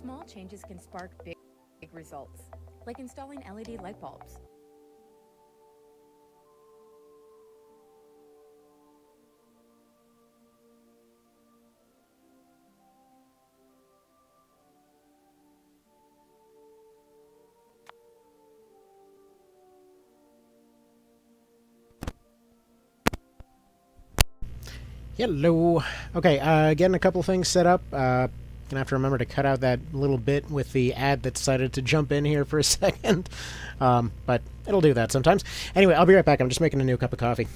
Small changes can spark big results, like installing LED light bulbs. Hello. Okay, getting a couple things set up. Gonna have to remember to cut out that little bit with the ad that decided to jump in here for a second. But it'll do that sometimes. Anyway, I'll be right back. I'm just making a new cup of coffee.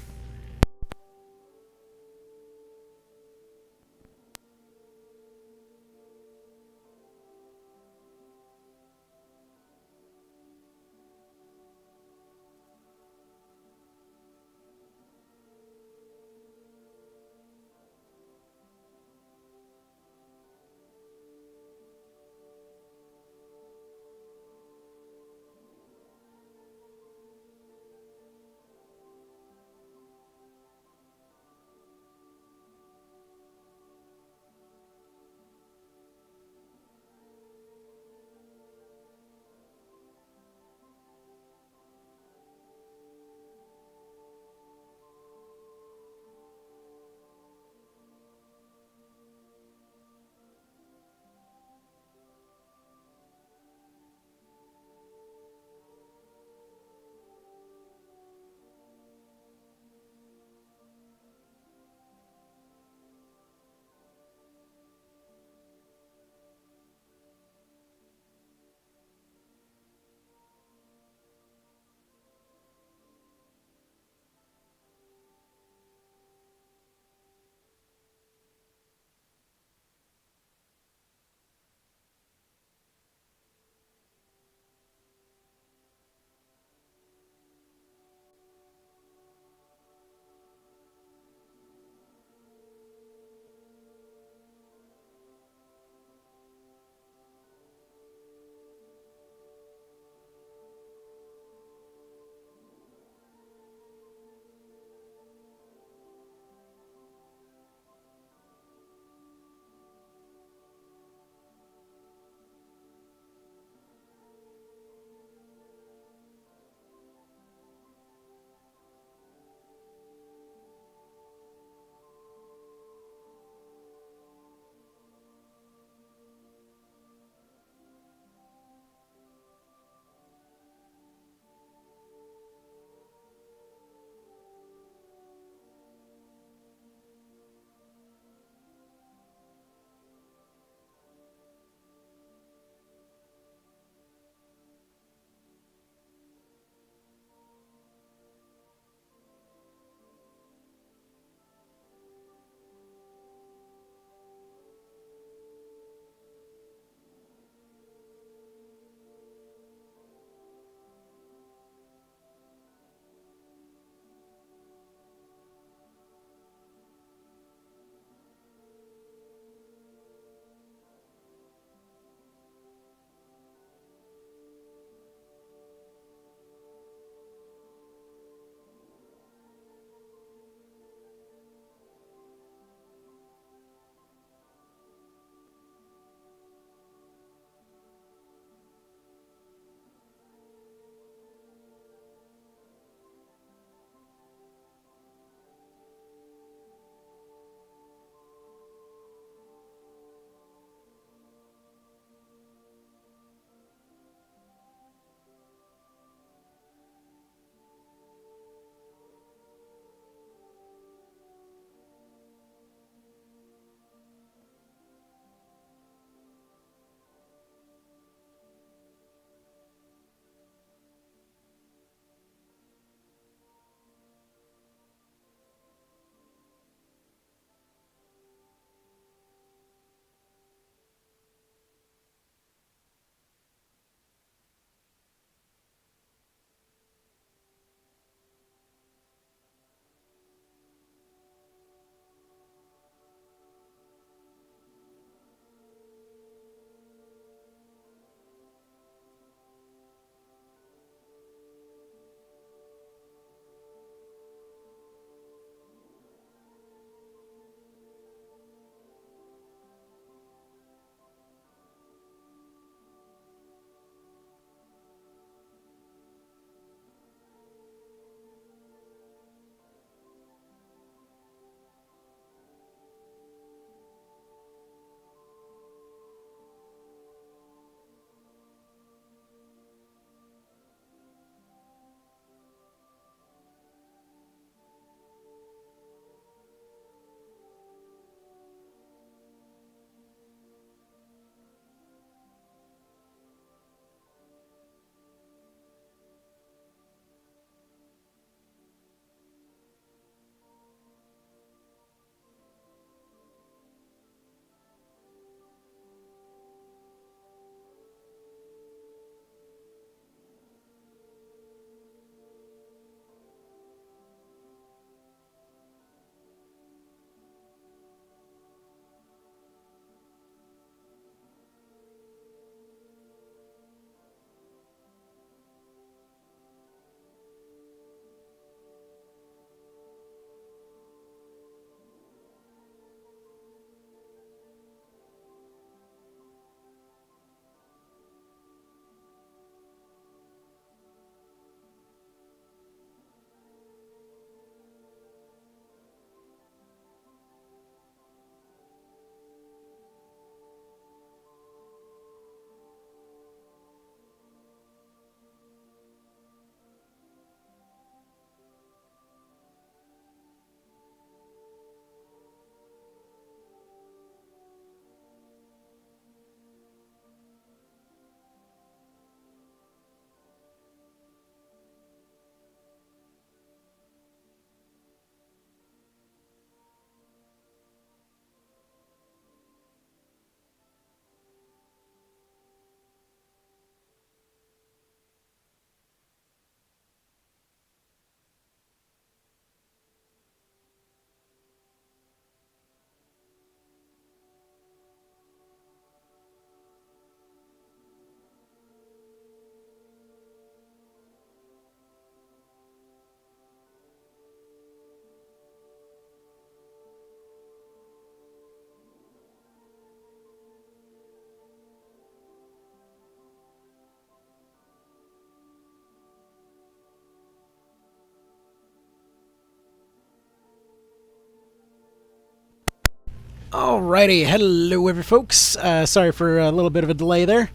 Alrighty, hello every folks. Sorry for a little bit of a delay there.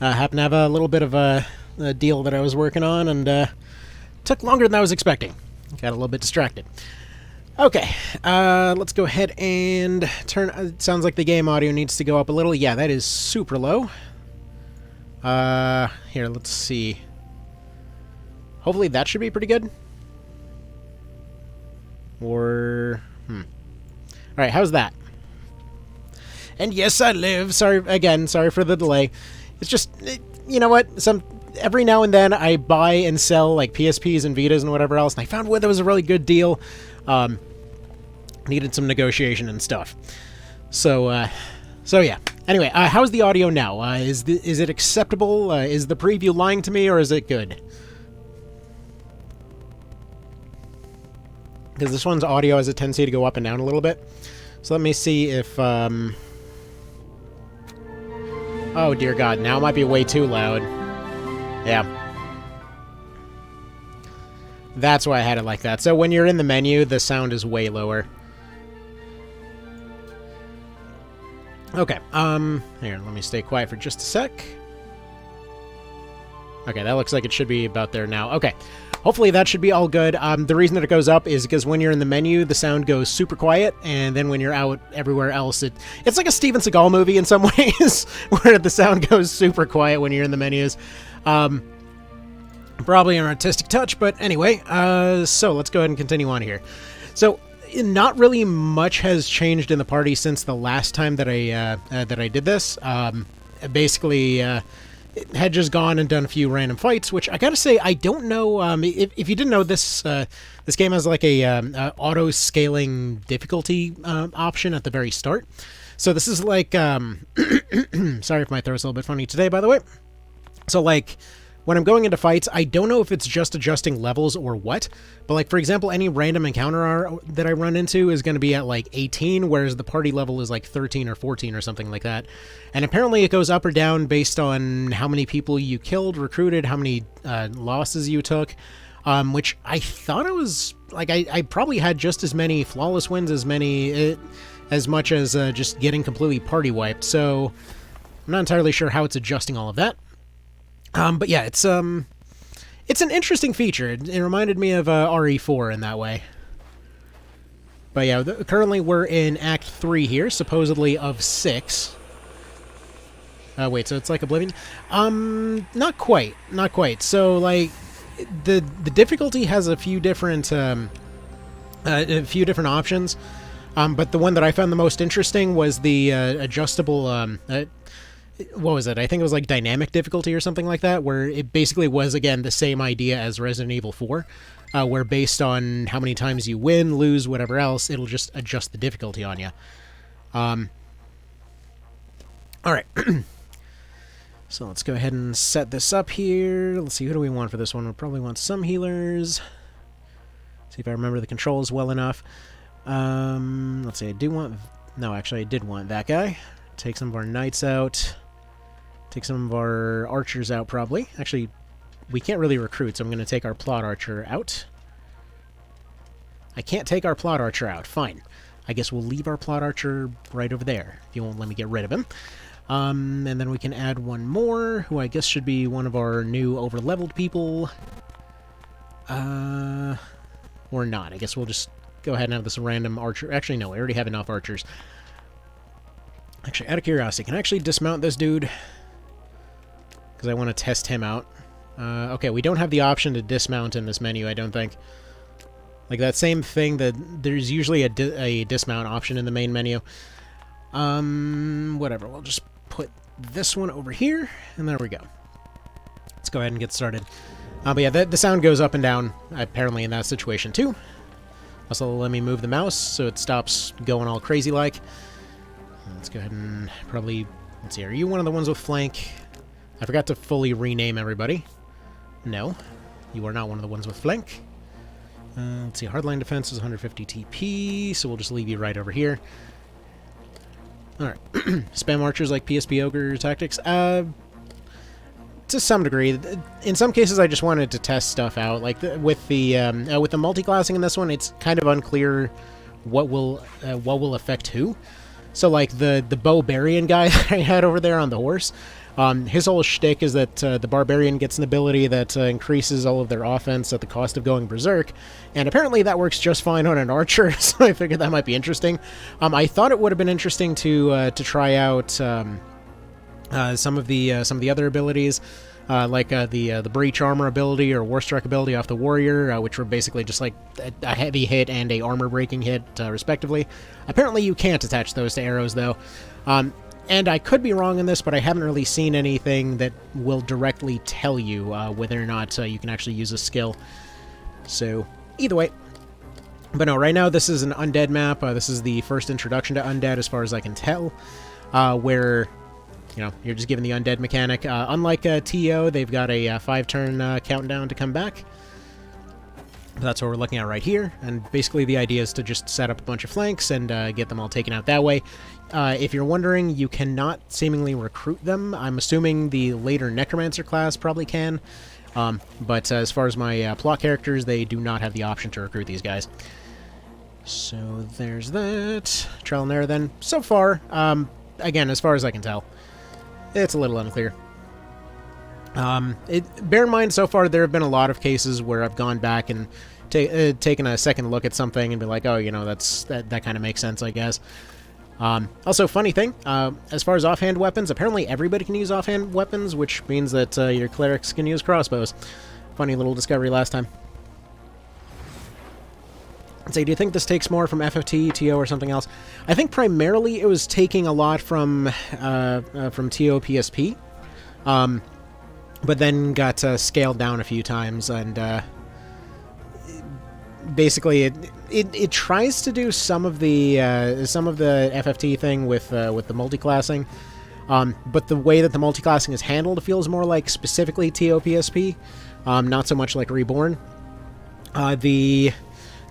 Happened to have a little bit of a deal that I was working on, and took longer than I was expecting. Got a little bit distracted. Okay, let's go ahead and turn... It sounds like the game audio needs to go up a little. Yeah, that is super low. Here, let's see. Hopefully that should be pretty good. Or... Alright, how's that? And yes, I live. Sorry for the delay. It's just, you know what? Every now and then I buy and sell like PSPs and Vitas and whatever else, and I found one that was a really good deal. Needed some negotiation and stuff. So yeah. Anyway, how's the audio now? Is it acceptable? Is the preview lying to me, or is it good? Because this one's audio has a tendency to go up and down a little bit. So let me see if... Oh, dear God. Now it might be way too loud. Yeah. That's why I had it like that. So when you're in the menu, the sound is way lower. Okay. Here, let me stay quiet for just a sec. Okay, that looks like it should be about there now. Okay. Hopefully that should be all good. The reason that it goes up is because when you're in the menu, the sound goes super quiet, and then when you're out everywhere else, it's like a Steven Seagal movie in some ways, where the sound goes super quiet when you're in the menus. Probably an artistic touch, but anyway, so let's go ahead and continue on here. So, not really much has changed in the party since the last time that I did this. Basically, had just gone and done a few random fights, which I gotta say, I don't know, if you didn't know, this game has like a auto-scaling difficulty option at the very start. So this is like, sorry if my throat's a little bit funny today, by the way. So like, when I'm going into fights, I don't know if it's just adjusting levels or what, but like, for example, any random encounter that I run into is going to be at like 18, whereas the party level is like 13 or 14 or something like that. And apparently it goes up or down based on how many people you killed, recruited, how many losses you took, which I thought it was, like, I probably had just as many flawless wins as much as just getting completely party wiped, so I'm not entirely sure how it's adjusting all of that. But yeah, it's an interesting feature. It reminded me of RE4 in that way. But yeah, currently we're in Act 3 here, supposedly of 6. Wait, so it's like Oblivion? Not quite. So, like, the difficulty has a few different options. But the one that I found the most interesting was the adjustable... what was it? I think it was like dynamic difficulty or something like that, where it basically was, again, the same idea as Resident Evil 4, where based on how many times you win, lose, whatever else, it'll just adjust the difficulty on you. Alright. So let's go ahead and set this up here. Let's see, who do we want for this one? We'll probably want some healers. See if I remember the controls well enough. Let's see, I do want... No, actually, I did want that guy. Take some of our knights out. Take some of our archers out, probably. Actually, we can't really recruit, so I'm going to take our plot archer out. I can't take our plot archer out. Fine. I guess we'll leave our plot archer right over there, if you won't let me get rid of him. And then we can add one more, who I guess should be one of our new over-leveled people. Or not. I guess we'll just go ahead and have this random archer. Actually, no, I already have enough archers. Actually, out of curiosity, can I actually dismount this dude? Because I want to test him out. Okay, we don't have the option to dismount in this menu, I don't think. Like that same thing, that there's usually a dismount option in the main menu. Whatever, we'll just put this one over here, and there we go. Let's go ahead and get started. But yeah, the sound goes up and down, apparently, in that situation, too. Also, let me move the mouse so it stops going all crazy-like. Let's go ahead and probably... Let's see, are you one of the ones with flank? I forgot to fully rename everybody. No, you are not one of the ones with flank. Let's see, hardline defense is 150 TP, so we'll just leave you right over here. Alright. Spam archers like PSP Ogre tactics? To some degree. In some cases, I just wanted to test stuff out. Like, with the multi-classing in this one, it's kind of unclear what will affect who. So, like, the Barbarian guy that I had over there on the horse, his whole shtick is that the Barbarian gets an ability that increases all of their offense at the cost of going Berserk, and apparently that works just fine on an Archer, so I figured that might be interesting. I thought it would have been interesting to try out some of the other abilities, like the Breach Armor ability or Warstruck ability off the Warrior, which were basically just like a heavy hit and a armor-breaking hit, respectively. Apparently you can't attach those to arrows, though. And I could be wrong in this, but I haven't really seen anything that will directly tell you whether or not you can actually use a skill. So, either way. But no, right now this is an Undead map. This is the first introduction to Undead, as far as I can tell, where, you know, you're just given the Undead mechanic. Unlike TO, they've got a 5-turn countdown to come back. That's what we're looking at right here, and basically the idea is to just set up a bunch of flanks and get them all taken out that way. If you're wondering, you cannot seemingly recruit them. I'm assuming the later Necromancer class probably can, but as far as my plot characters, they do not have the option to recruit these guys. So there's that. Trial and error then. So far, again, as far as I can tell, it's a little unclear. Bear in mind, so far there have been a lot of cases where I've gone back and taken a second look at something and be like, oh, you know, that kind of makes sense, I guess. Also, funny thing, as far as offhand weapons, apparently everybody can use offhand weapons, which means that your clerics can use crossbows. Funny little discovery last time. So, do you think this takes more from FFT, TO, or something else? I think primarily it was taking a lot from TO PSP. But then got scaled down a few times, and basically it tries to do some of the FFT thing with the multiclassing, but the way that the multiclassing is handled feels more like specifically TOPSP, not so much like Reborn. The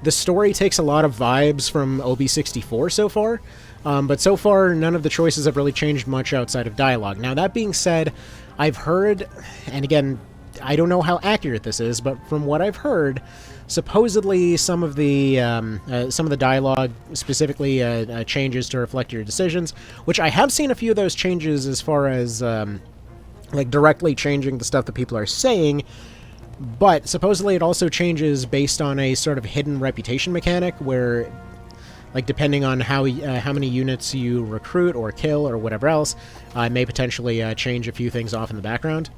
story takes a lot of vibes from OB64 so far. But so far, none of the choices have really changed much outside of dialogue. Now, that being said, I've heard, and again, I don't know how accurate this is, but from what I've heard, supposedly some of the dialogue specifically changes to reflect your decisions, which I have seen a few of those changes as far as like directly changing the stuff that people are saying. But supposedly it also changes based on a sort of hidden reputation mechanic where, like, depending on how many units you recruit or kill or whatever else, it may potentially change a few things off in the background.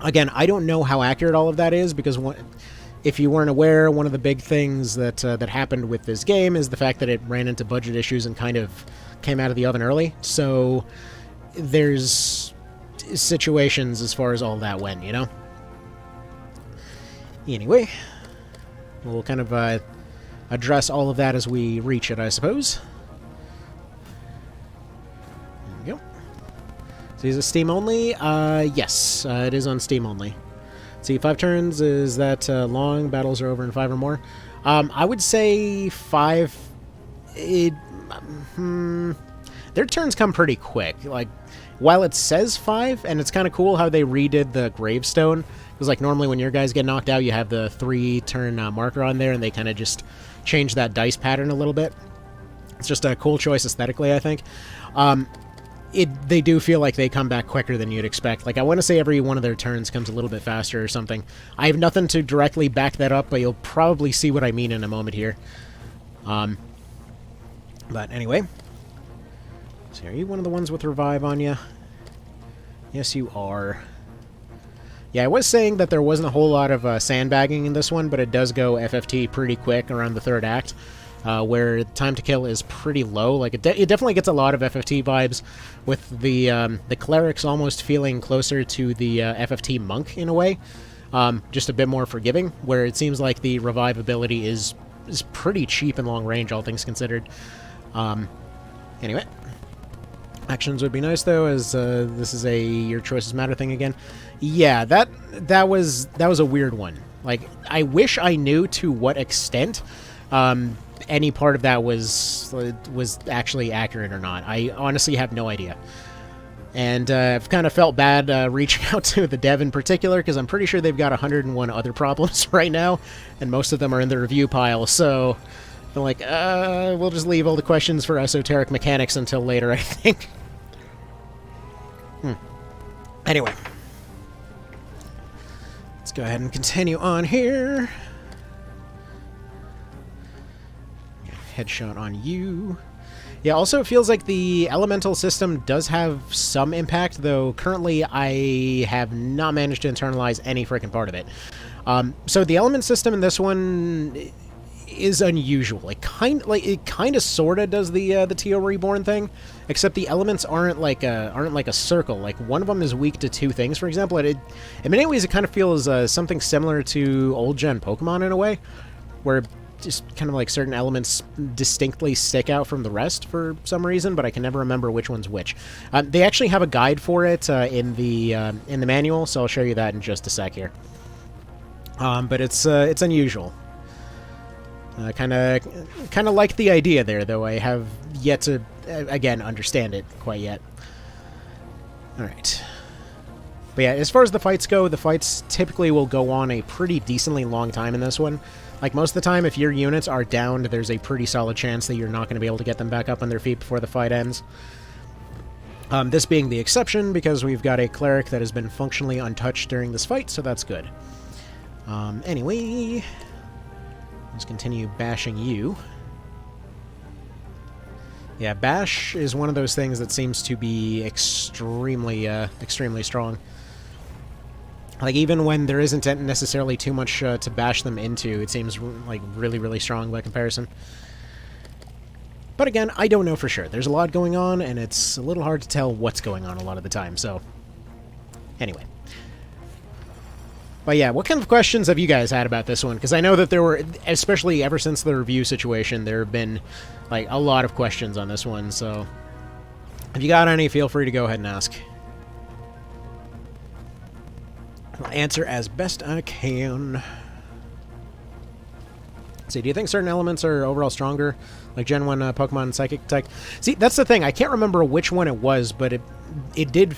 Again, I don't know how accurate all of that is, because if you weren't aware, one of the big things that happened with this game is the fact that it ran into budget issues and kind of came out of the oven early. So there's situations as far as all that went, you know? Anyway, we'll kind of address all of that as we reach it, I suppose. There we go. So is it Steam only? Yes, it is on Steam only. See, 5 turns, is that long? Battles are over in 5 or more? I would say 5... their turns come pretty quick. Like, while it says 5, and it's kind of cool how they redid the gravestone, because, like, normally when your guys get knocked out, you have the 3-turn marker on there, and they kind of just change that dice pattern a little bit. It's just a cool choice aesthetically, I think. They do feel like they come back quicker than you'd expect. Like, I want to say every one of their turns comes a little bit faster or something. I have nothing to directly back that up, but you'll probably see what I mean in a moment here. But anyway. So are you one of the ones with revive on you? Yes, you are. Yeah, I was saying that there wasn't a whole lot of sandbagging in this one, but it does go FFT pretty quick around the 3rd act, where time to kill is pretty low. Like, it definitely gets a lot of FFT vibes, with the clerics almost feeling closer to the FFT monk in a way, just a bit more forgiving, where it seems like the revive ability is pretty cheap in long range, all things considered. Anyway. Actions would be nice, though, as this is a your choices matter thing again. Yeah, that was a weird one. Like, I wish I knew to what extent any part of that was actually accurate or not. I honestly have no idea. And I've kind of felt bad reaching out to the dev in particular, because I'm pretty sure they've got 101 other problems right now, and most of them are in the review pile, so But like, we'll just leave all the questions for esoteric mechanics until later, I think. Anyway. Let's go ahead and continue on here. Headshot on you. Yeah, also it feels like the elemental system does have some impact, though currently I have not managed to internalize any freaking part of it. So the element system in this one is unusual. It kind of sorta does the Tio Reborn thing, except the elements aren't like a circle. Like one of them is weak to two things, for example. In many ways, it kind of feels something similar to old gen Pokemon in a way, where just kind of like certain elements distinctly stick out from the rest for some reason, but I can never remember which one's which. They actually have a guide for it in the manual, so I'll show you that in just a sec here. But it's unusual. Kind of like the idea there, though I have yet to again understand it quite yet. All right. But yeah, as far as the fights go, the fights typically will go on a pretty decently long time in this one. Like, most of the time, if your units are downed, there's a pretty solid chance that you're not going to be able to get them back up on their feet before the fight ends. This being the exception, because we've got a cleric that has been functionally untouched during this fight, so that's good. Anyway, let's continue bashing you. Yeah, bash is one of those things that seems to be extremely strong. Like, even when there isn't necessarily too much to bash them into, it seems like really, really strong by comparison. But again, I don't know for sure. There's a lot going on, and it's a little hard to tell what's going on a lot of the time, so... Anyway. But yeah, what kind of questions have you guys had about this one? Because I know that there were, especially ever since the review situation, there have been, like, a lot of questions on this one, so... If you got any, feel free to go ahead and ask. I'll answer as best I can. See, do you think certain elements are overall stronger? Like Gen 1 Pokemon Psychic Type? See, that's the thing. I can't remember which one it was, but it did...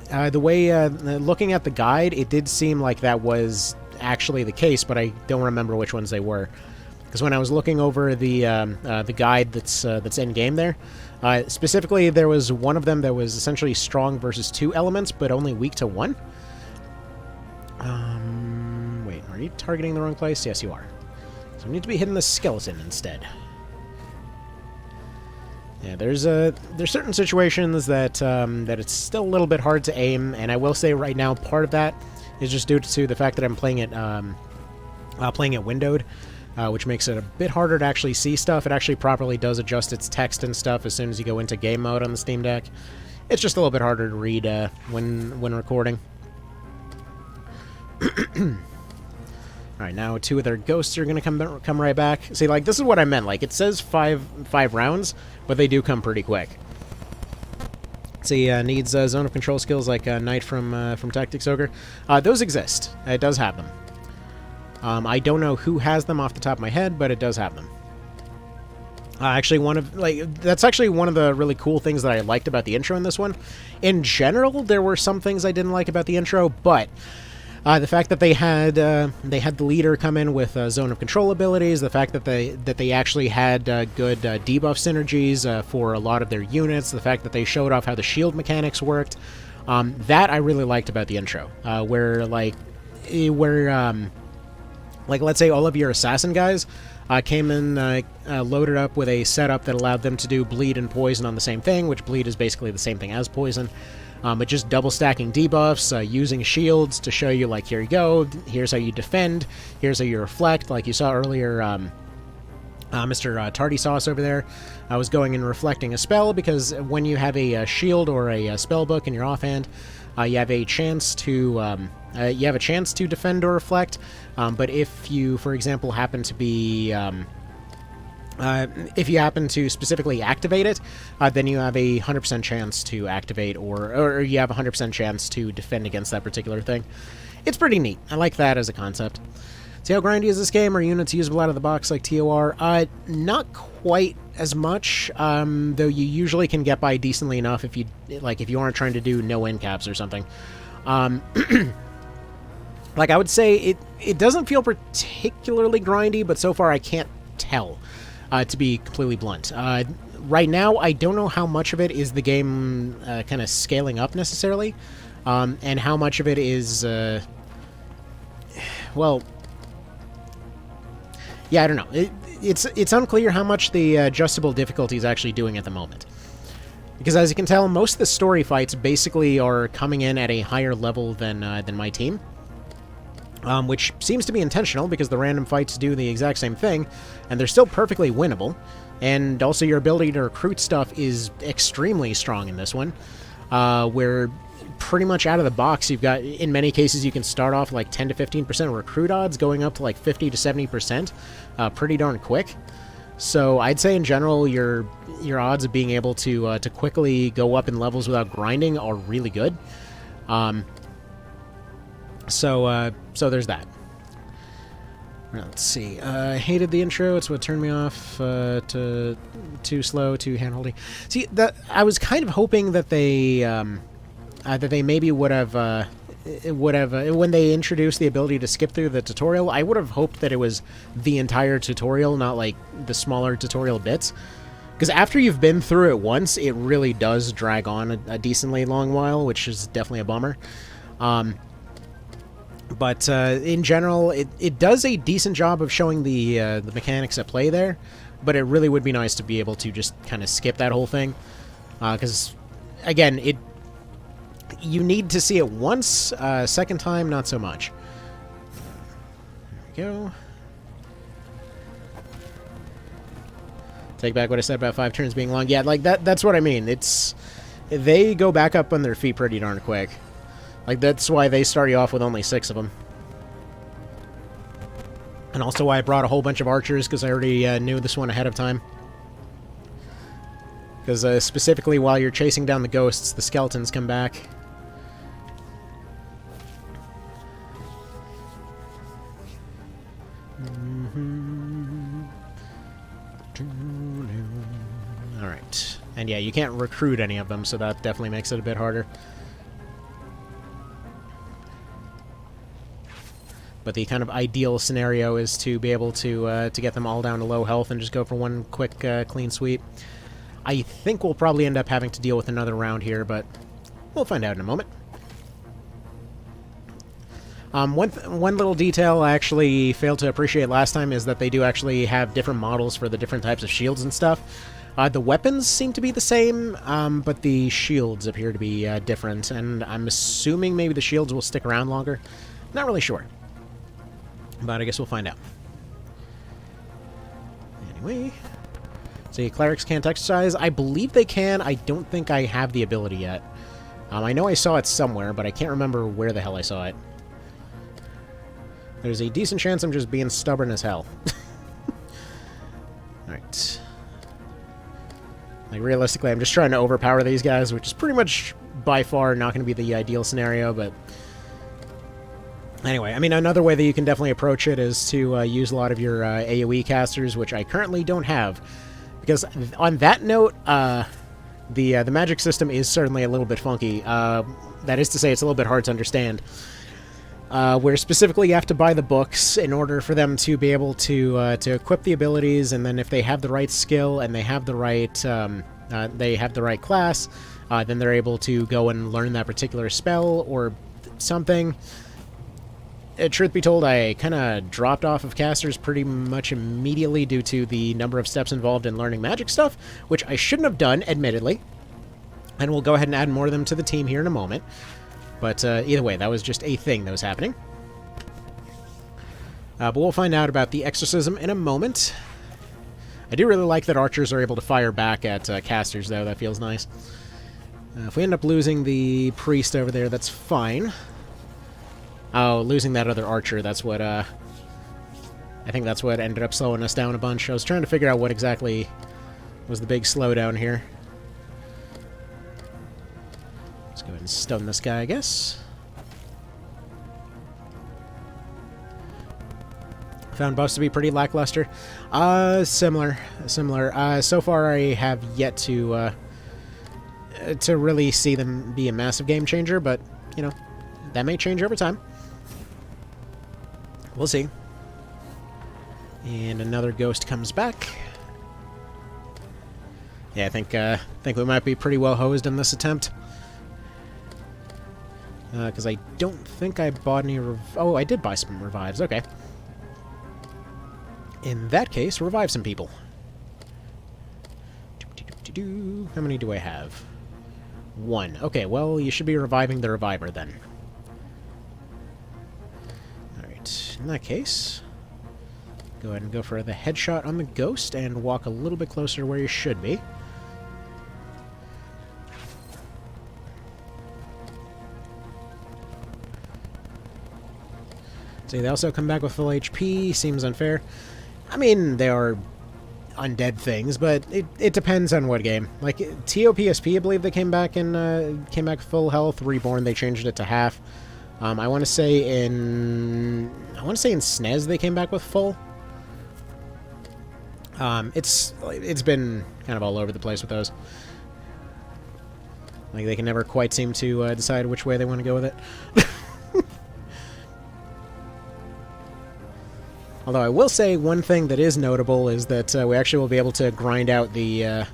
the way... looking at the guide, it did seem like that was actually the case, but I don't remember which ones they were. Because when I was looking over the guide that's in-game there, specifically there was one of them that was essentially strong versus 2 elements, but only weak to 1. Wait, are you targeting the wrong place? Yes, you are. So we need to be hitting the skeleton instead. Yeah, there's certain situations that that it's still a little bit hard to aim, and I will say right now part of that is just due to the fact that I'm playing it windowed, which makes it a bit harder to actually see stuff. It actually properly does adjust its text and stuff as soon as you go into game mode on the Steam Deck. It's just a little bit harder to read when recording. Alright, now 2 of their ghosts are going to come right back. See, like, this is what I meant. Like, it says five rounds, but they do come pretty quick. See, needs zone of control skills like Knight from Tactics Ogre. Those exist. It does have them. I don't know who has them off the top of my head, but it does have them. Actually, that's actually one of the really cool things that I liked about the intro in this one. In general, there were some things I didn't like about the intro, but... the fact that they had the leader come in with zone of control abilities, the fact that they actually had good debuff synergies for a lot of their units, the fact that they showed off how the shield mechanics worked, that I really liked about the intro. Where let's say all of your assassin guys came in loaded up with a setup that allowed them to do bleed and poison on the same thing, which bleed is basically the same thing as poison. But just double stacking debuffs, using shields to show you, like, here you go, here's how you defend, here's how you reflect. Like you saw earlier, Mr. Tardy Sauce over there was going and reflecting a spell, because when you have a shield or a spell book in your offhand, you have a chance to defend or reflect. But if you, for example, happen to be if you happen to specifically activate it, then you have a 100% chance to activate, or you have a 100% chance to defend against that particular thing. It's pretty neat. I like that as a concept. See how grindy is this game? Are units usable out of the box like TOR? Not quite as much, though you usually can get by decently enough if you aren't trying to do no end caps or something. Like, I would say it doesn't feel particularly grindy, but so far I can't tell. to be completely blunt. Right now, I don't know how much of it is the game kind of scaling up necessarily, and how much of it is, well, yeah, I don't know. It's unclear how much the adjustable difficulty is actually doing at the moment. Because as you can tell, most of the story fights basically are coming in at a higher level than my team. Which seems to be intentional, because the random fights do the exact same thing, and they're still perfectly winnable. And also your ability to recruit stuff is extremely strong in this one, where pretty much out of the box you've got, in many cases, you can start off like 10 to 15% recruit odds, going up to like 50 to 70% pretty darn quick. So I'd say in general your odds of being able to quickly go up in levels without grinding are really good. So there's that. Let's see. I hated the intro. It's what turned me off to too slow, too handholdy. See, I was kind of hoping that they maybe would have when they introduced the ability to skip through the tutorial. I would have hoped that it was the entire tutorial, not like the smaller tutorial bits. Because after you've been through it once, it really does drag on a decently long while, which is definitely a bummer. But in general, it does a decent job of showing the mechanics at play there, but it really would be nice to be able to just kind of skip that whole thing. Because, again, you need to see it once, second time, not so much. There we go. Take back what I said about 5 turns being long. Yeah, like that's what I mean. They go back up on their feet pretty darn quick. Like, that's why they start you off with only 6 of them. And also why I brought a whole bunch of archers, because I already knew this one ahead of time. Because specifically while you're chasing down the ghosts, the skeletons come back. Alright. And yeah, you can't recruit any of them, so that definitely makes it a bit harder. But the kind of ideal scenario is to be able to get them all down to low health and just go for one quick, clean sweep. I think we'll probably end up having to deal with another round here, but we'll find out in a moment. One little detail I actually failed to appreciate last time is that they do actually have different models for the different types of shields and stuff. The weapons seem to be the same, but the shields appear to be different, and I'm assuming maybe the shields will stick around longer. Not really sure. But I guess we'll find out. Anyway. See, clerics can't exercise. I believe they can. I don't think I have the ability yet. I know I saw it somewhere, but I can't remember where the hell I saw it. There's a decent chance I'm just being stubborn as hell. Alright. Like, realistically, I'm just trying to overpower these guys, which is pretty much by far not going to be the ideal scenario, but... Anyway, I mean, another way that you can definitely approach it is to use a lot of your AoE casters, which I currently don't have. Because on that note, the magic system is certainly a little bit funky. That is to say, it's a little bit hard to understand. Where specifically you have to buy the books in order for them to be able to equip the abilities, and then if they have the right skill and they have the right class, then they're able to go and learn that particular spell or something. Truth be told, I kind of dropped off of casters pretty much immediately due to the number of steps involved in learning magic stuff, which I shouldn't have done, admittedly. And we'll go ahead and add more of them to the team here in a moment. But either way, that was just a thing that was happening. But we'll find out about the exorcism in a moment. I do really like that archers are able to fire back at casters, though. That feels nice. If we end up losing the priest over there, that's fine. Oh, losing that other archer, that's what, I think that's what ended up slowing us down a bunch. I was trying to figure out what exactly was the big slowdown here. Let's go ahead and stun this guy, I guess. Found buffs to be pretty lackluster. Similar. So far I have yet to really see them be a massive game changer, but, you know, that may change over time. We'll see. And another ghost comes back. Yeah, I think we might be pretty well hosed in this attempt. Because I don't think I bought any oh, I did buy some revives. Okay. In that case, revive some people. How many do I have? 1. Okay, well, you should be reviving the reviver then. Alright, in that case, go ahead and go for the headshot on the ghost and walk a little bit closer to where you should be. See, they also come back with full HP. Seems unfair. I mean, they are undead things, but it depends on what game. Like TOPSP, I believe they came back full health. Reborn, they changed it to half. I want to say in SNES they came back with full. It's been kind of all over the place with those. Like they can never quite seem to decide which way they want to go with it. Although I will say one thing that is notable is that we actually will be able to grind out the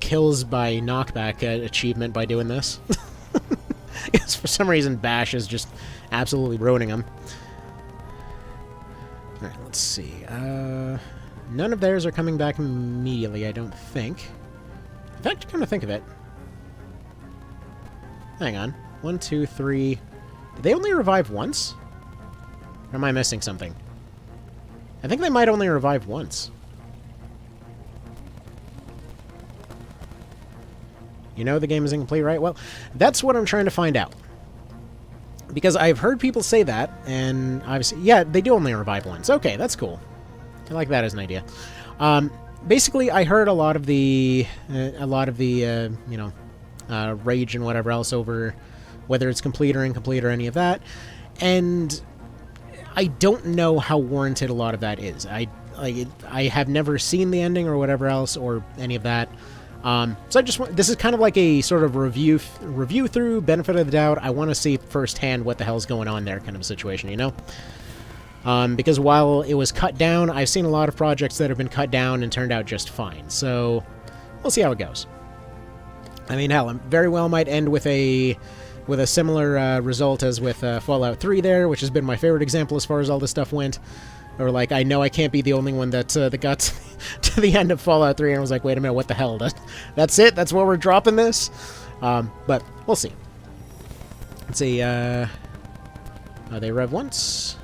kills by knockback achievement by doing this. Because for some reason Bash is just absolutely ruining them. Alright, let's see. None of theirs are coming back immediately, I don't think. In fact, come to think of it. Hang on. 1, 2, 3... Did they only revive once? Or am I missing something? I think they might only revive once. You know the game is incomplete, right? Well, that's what I'm trying to find out. Because I've heard people say that, and obviously... Yeah, they do only revive once. Okay, that's cool. I like that as an idea. Basically, I heard a lot of the rage and whatever else over whether it's complete or incomplete or any of that. And I don't know how warranted a lot of that is. I have never seen the ending or whatever else or any of that. So I just want, this is kind of like a sort of review through, benefit of the doubt. I want to see firsthand what the hell's going on there kind of a situation, you know? Because while it was cut down, I've seen a lot of projects that have been cut down and turned out just fine. So we'll see how it goes. I mean, hell, it very well might end with a similar result as with Fallout 3 there, which has been my favorite example as far as all this stuff went. Or, like, I know I can't be the only one that got to the end of Fallout 3 and was like, wait a minute, what the hell? That's it? That's where we're dropping this? But we'll see. Let's see, they rev once.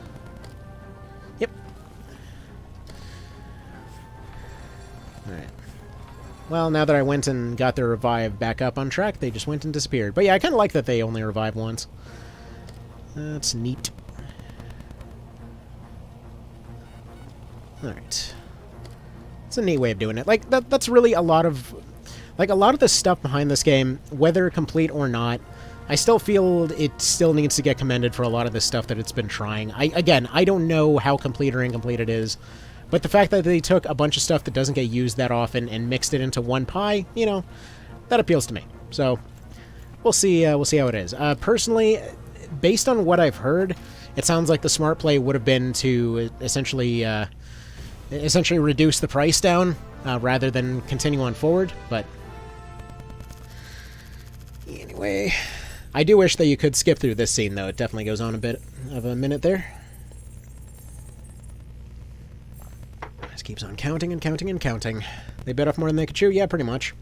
Yep. Alright. Well, now that I went and got their revive back up on track, they just went and disappeared. But yeah, I kind of like that they only revive once. That's neat. Alright. It's a neat way of doing it. Like, that's really a lot of the stuff behind this game, whether complete or not, I still feel it still needs to get commended for a lot of the stuff that it's been trying. Again, I don't know how complete or incomplete it is, but the fact that they took a bunch of stuff that doesn't get used that often and mixed it into one pie, you know, that appeals to me. So, we'll see how it is. Personally, based on what I've heard, it sounds like the smart play would have been to essentially reduce the price down rather than continue on forward, but anyway, I do wish that you could skip through this scene, though. It definitely goes on a bit of a minute there. Just keeps on counting and counting and counting. They bit off more than they could chew? Yeah, pretty much.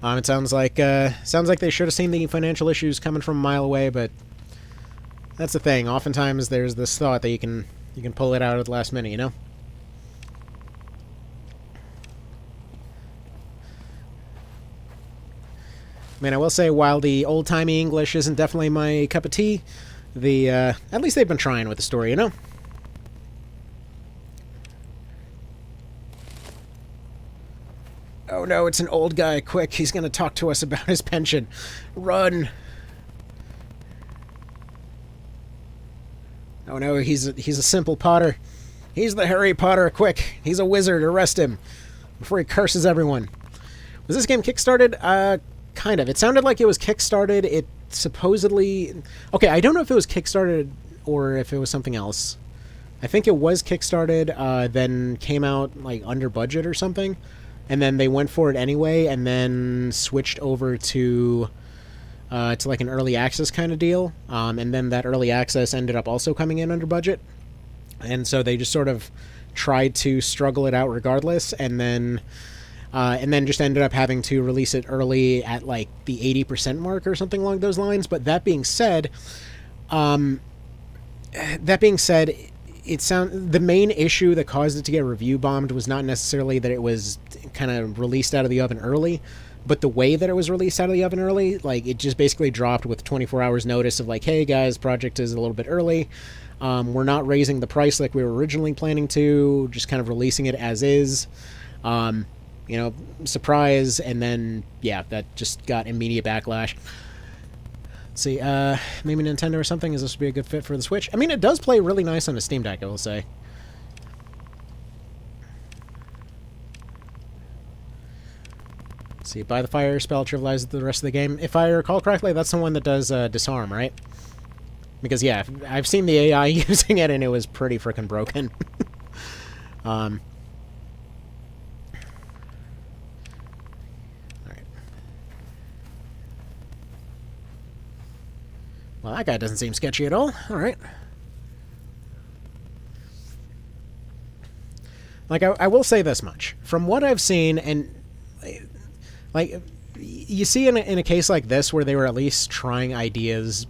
It sounds like they should have seen the financial issues coming from a mile away, but that's the thing. Oftentimes there's this thought that you can pull it out at the last minute, you know? I mean, I will say, while the old-timey English isn't definitely my cup of tea, at least they've been trying with the story, you know? Oh no, it's an old guy. Quick, he's gonna talk to us about his pension. Run! Oh no, he's a simple Potter. He's the Harry Potter. Quick, he's a wizard. Arrest him before he curses everyone. Was this game kickstarted? Kind of. It sounded like it was kickstarted. It supposedly... Okay, I don't know if it was kickstarted or if it was something else. I think it was kickstarted, then came out, like, under budget or something. and then they went for it anyway, and then switched over to like an early access kind of deal, and then that early access ended up also coming in under budget, and so they just sort of tried to struggle it out regardless, and then just ended up having to release it early at like the 80% mark or something along those lines. But that being said, the main issue that caused it to get review bombed was not necessarily that it was kind of released out of the oven early, but the way that it was released out of the oven early. Like, it just basically dropped with 24 hours notice of like, hey guys, project is a little bit early. We're not raising the price like we were originally planning to, just kind of releasing it as is. Surprise, and then, yeah, that just got immediate backlash. Let's see, maybe Nintendo or something, is this would be a good fit for the Switch? I mean, it does play really nice on a Steam Deck, I will say. Let's see, By the Fire spell trivializes the rest of the game. If I recall correctly, that's the one that does disarm, right? Because, yeah, I've seen the AI using it, and it was pretty freaking broken. Alright. Well, that guy doesn't seem sketchy at all. Alright. Like, I will say this much. From what I've seen, and, like, you see in a case like this where they were at least trying ideas,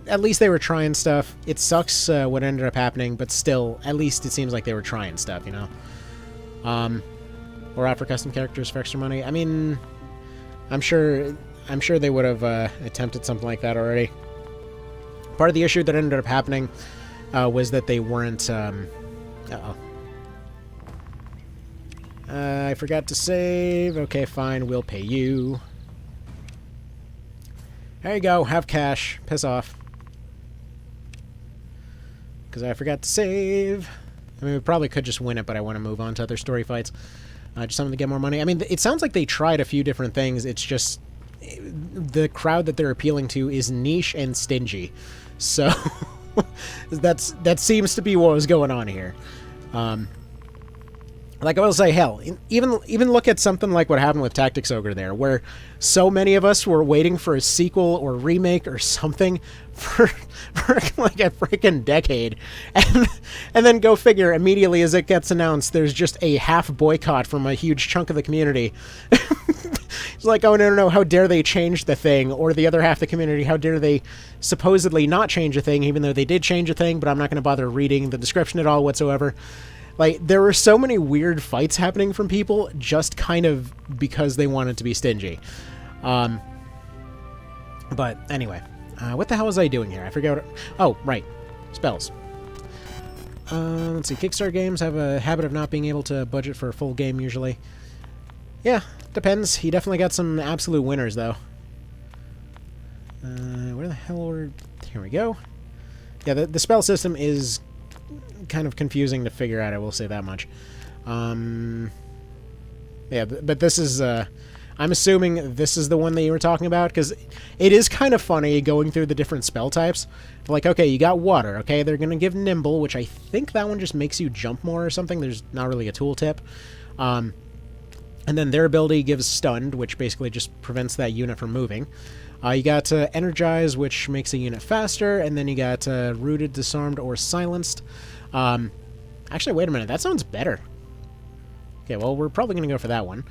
at least they were trying stuff. It sucks what ended up happening, but still, at least it seems like they were trying stuff, Or out for custom characters for extra money. I mean, I'm sure they would have attempted something like that already. Part of the issue that ended up happening was that they weren't... I forgot to save. Okay, fine, we'll pay you. There you go, have cash. Piss off. Because I forgot to save. I mean, we probably could just win it, but I want to move on to other story fights. Just something to get more money. I mean, it sounds like they tried a few different things. It's just... the crowd that they're appealing to is niche and stingy. So... that seems to be what was going on here. Like I will say, hell, even look at something like what happened with Tactics Ogre there, where so many of us were waiting for a sequel or remake or something for like a freaking decade, and then go figure, immediately as it gets announced, there's just a half boycott from a huge chunk of the community. It's like, oh no, how dare they change the thing, or the other half of the community, how dare they supposedly not change a thing, even though they did change a thing, but I'm not going to bother reading the description at all whatsoever. Like, there were so many weird fights happening from people just kind of because they wanted to be stingy. But anyway, what the hell was I doing here? I forget what... Oh, right. Spells. Let's see. Kickstarter games have a habit of not being able to budget for a full game, usually. Yeah, depends. He definitely got some absolute winners, though. Where the hell were... Here we go. Yeah, the spell system is... kind of confusing to figure out, I will say that much. Yeah, but this is, I'm assuming this is the one that you were talking about, because it is kind of funny going through the different spell types. Like, okay, you got water, okay, they're going to give Nimble, which I think that one just makes you jump more or something. There's not really a tooltip. And then their ability gives Stunned, which basically just prevents that unit from moving. You got Energize, which makes a unit faster, and then you got Rooted, Disarmed, or Silenced. Actually, wait a minute, that sounds better. Okay, well, we're probably going to go for that one.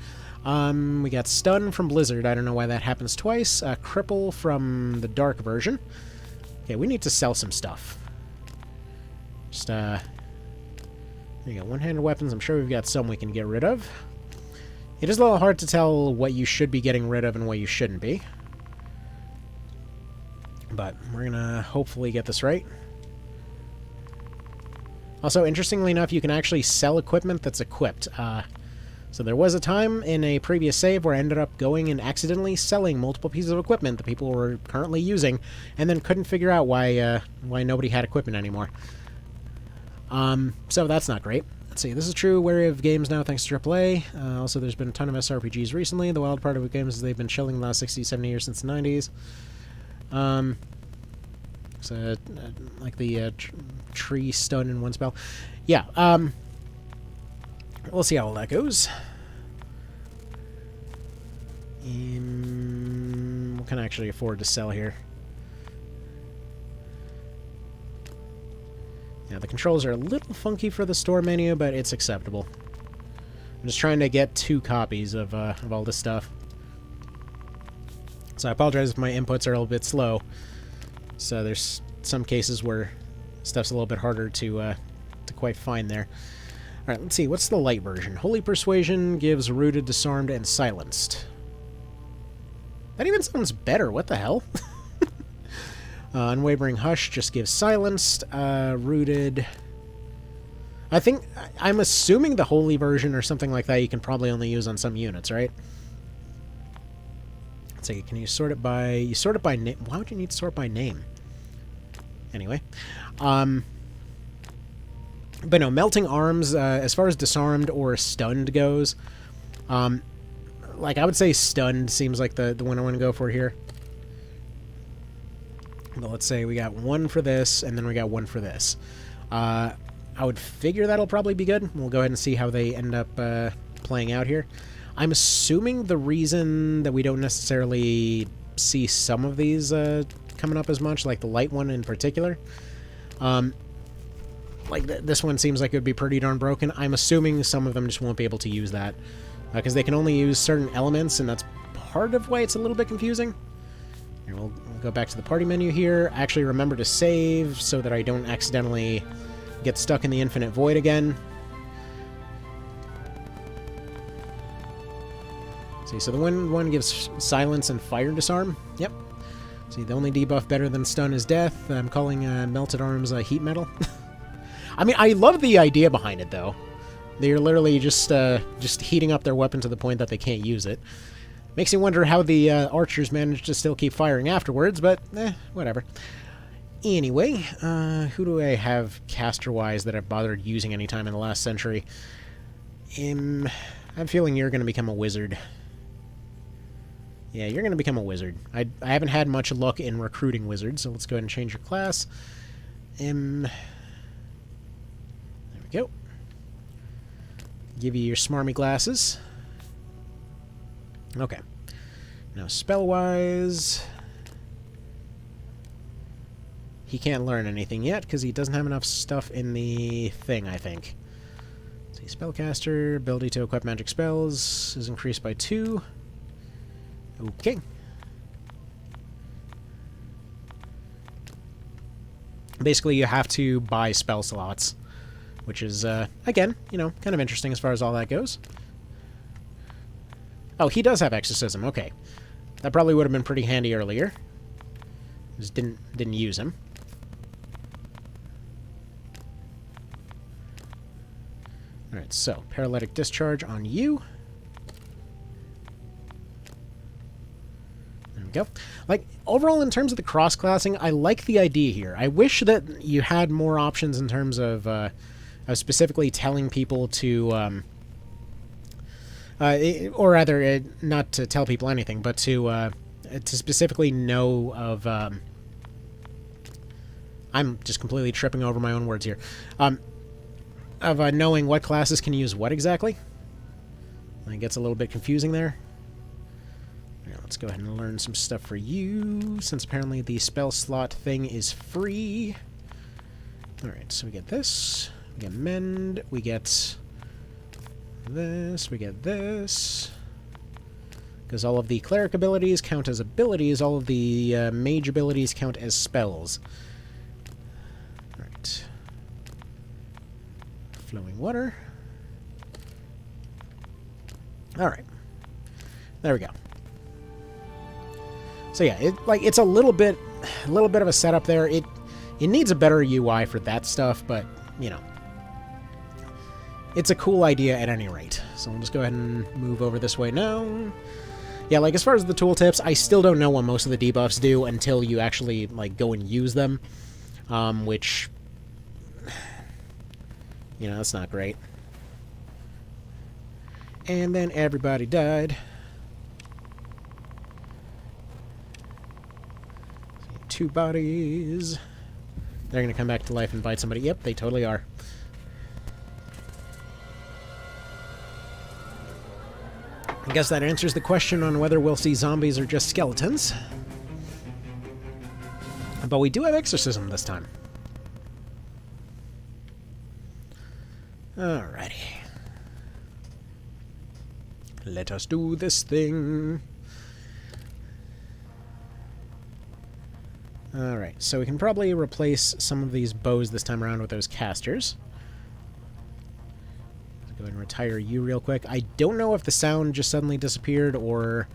We got Stun from Blizzard, I don't know why that happens twice. Cripple from the Dark version. Okay, we need to sell some stuff. Just, there you go, one-handed weapons, I'm sure we've got some we can get rid of. It is a little hard to tell what you should be getting rid of and what you shouldn't be. But we're going to hopefully get this right. Also, interestingly enough, you can actually sell equipment that's equipped. So there was a time in a previous save where I ended up going and accidentally selling multiple pieces of equipment that people were currently using, and then couldn't figure out why nobody had equipment anymore. So that's not great. Let's see, this is true wary of games now thanks to AAA. Also, there's been a ton of SRPGs recently. The wild part of games is they've been chilling the last 60, 70 years since the 90s. So, like the tree stun in one spell. Yeah, We'll see how all that goes. What can I actually afford to sell here? Yeah, the controls are a little funky for the store menu, but it's acceptable. I'm just trying to get 2 copies of all this stuff. So I apologize if my inputs are a little bit slow. So there's some cases where stuff's a little bit harder to quite find there. Alright, let's see. What's the light version? Holy Persuasion gives Rooted, Disarmed, and Silenced. That even sounds better. What the hell? Unwavering Hush just gives Silenced. Rooted... I'm assuming the Holy version or something like that you can probably only use on some units, right? Let's see, can you sort it by... You sort it by name. Why would you need to sort by name? Anyway. But no, Melting Arms, as far as Disarmed or Stunned goes, like, I would say Stunned seems like the one I want to go for here. But let's say we got 1 for this, and then we got 1 for this. I would figure that'll probably be good. We'll go ahead and see how they end up playing out here. I'm assuming the reason that we don't necessarily see some of these coming up as much, like the light one in particular, like this one seems like it would be pretty darn broken. I'm assuming some of them just won't be able to use that because they can only use certain elements, and that's part of why it's a little bit confusing. Here, we'll go back to the party menu here. Actually remember to save so that I don't accidentally get stuck in the infinite void again. See, so the one gives Silence and Fire Disarm. Yep. See, the only debuff better than Stun is Death. I'm calling Melted Arms Heat Metal. I mean, I love the idea behind it, though. They're literally just heating up their weapon to the point that they can't use it. Makes you wonder how the archers managed to still keep firing afterwards, but whatever. Anyway, who do I have caster-wise that I've bothered using any time in the last century? I'm feeling you're going to become a wizard. Yeah, you're going to become a wizard. I haven't had much luck in recruiting wizards, so let's go ahead and change your class. There we go. Give you your smarmy glasses. Okay. Now, spell-wise... He can't learn anything yet, because he doesn't have enough stuff in the thing, I think. Let's see, Spellcaster, ability to equip magic spells is increased by 2. Okay. Basically, you have to buy spell slots, which is, again, you know, kind of interesting as far as all that goes. Oh, he does have Exorcism, okay. That probably would have been pretty handy earlier. Just didn't use him. Alright, so, Paralytic Discharge on you. There we go. Like, overall, in terms of the cross-classing, I like the idea here. I wish that you had more options in terms of specifically telling people to, or rather, not to tell people anything, but to specifically know of, I'm just completely tripping over my own words here. Of knowing what classes can use what exactly. It gets a little bit confusing there. Now, let's go ahead and learn some stuff for you, since apparently the spell slot thing is free. Alright, so we get this, we get Mend, we get this, we get this. Because all of the cleric abilities count as abilities, all of the mage abilities count as spells. Alright. Flowing water. Alright. There we go. So yeah, it's a little bit of a setup there. It needs a better UI for that stuff, but you know, it's a cool idea at any rate. So I'll just go ahead and move over this way now. Yeah, like as far as the tooltips, I still don't know what most of the debuffs do until you actually like go and use them, which, you know, that's not great. And then everybody died. 2 bodies. They're going to come back to life and bite somebody. Yep, they totally are. I guess that answers the question on whether we'll see zombies or just skeletons. But we do have exorcism this time. Alrighty. Let us do this thing. Alright, so we can probably replace some of these bows this time around with those casters. Let's go ahead and retire you real quick. I don't know if the sound just suddenly disappeared or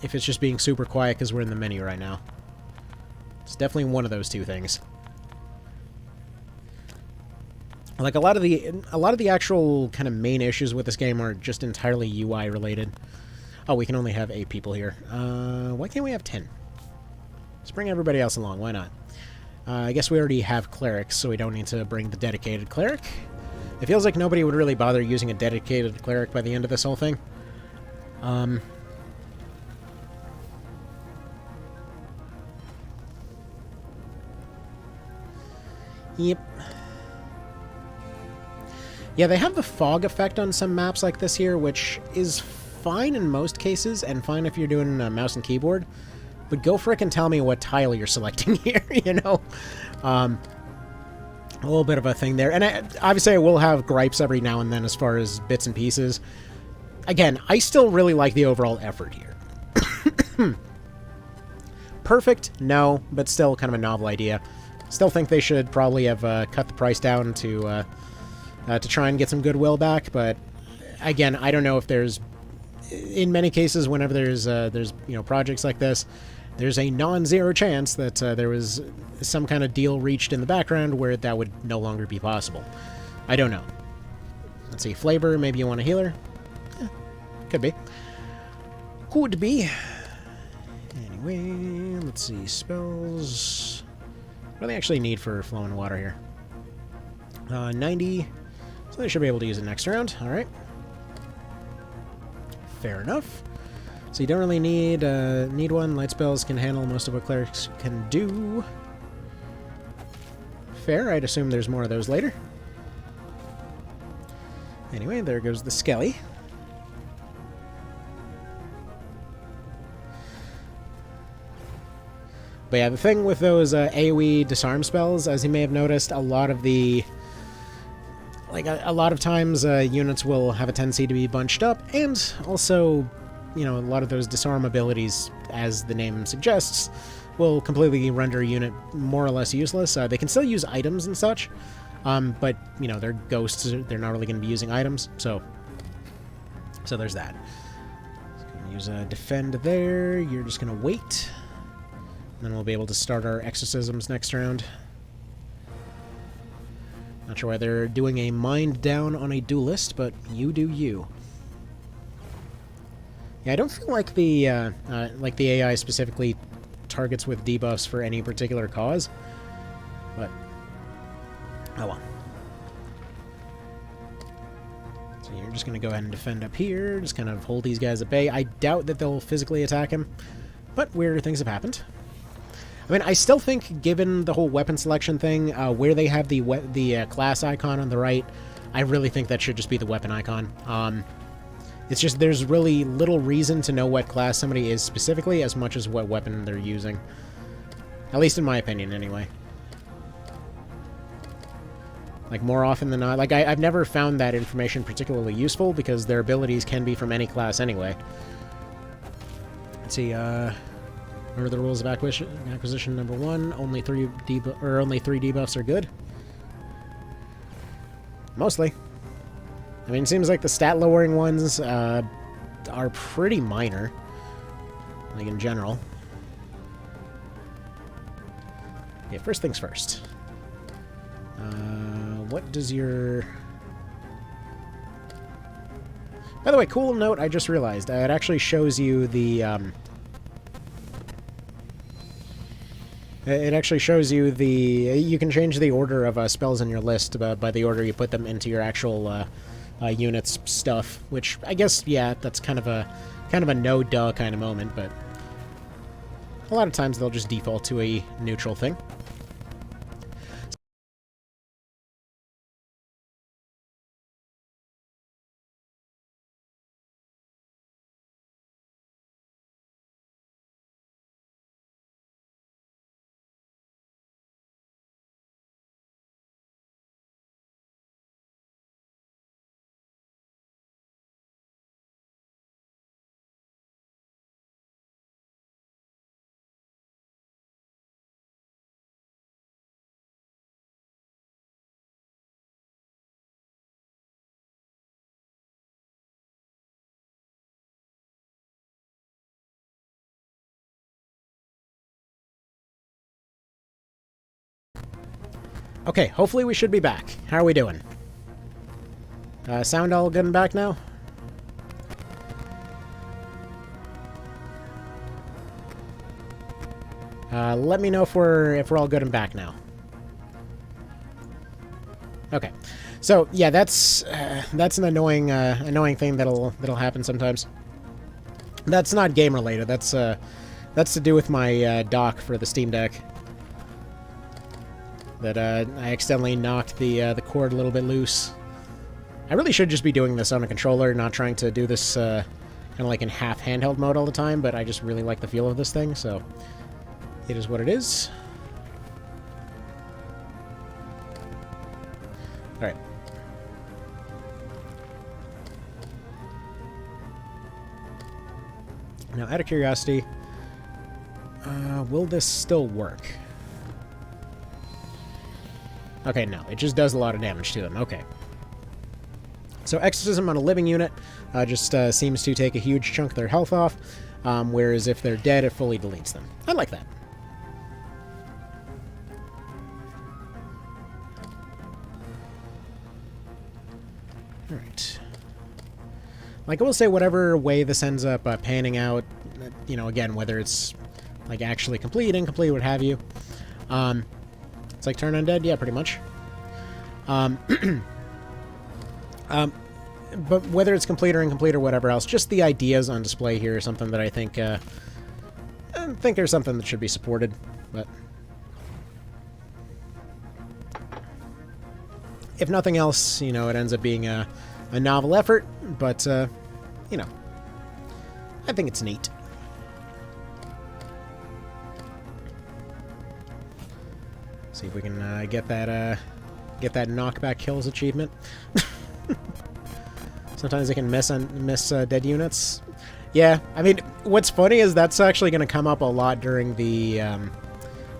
if it's just being super quiet because we're in the menu right now. It's definitely one of those two things. Like a lot of the actual kind of main issues with this game are just entirely UI related. Oh, we can only have 8 people here. Why can't we have 10? Let's bring everybody else along. Why not? I guess we already have clerics, so we don't need to bring the dedicated cleric. It feels like nobody would really bother using a dedicated cleric by the end of this whole thing. Yep. Yeah, they have the fog effect on some maps like this here, which is fine in most cases, and fine if you're doing mouse and keyboard. But go frickin' tell me what tile you're selecting here, you know? A little bit of a thing there. And obviously I will have gripes every now and then as far as bits and pieces. Again, I still really like the overall effort here. Perfect? No, but still kind of a novel idea. Still think they should probably have cut the price down to try and get some goodwill back, but again, I don't know if there's... In many cases, whenever there's you know, projects like this, there's a non-zero chance that there was some kind of deal reached in the background where that would no longer be possible. I don't know. Let's see, flavor, maybe you want a healer? Could be. Could be. Anyway, let's see, spells... What do they actually need for flowing water here? 90, so they should be able to use it next round. Alright. Fair enough. So you don't really need one. Light spells can handle most of what clerics can do. Fair. I'd assume there's more of those later. Anyway, there goes the Skelly. But yeah, the thing with those AoE disarm spells, as you may have noticed, a lot of the... Like, a lot of times units will have a tendency to be bunched up, and also, you know, a lot of those disarm abilities, as the name suggests, will completely render a unit more or less useless. They can still use items and such, but, you know, they're ghosts, they're not really going to be using items, so there's that. Use a defend there, you're just going to wait, and then we'll be able to start our exorcisms next round. Not sure why they're doing a mind down on a duelist, but you do you. Yeah, I don't feel like the AI specifically targets with debuffs for any particular cause, but oh well. So you're just going to go ahead and defend up here, just kind of hold these guys at bay. I doubt that they'll physically attack him, but weirder things have happened. I mean, I still think, given the whole weapon selection thing, where they have the class icon on the right, I really think that should just be the weapon icon. It's just there's really little reason to know what class somebody is specifically as much as what weapon they're using. At least in my opinion, anyway. Like, more often than not, like, I've never found that information particularly useful because their abilities can be from any class anyway. Let's see, what are the rules of acquisition number 1? Only 3 debuffs are good. Mostly. I mean, it seems like the stat lowering ones are pretty minor, like in general. Okay, first things first. What does your... By the way, cool note, I just realized. It actually shows you the... It actually shows you the... You can change the order of spells in your list by the order you put them into your actual units stuff, which I guess, yeah, that's kind of a no-duh kind of moment, but a lot of times they'll just default to a neutral thing. Okay, hopefully we should be back. How are we doing? Sound all good and back now? Let me know if we're all good and back now. Okay, so yeah, that's an annoying thing that'll happen sometimes. That's not game related. That's to do with my dock for the Steam Deck. That I accidentally knocked the cord a little bit loose. I really should just be doing this on a controller, not trying to do this kind of like in half handheld mode all the time. But I just really like the feel of this thing, so it is what it is. All right. Now, out of curiosity, will this still work? Okay, no. It just does a lot of damage to them. Okay. So Exorcism on a living unit just seems to take a huge chunk of their health off, whereas if they're dead, it fully deletes them. I like that. Alright. Like, I will say, whatever way this ends up panning out, you know, again, whether it's, like, actually complete, incomplete, what have you, it's like Turn Undead? Yeah, pretty much. But whether it's complete or incomplete or whatever else, just the ideas on display here is something that I think there's something that should be supported, but if nothing else, you know, it ends up being a novel effort, but, you know, I think it's neat. See if we can get that knockback kills achievement. Sometimes they can miss dead units. Yeah, I mean, what's funny is that's actually going to come up a lot during the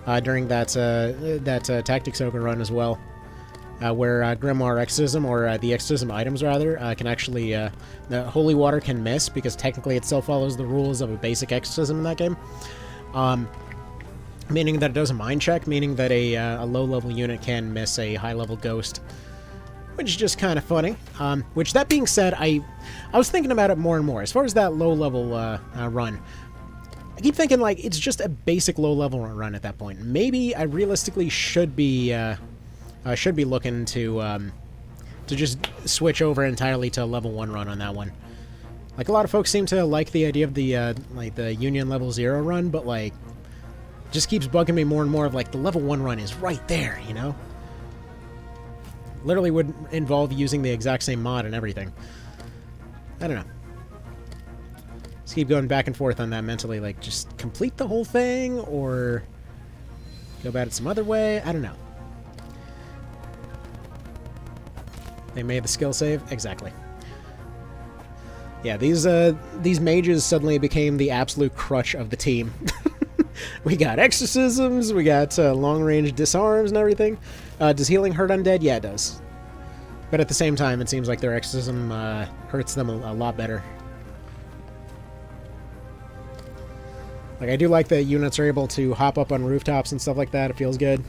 that Tactics Ogre run as well, where Grimoire Exorcism, or the Exorcism items rather, can actually the Holy Water can miss because technically it still follows the rules of a basic Exorcism in that game. Meaning that it does a mind check, meaning that a low-level unit can miss a high-level ghost, which is just kind of funny. Which, that being said, I was thinking about it more and more. As far as that low-level run, I keep thinking, like, it's just a basic low-level run at that point. Maybe I realistically should be looking to just switch over entirely to a level 1 run on that one. Like, a lot of folks seem to like the idea of the like the Union level 0 run, but like, just keeps bugging me more and more of like the level 1 run is right there, you know? Literally would involve using the exact same mod and everything. I don't know. Just keep going back and forth on that mentally, like just complete the whole thing or go about it some other way. I don't know. They made the skill save? Exactly. Yeah, these mages suddenly became the absolute crutch of the team. We got exorcisms, we got long-range disarms and everything. Does healing hurt undead? Yeah, it does. But at the same time, it seems like their exorcism hurts them a lot better. Like, I do like that units are able to hop up on rooftops and stuff like that. It feels good.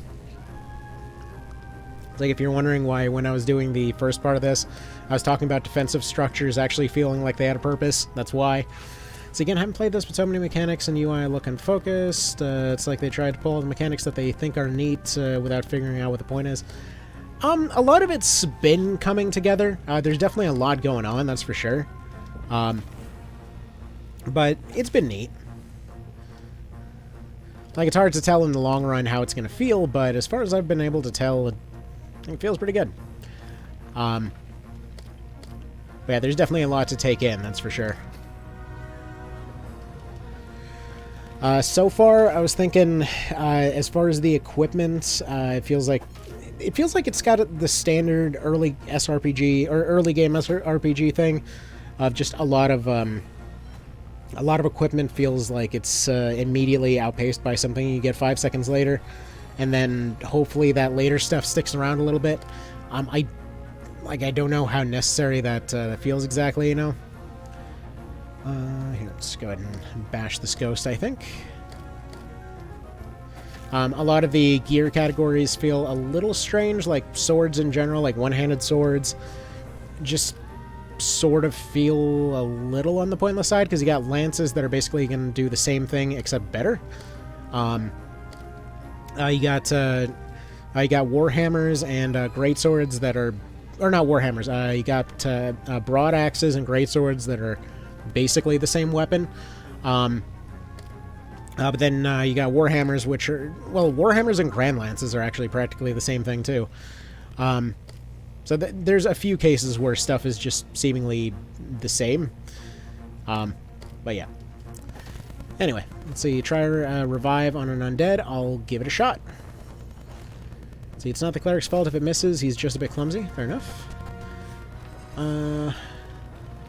It's like, if you're wondering why when I was doing the first part of this, I was talking about defensive structures actually feeling like they had a purpose. That's why. So again, I haven't played this, but so many mechanics and UI look unfocused. It's like they tried to pull all the mechanics that they think are neat without figuring out what the point is. A lot of it's been coming together. There's definitely a lot going on, that's for sure. But it's been neat. Like, it's hard to tell in the long run how it's going to feel, but as far as I've been able to tell, it feels pretty good. But yeah, there's definitely a lot to take in, that's for sure. So far, I was thinking, as far as the equipment, it feels like it's got the standard early SRPG or early game RPG thing of just a lot of equipment feels like it's immediately outpaced by something you get 5 seconds later, and then hopefully that later stuff sticks around a little bit. I don't know how necessary that feels exactly, you know. Here, let's go ahead and bash this ghost, I think. A lot of the gear categories feel a little strange, like swords in general, like one-handed swords, just sort of feel a little on the pointless side, because you got lances that are basically going to do the same thing except better. You got warhammers and greatswords that are, or not warhammers. You got broad axes and greatswords that are basically the same weapon. But then you got warhammers, which are, well, warhammers and grand lances are actually practically the same thing too. So there's a few cases where stuff is just seemingly the same. But yeah. Anyway, let's see. Try revive on an undead. I'll give it a shot. See, it's not the cleric's fault if it misses. He's just a bit clumsy. Fair enough.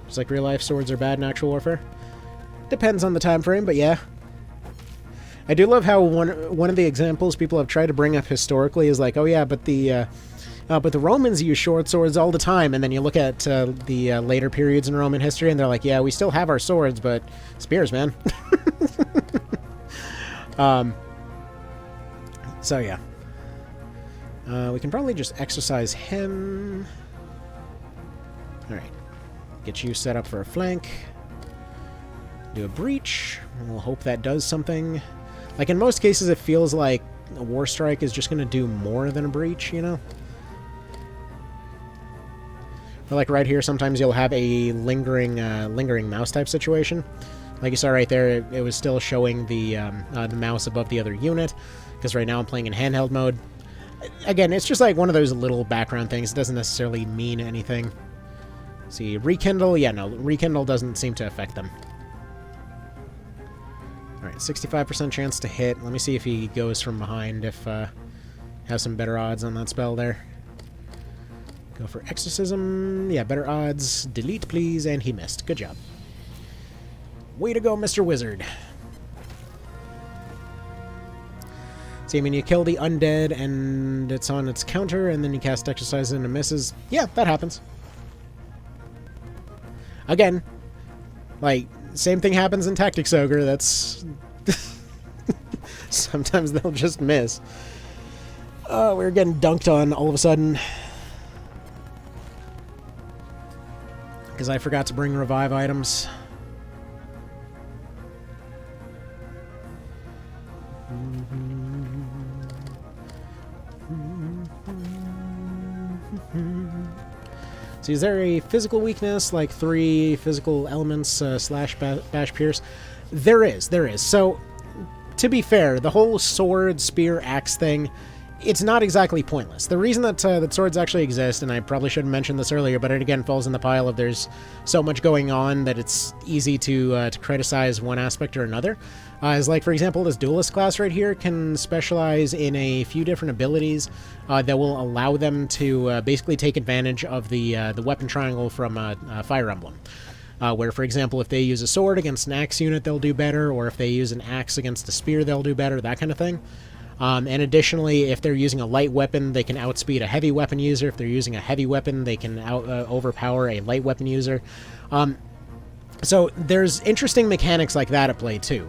Just like real life, swords are bad in actual warfare. Depends on the time frame, but yeah. I do love how one of the examples people have tried to bring up historically is like, oh yeah, but the Romans use short swords all the time, and then you look at the later periods in Roman history, and they're like, yeah, we still have our swords, but spears, man. So yeah, we can probably just exercise him. All right, get you set up for a flank. Do a breach. We'll hope that does something. Like, in most cases, it feels like a War Strike is just going to do more than a breach, you know? But like right here, sometimes you'll have a lingering mouse type situation. Like you saw right there, it was still showing the mouse above the other unit, because right now I'm playing in handheld mode. Again, it's just like one of those little background things. It doesn't necessarily mean anything. See, rekindle? Yeah, no, rekindle doesn't seem to affect them. Alright, 65% chance to hit. Let me see if he goes from behind, if has some better odds on that spell there. Go for Exorcism. Yeah, better odds. Delete, please, and he missed. Good job. Way to go, Mr. Wizard. See, I mean, you kill the undead, and it's on its counter, and then you cast Exorcise and it misses. Yeah, that happens. Again, like, same thing happens in Tactics Ogre. That's... Sometimes they'll just miss. Oh, we're getting dunked on all of a sudden. Because I forgot to bring revive items. So is there a physical weakness, like 3 physical elements slash bash pierce? There is. So, to be fair, the whole sword, spear, axe thing, it's not exactly pointless. The reason that swords actually exist, and I probably should have mentioned this earlier, but it again falls in the pile of there's so much going on that it's easy to criticize one aspect or another. Is like, for example, this duelist class right here can specialize in a few different abilities that will allow them to basically take advantage of the weapon triangle from Fire Emblem. Where, for example, if they use a sword against an axe unit, they'll do better, or if they use an axe against a spear, they'll do better, that kind of thing. And additionally, if they're using a light weapon, they can outspeed a heavy weapon user. If they're using a heavy weapon, they can overpower a light weapon user. So there's interesting mechanics like that at play, too.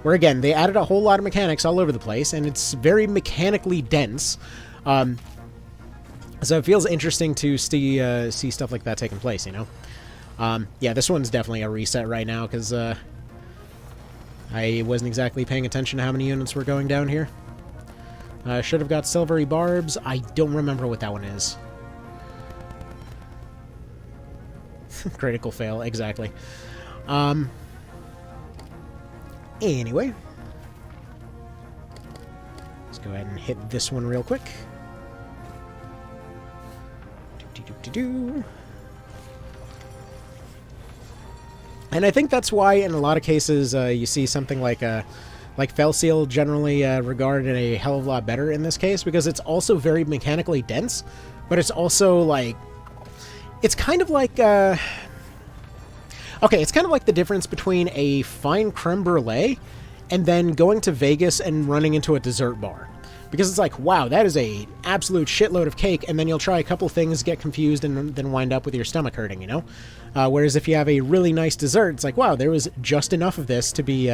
Where, again, they added a whole lot of mechanics all over the place, and it's very mechanically dense. So it feels interesting to see stuff like that taking place, you know? Yeah, this one's definitely a reset right now, because I wasn't exactly paying attention to how many units were going down here. Should have got Silvery Barbs. I don't remember what that one is. Critical fail, exactly. Anyway. Let's go ahead and hit this one real quick. And I think that's why, in a lot of cases, you see something like Felseal generally regarded a hell of a lot better in this case, because it's also very mechanically dense, but it's also like... It's kind of like... Okay, it's kind of like the difference between a fine creme brulee and then going to Vegas and running into a dessert bar. Because it's like, wow, that is a absolute shitload of cake, and then you'll try a couple things, get confused, and then wind up with your stomach hurting, you know? Whereas if you have a really nice dessert, it's like, wow, there was just enough of this to be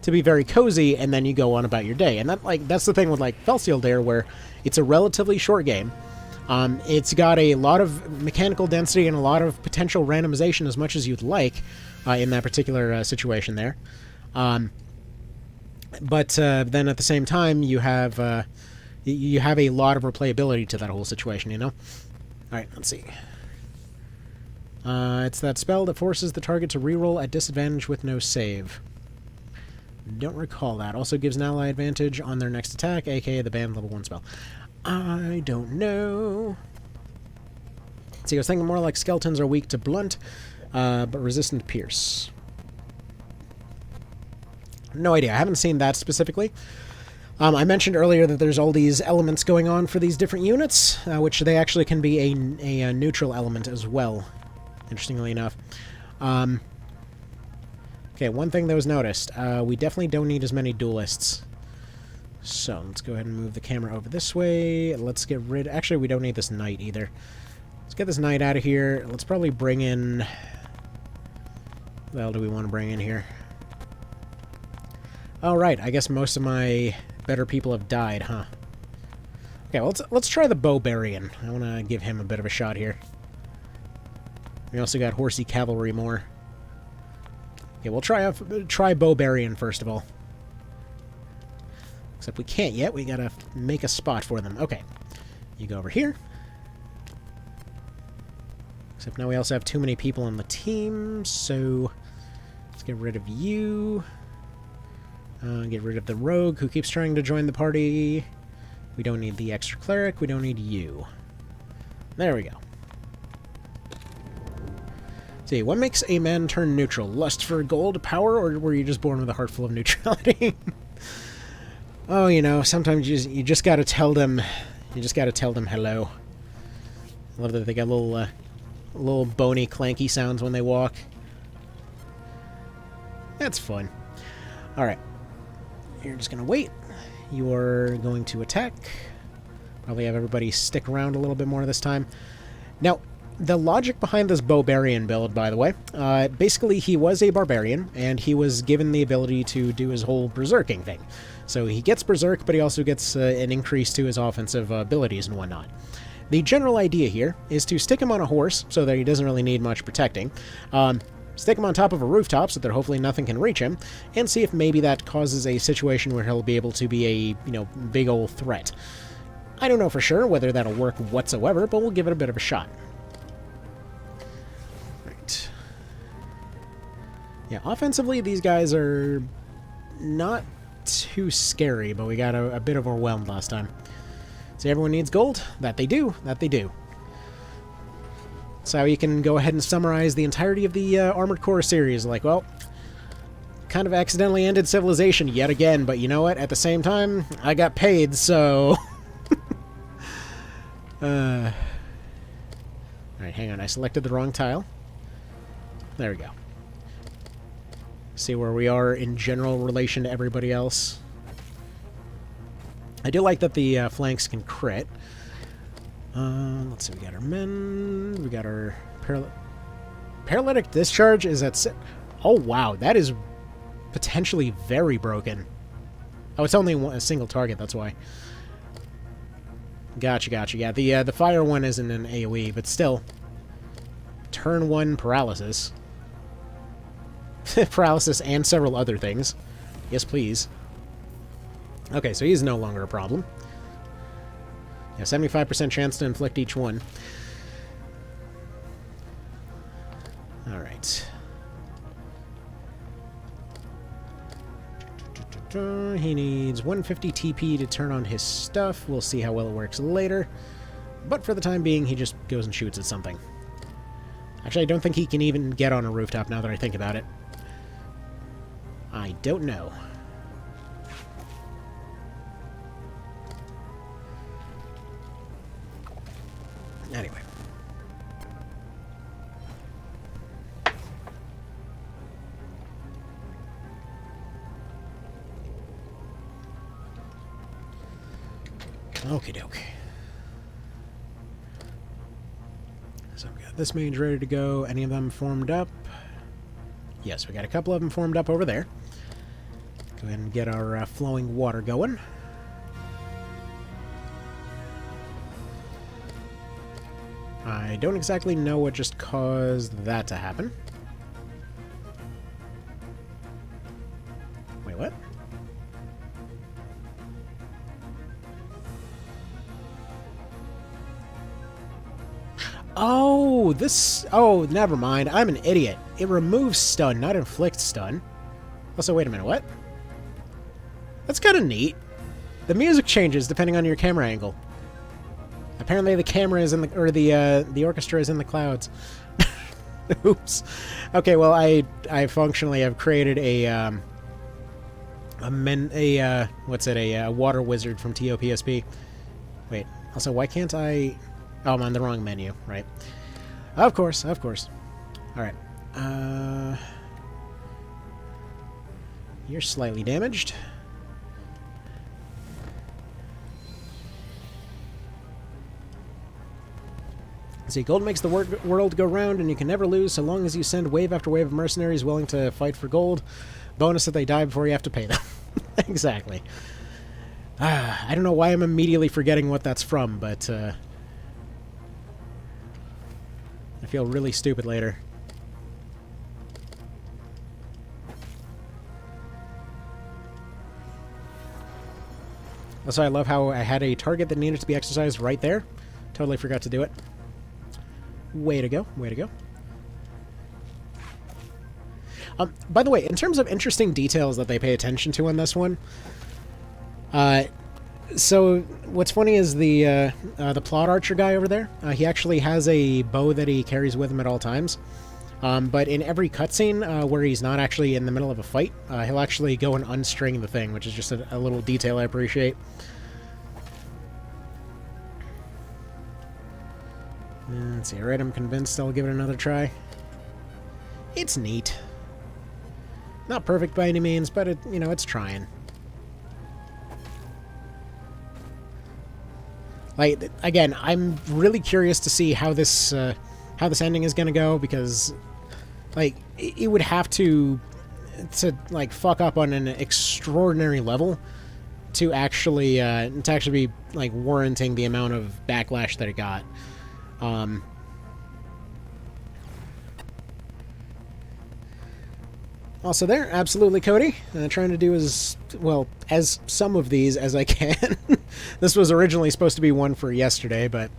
very cozy, and then you go on about your day. And that's the thing with like Felsealdair, where it's a relatively short game. It's got a lot of mechanical density and a lot of potential randomization as much as you'd like in that particular situation there. But then at the same time, you have a lot of replayability to that whole situation, you know? Alright, let's see. It's that spell that forces the target to reroll at disadvantage with no save. Don't recall that. Also gives an ally advantage on their next attack, aka the banned level 1 spell. I don't know. See, I was thinking more like skeletons are weak to blunt, but resistant to pierce. No idea. I haven't seen that specifically. I mentioned earlier that there's all these elements going on for these different units, which they actually can be a neutral element as well, interestingly enough. Okay, one thing that was noticed. We definitely don't need as many duelists. So, let's go ahead and move the camera over this way. Let's get rid... Actually, we don't need this knight either. Let's get this knight out of here. Let's probably bring in... What the hell do we want to bring in here? Oh, right. I guess most of my better people have died, huh? Okay, well, let's try the Bowbarian. I want to give him a bit of a shot here. We also got Horsey Cavalry more. Okay, we'll try Bowbarian first of all. Except we can't yet. We gotta make a spot for them. Okay. You go over here. Except now we also have too many people on the team, so let's get rid of you. Get rid of the rogue who keeps trying to join the party. We don't need the extra cleric. We don't need you. There we go. See, what makes a man turn neutral? Lust for gold, power, or were you just born with a heart full of neutrality? Oh, you know, sometimes you just gotta tell them. You just gotta tell them hello. I love that they got little bony, clanky sounds when they walk. That's fun. All right, you're just gonna wait. You are going to attack. Probably have everybody stick around a little bit more this time. Now, the logic behind this Bowbarian build, by the way, basically he was a barbarian, and he was given the ability to do his whole berserking thing. So he gets berserk, but he also gets an increase to his offensive abilities and whatnot. The general idea here is to stick him on a horse, so that he doesn't really need much protecting. Stick him on top of a rooftop, so that hopefully nothing can reach him, and see if maybe that causes a situation where he'll be able to be a, you know, big old threat. I don't know for sure whether that'll work whatsoever, but we'll give it a bit of a shot. Right. Yeah, offensively, these guys are not too scary, but we got a bit overwhelmed last time. So everyone needs gold? That they do. That they do. So you can go ahead and summarize the entirety of the Armored Core series. Like, well, kind of accidentally ended Civilization yet again, but you know what? At the same time, I got paid, so... Alright, hang on. I selected the wrong tile. There we go. See where we are in general relation to everybody else. I do like that the flanks can crit. Let's see, we got our men, we got our paralytic discharge is at oh wow, that is potentially very broken. Oh, it's only a single target, that's why. Gotcha. Yeah, the fire one isn't an AoE, but still. Turn 1 paralysis. Paralysis and several other things. Yes, please. Okay, so he's no longer a problem. Yeah, 75% chance to inflict each one. Alright. He needs 150 TP to turn on his stuff. We'll see how well it works later. But for the time being, he just goes and shoots at something. Actually, I don't think he can even get on a rooftop now that I think about it. I don't know. Anyway. Okie doke. So we got this mage ready to go. Any of them formed up? Yes, we got a couple of them formed up over there. Go ahead and get our flowing water going. I don't exactly know what just caused that to happen. Wait, what? Oh, this... Oh, never mind. I'm an idiot. It removes stun, not inflicts stun. Also, wait a minute, what? That's kind of neat. The music changes depending on your camera angle. Apparently the camera is in the... Or the orchestra is in the clouds. Oops. Okay, well, I functionally have created a what's it? A water wizard from TOPSP. Wait. Also, why can't I... Oh, I'm on the wrong menu, right. Of course, of course. Alright. You're slightly damaged. See, gold makes the world go round, and you can never lose so long as you send wave after wave of mercenaries willing to fight for gold. Bonus that they die before you have to pay them. Exactly. I don't know why I'm immediately forgetting what that's from, but... I feel really stupid later. Also, I love how I had a target that needed to be exercised right there. Totally forgot to do it. Way to go. Way to go. By the way, in terms of interesting details that they pay attention to on this one, so what's funny is the plot archer guy over there. He actually has a bow that he carries with him at all times. But in every cutscene where he's not actually in the middle of a fight, he'll actually go and unstring the thing, which is just a little detail I appreciate. Let's see. Alright, I'm convinced I'll give it another try. It's neat. Not perfect by any means, but it, you know, it's trying. Like, again, I'm really curious to see how this ending is gonna go, because, like, it would have to like fuck up on an extraordinary level to actually be like warranting the amount of backlash that it got. Also there, absolutely Cody. Trying to do as some of these as I can. This was originally supposed to be one for yesterday, but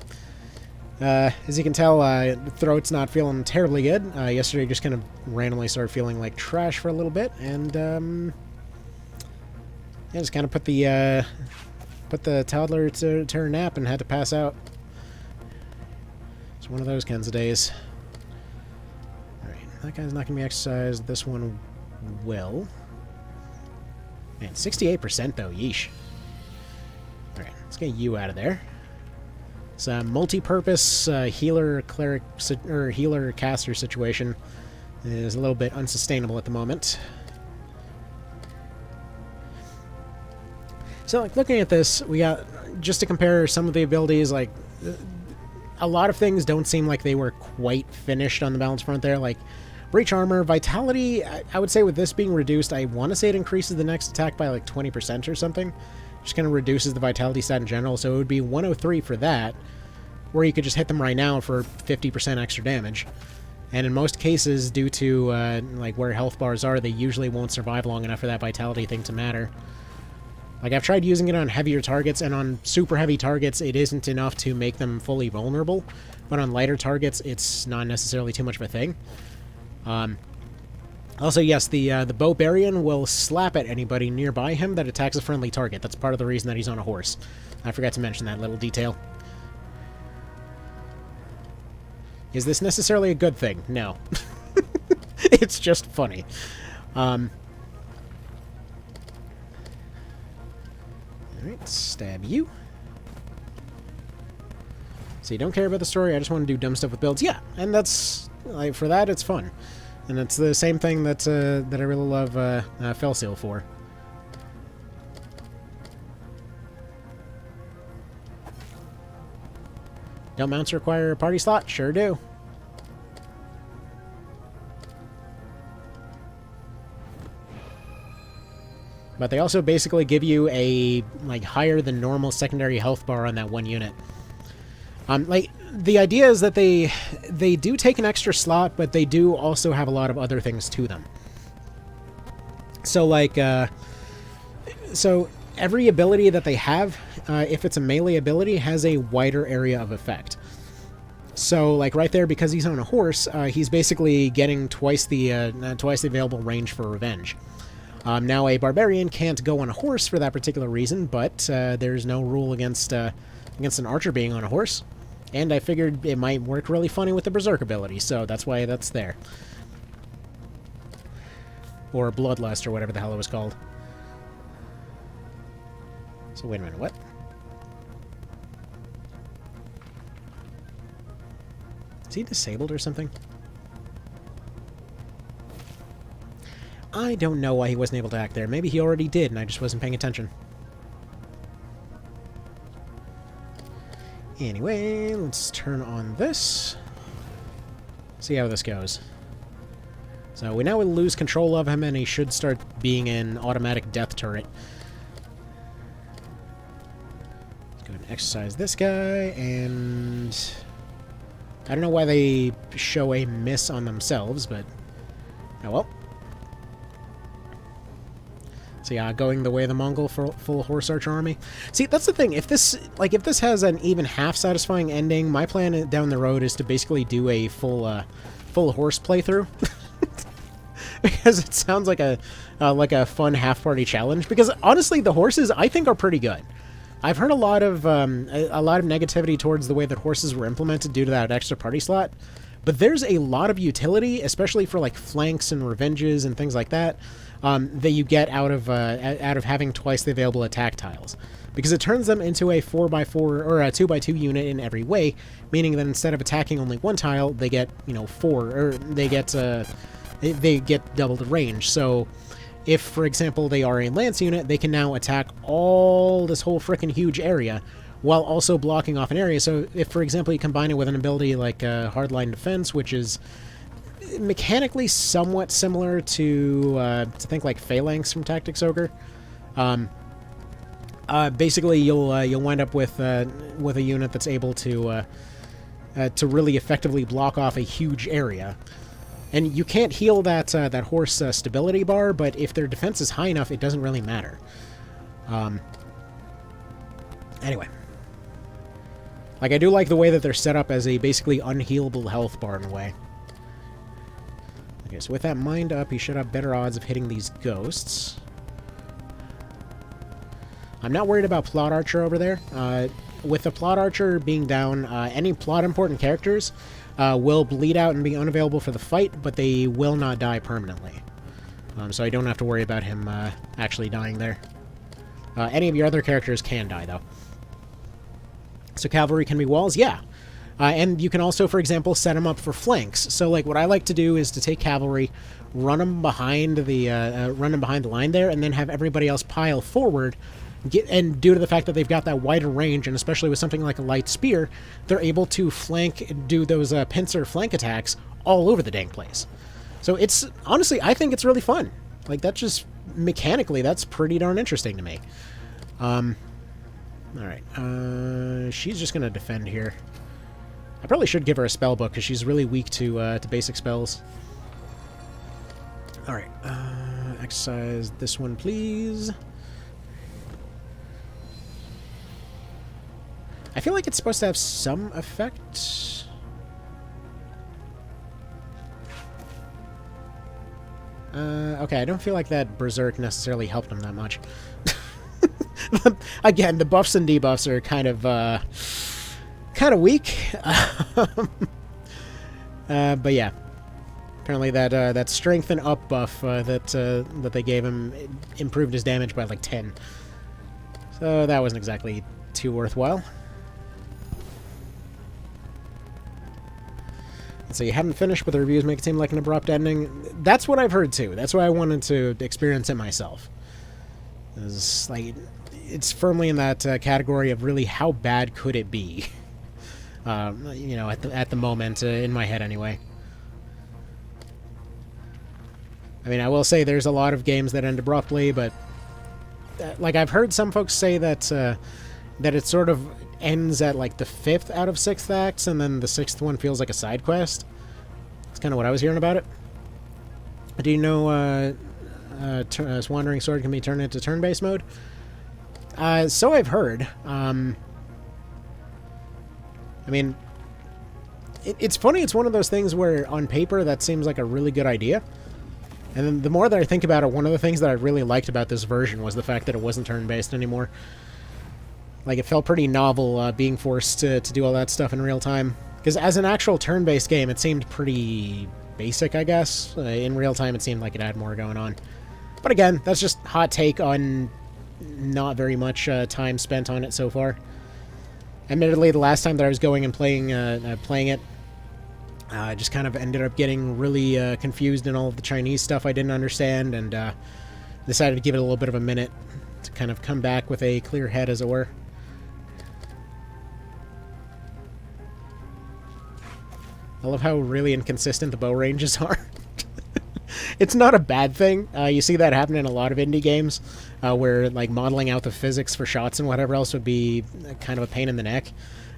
as you can tell, the throat's not feeling terribly good. Yesterday just kind of randomly started feeling like trash for a little bit, and yeah, just kind of put the toddler to her nap and had to pass out. It's one of those kinds of days. Alright, that guy's not going to be exercised. This one will. Man, 68% though, yeesh. Alright, let's get you out of there. It's a multi-purpose healer cleric or healer caster situation. It is a little bit unsustainable at the moment. So, like, looking at this, we got, just to compare some of the abilities, like, a lot of things don't seem like they were quite finished on the balance front there. Like, breach armor, vitality, I would say with this being reduced, I want to say it increases the next attack by like 20% or something. Just kind of reduces the vitality stat in general, so it would be 103 for that, where you could just hit them right now for 50% extra damage. And in most cases, due to like where health bars are, they usually won't survive long enough for that vitality thing to matter. Like, I've tried using it on heavier targets, and on super heavy targets, it isn't enough to make them fully vulnerable. But on lighter targets, it's not necessarily too much of a thing. Also, yes, the Bobarian will slap at anybody nearby him that attacks a friendly target. That's part of the reason that he's on a horse. I forgot to mention that little detail. Is this necessarily a good thing? No. It's just funny. Alright, stab you. So you don't care about the story, I just want to do dumb stuff with builds. Yeah, and that's, like, for that, it's fun. And it's the same thing that I really love Felseal for. Don't mounts require a party slot? Sure do. But they also basically give you a, like, higher than normal secondary health bar on that one unit. Like, the idea is that they do take an extra slot, but they do also have a lot of other things to them. So, like, so every ability that they have, if it's a melee ability, has a wider area of effect. So, like, right there, because he's on a horse, he's basically getting twice the available range for revenge. Now, a barbarian can't go on a horse for that particular reason, but there's no rule against an archer being on a horse. And I figured it might work really funny with the berserk ability, so that's why that's there. Or bloodlust, or whatever the hell it was called. So wait a minute, what? Is he disabled or something? I don't know why he wasn't able to act there. Maybe he already did, and I just wasn't paying attention. Anyway, let's turn on this. See how this goes. So we now will lose control of him, and he should start being an automatic death turret. Let's go ahead and exercise this guy, and I don't know why they show a miss on themselves, but oh well. So yeah, going the way of the Mongol full horse archer army. See, that's the thing. If this has an even half satisfying ending, my plan down the road is to basically do a full horse playthrough. Because it sounds like a fun half party challenge. Because honestly, the horses I think are pretty good. I've heard a lot of negativity towards the way that horses were implemented due to that extra party slot. But there's a lot of utility, especially for like flanks and revenges and things like that. That you get out of having twice the available attack tiles, because it turns them into a 4x4 or a 2x2 unit in every way, meaning that instead of attacking only one tile, they get they get double the range. So, if for example they are a lance unit, they can now attack all this whole frickin' huge area, while also blocking off an area. So, if for example you combine it with an ability like Hardline Defense, which is mechanically somewhat similar to think like Phalanx from Tactics Ogre. Basically, you'll wind up with a unit that's able to really effectively block off a huge area. And you can't heal that horse stability bar, but if their defense is high enough, it doesn't really matter. Anyway. Like, I do like the way that they're set up as a basically unhealable health bar in a way. Okay, so with that mind up, he should have better odds of hitting these ghosts. I'm not worried about Plot Archer over there. With the Plot Archer being down, any plot-important characters will bleed out and be unavailable for the fight, but they will not die permanently. So I don't have to worry about him actually dying there. Any of your other characters can die, though. So cavalry can be walls? Yeah. And you can also, for example, set them up for flanks. So, like, what I like to do is to take cavalry, run them behind the line there, and then have everybody else pile forward. And due to the fact that they've got that wider range, and especially with something like a light spear, they're able to do those pincer flank attacks all over the dang place. So it's, honestly, I think it's really fun. Like, that's just, mechanically, that's pretty darn interesting to me. Alright, she's just gonna defend here. I probably should give her a spell book, because she's really weak to basic spells. Alright, exercise this one, please. I feel like it's supposed to have some effect. Okay, I don't feel like that Berserk necessarily helped him that much. Again, the buffs and debuffs are kind of weak. But yeah, apparently that strength and up buff that they gave him improved his damage by like 10. So that wasn't exactly too worthwhile. So you haven't finished, but the reviews make it seem like an abrupt ending. That's what I've heard too. That's why I wanted to experience it myself. It's firmly in that category of really how bad could it be. You know, at the moment, in my head anyway. I mean, I will say there's a lot of games that end abruptly, but like I've heard some folks say that that it sort of ends at like the 5th out of 6th acts, and then the 6th one feels like a side quest. That's kind of what I was hearing about it. Do you know Wandering Sword can be turned into turn-based mode? So I've heard. I mean, it's funny. It's one of those things where on paper that seems like a really good idea. And then the more that I think about it, one of the things that I really liked about this version was the fact that it wasn't turn-based anymore. Like, it felt pretty novel being forced to do all that stuff in real time. Because as an actual turn-based game, it seemed pretty basic, I guess. In real time, it seemed like it had more going on. But again, that's just hot take on not very much time spent on it so far. Admittedly, the last time that I was going and playing it, I just kind of ended up getting really confused in all of the Chinese stuff I didn't understand, and decided to give it a little bit of a minute to kind of come back with a clear head, as it were. I love how really inconsistent the bow ranges are. It's not a bad thing. You see that happen in a lot of indie games, where like modeling out the physics for shots and whatever else would be kind of a pain in the neck.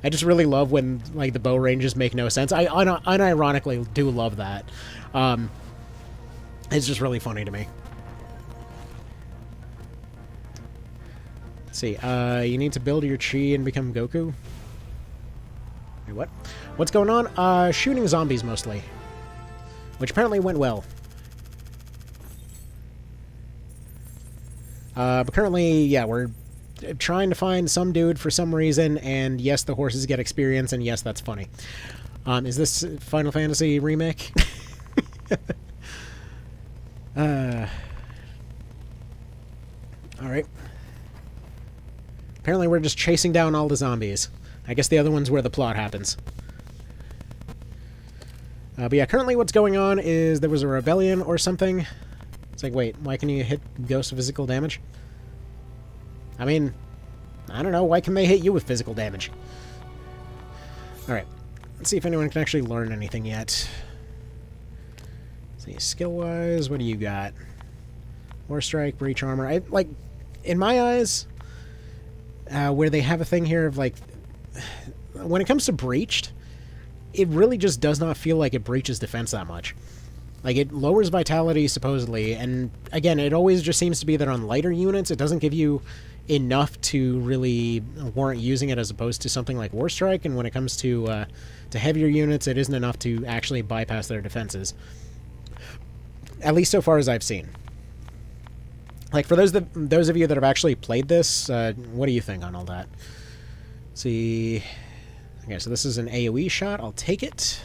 I just really love when like the bow ranges make no sense. I unironically do love that. It's just really funny to me. Let's see. You need to build your chi and become Goku. Wait, what? What's going on? Shooting zombies mostly, which apparently went well. But currently, yeah, we're trying to find some dude for some reason, and yes, the horses get experience, and yes, that's funny. Is this Final Fantasy Remake? Alright. Apparently we're just chasing down all the zombies. I guess the other one's where the plot happens. But yeah, currently what's going on is there was a rebellion or something. It's like, wait, why can you hit ghosts with physical damage? I mean, I don't know, why can they hit you with physical damage? Alright, let's see if anyone can actually learn anything yet. Let's see, skill-wise, what do you got? War Strike, Breach Armor. Like, in my eyes, where they have a thing here of, like, when it comes to Breached, it really just does not feel like it breaches defense that much. Like, it lowers vitality, supposedly, and, again, it always just seems to be that on lighter units, it doesn't give you enough to really warrant using it as opposed to something like War Strike, and when it comes to heavier units, it isn't enough to actually bypass their defenses. At least so far as I've seen. Like, for those of you that have actually played this, what do you think on all that? Let's see... Okay, so this is an AoE shot. I'll take it.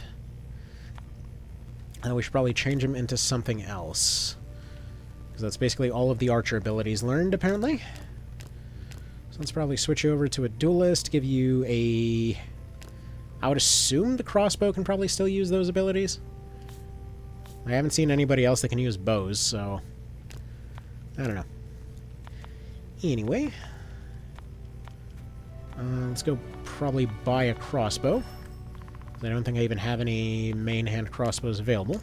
We should probably change him into something else. Because that's basically all of the archer abilities learned, apparently. So let's probably switch over to a duelist, give you a... I would assume the crossbow can probably still use those abilities. I haven't seen anybody else that can use bows, so... I don't know. Anyway... let's go probably buy a crossbow. I don't think I even have any main hand crossbows available.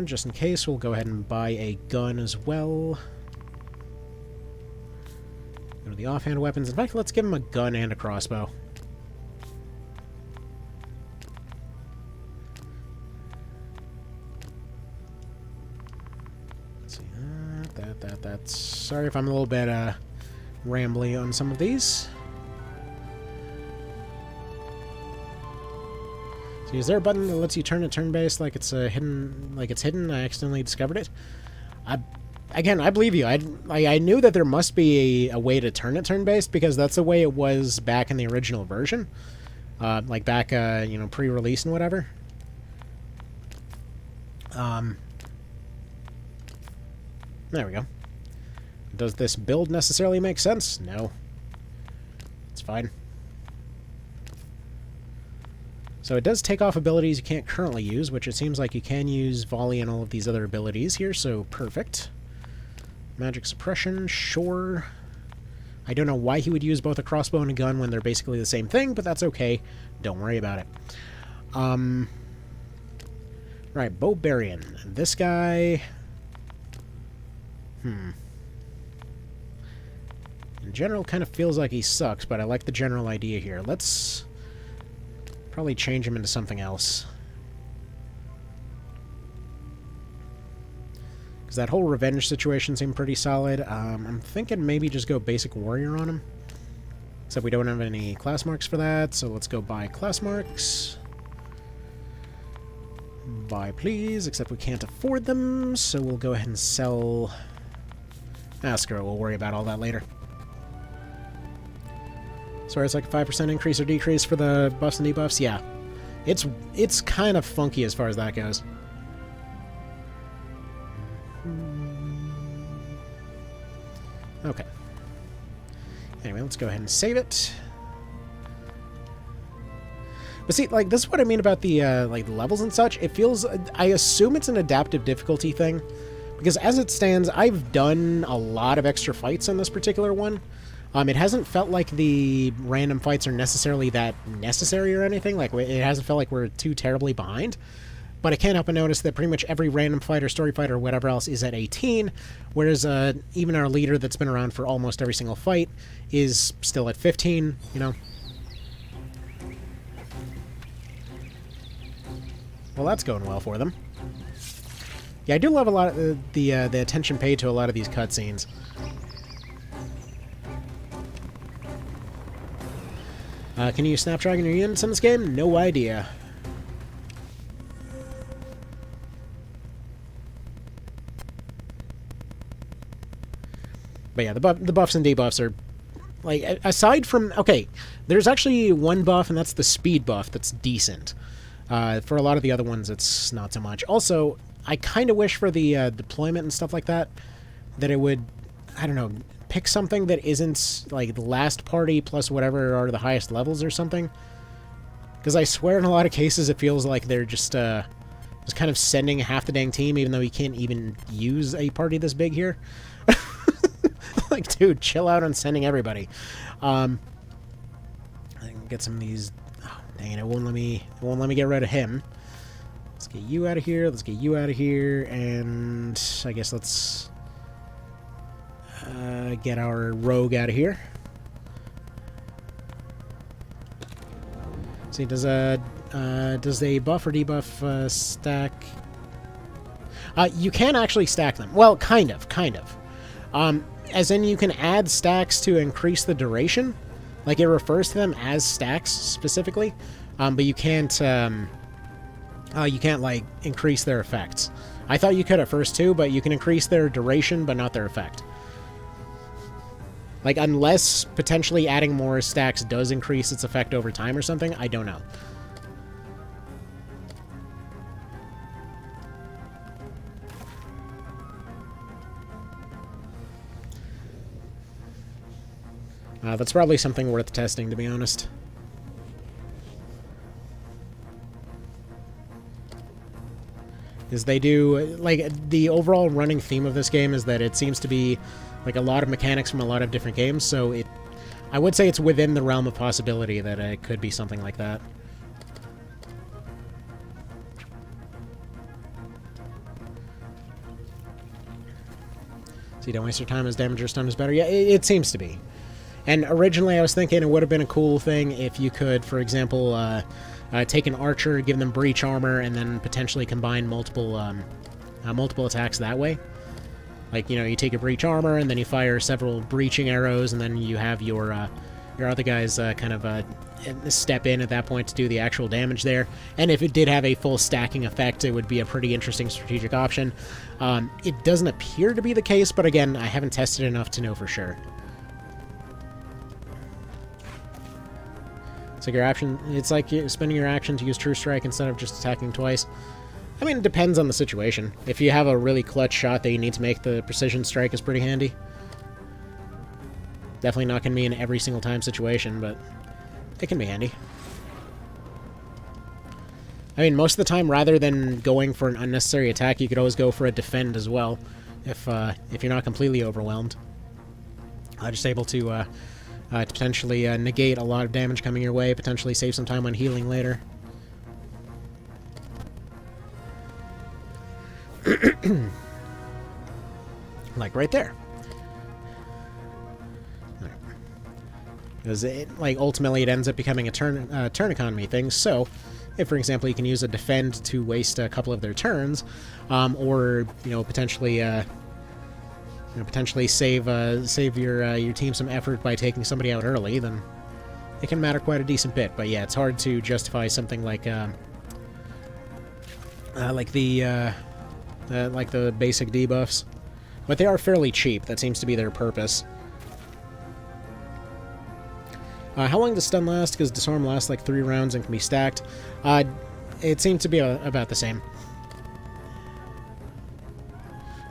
Just in case, we'll go ahead and buy a gun as well. Go to the offhand weapons. In fact, let's give him a gun and a crossbow. Let's see. That's... Sorry if I'm a little bit rambly on some of these. So is there a button that lets you turn it turn-based like it's hidden? Like it's hidden? I accidentally discovered it. Again, I believe you. I knew that there must be a way to turn it turn-based because that's the way it was back in the original version, like back you know, pre-release and whatever. There we go. Does this build necessarily make sense? No. It's fine. So it does take off abilities you can't currently use, which it seems like you can use volley and all of these other abilities here, so perfect. Magic suppression, sure. I don't know why he would use both a crossbow and a gun when they're basically the same thing, but that's okay. Don't worry about it. Right, Bobarian. This guy... In general, kind of feels like he sucks, but I like the general idea here. Let's probably change him into something else. Because that whole revenge situation seemed pretty solid. I'm thinking maybe just go basic warrior on him. Except we don't have any class marks for that, so let's go buy class marks. Buy, please, except we can't afford them, so we'll go ahead and sell... Ah, screw it, we'll worry about all that later. So it's like a 5% increase or decrease for the buffs and debuffs? Yeah. It's kind of funky as far as that goes. Okay. Anyway, let's go ahead and save it. But see, like, this is what I mean about the, like, levels and such. It feels... I assume it's an adaptive difficulty thing. Because as it stands, I've done a lot of extra fights on this particular one. It hasn't felt like the random fights are necessarily that necessary or anything. Like, it hasn't felt like we're too terribly behind. But I can't help but notice that pretty much every random fight or story fight or whatever else is at 18, whereas even our leader that's been around for almost every single fight is still at 15, you know. Well, that's going well for them. Yeah, I do love a lot of the attention paid to a lot of these cutscenes. Can you Snapdragon your units in this game? No idea. But yeah, the buffs and debuffs are... Like, aside from... Okay, there's actually one buff, and that's the speed buff that's decent. For a lot of the other ones, it's not so much. Also, I kind of wish for the deployment and stuff like that, that it would, I don't know, pick something that isn't, like, the last party plus whatever are the highest levels or something. Because I swear in a lot of cases it feels like they're just kind of sending half the dang team, even though you can't even use a party this big here. Like, dude, chill out on sending everybody. I can get some of these... Oh, dang it, it won't let me get rid of him. Let's get you out of here, let's get you out of here, and I guess let's get our rogue out of here. See, does a buff or debuff stack? You can actually stack them. Well, kind of. As in, you can add stacks to increase the duration. Like, it refers to them as stacks specifically, but you can't like increase their effects. I thought you could at first too, but you can increase their duration, but not their effect. Like, unless potentially adding more stacks does increase its effect over time or something, I don't know. That's probably something worth testing, to be honest. Is they do, like, the overall running theme of this game is that it seems to be, like, a lot of mechanics from a lot of different games, so I would say it's within the realm of possibility that it could be something like that. So you don't waste your time as damage or stun is better? Yeah, it seems to be. And originally I was thinking it would have been a cool thing if you could, for example, take an archer, give them breach armor, and then potentially combine multiple attacks that way. Like, you know, you take a breach armor, and then you fire several breaching arrows, and then you have your other guys kind of step in at that point to do the actual damage there. And if it did have a full stacking effect, it would be a pretty interesting strategic option. It doesn't appear to be the case, but again, I haven't tested enough to know for sure. It's like you're spending your action to use True Strike instead of just attacking twice. I mean, it depends on the situation. If you have a really clutch shot that you need to make, the Precision Strike is pretty handy. Definitely not going to be in every single time situation, but it can be handy. I mean, most of the time, rather than going for an unnecessary attack, you could always go for a defend as well, if you're not completely overwhelmed. Just able to potentially negate a lot of damage coming your way, potentially save some time on healing later. Like right there. Because ultimately it ends up becoming a turn economy thing. So, if for example you can use a defend to waste a couple of their turns, or potentially save your team some effort by taking somebody out early, then it can matter quite a decent bit. But yeah, it's hard to justify something like the basic debuffs, but they are fairly cheap. That seems to be their purpose. How long does stun last? Because disarm lasts like 3 rounds and can be stacked. It seemed to be about the same.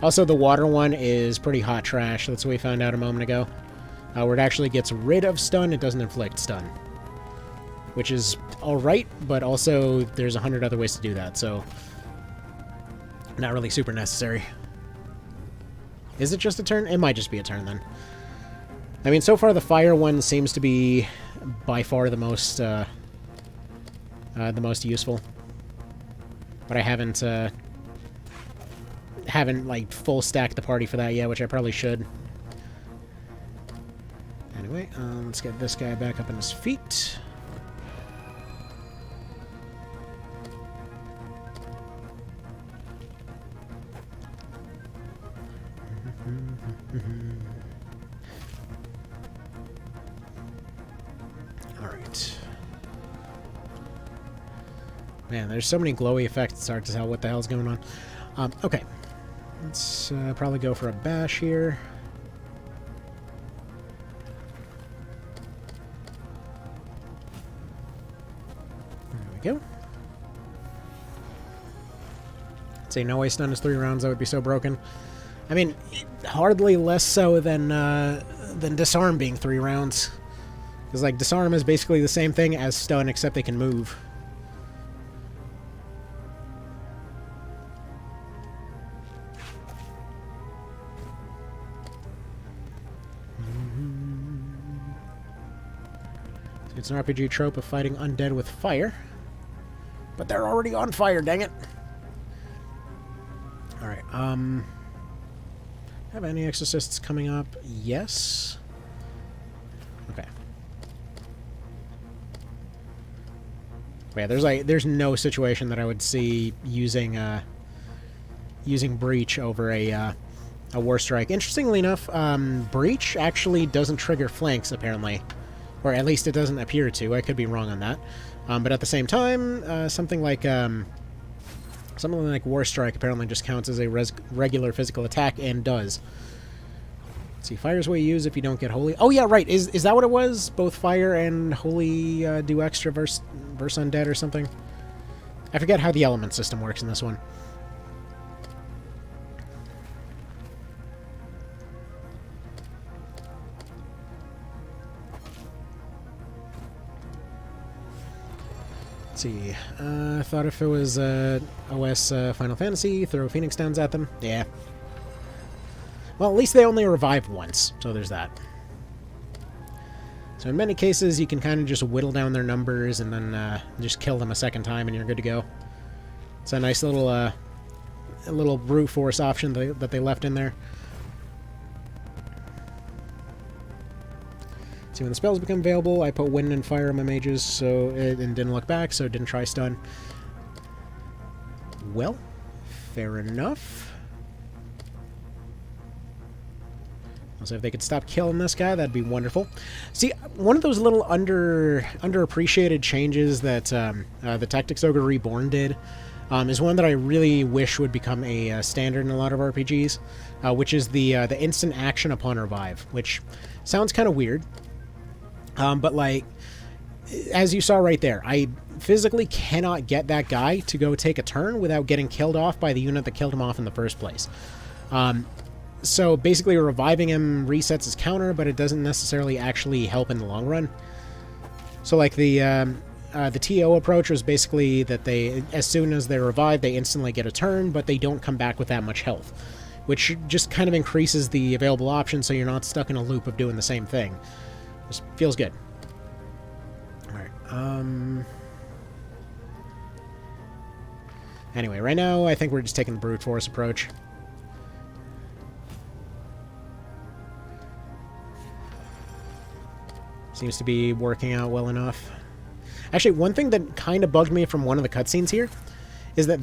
Also, the water one is pretty hot trash. That's what we found out a moment ago. Where it actually gets rid of stun, it doesn't inflict stun. Which is alright, but also there's 100 other ways to do that, so not really super necessary. Is it just a turn? It might just be a turn, then. I mean, so far the fire one seems to be by far the most useful. But I haven't like full stacked the party for that yet, which I probably should. Anyway, let's get this guy back up on his feet. Alright. Man, there's so many glowy effects, it's hard to tell what the hell's going on. Okay. Let's probably go for a bash here. There we go. I'd say no way stun is 3 rounds, that would be so broken. I mean, hardly less so than disarm being 3 rounds. Because, like, disarm is basically the same thing as stun, except they can move. So it's an RPG trope of fighting undead with fire. But they're already on fire, dang it! Alright, have any exorcists coming up? Yes. Okay. Yeah, there's no situation that I would see using breach over a war strike. Interestingly enough, breach actually doesn't trigger flanks apparently, or at least it doesn't appear to. I could be wrong on that. But at the same time, something like war strike apparently just counts as a regular physical attack and does. Let's see, fire's what you use if you don't get holy. Oh yeah, right. Is that what it was? Both fire and holy do extra versus undead or something? I forget how the element system works in this one. Let's see. I thought if it was OS Final Fantasy, throw Phoenix Downs at them. Yeah. Well, at least they only revive once, so there's that. So in many cases, you can kind of just whittle down their numbers and then just kill them a second time and you're good to go. It's a nice little brute force option that they left in there. See, when the spells become available, I put wind and fire on my mages, and didn't look back, so didn't try stun. Well, fair enough. So if they could stop killing this guy, that'd be wonderful. See, one of those little underappreciated changes that the Tactics Ogre Reborn did is one that I really wish would become a standard in a lot of RPGs, which is the instant action upon revive, which sounds kind of weird. But, like, as you saw right there, I physically cannot get that guy to go take a turn without getting killed off by the unit that killed him off in the first place. So basically reviving him resets his counter, but it doesn't necessarily actually help in the long run. So like the TO approach was basically that as soon as they revive, they instantly get a turn, but they don't come back with that much health. which just kind of increases the available options so you're not stuck in a loop of doing the same thing. Just feels good. Alright, anyway, right now I think we're just taking the brute force approach. Seems to be working out well enough. Actually, one thing that kind of bugged me from one of the cutscenes here is that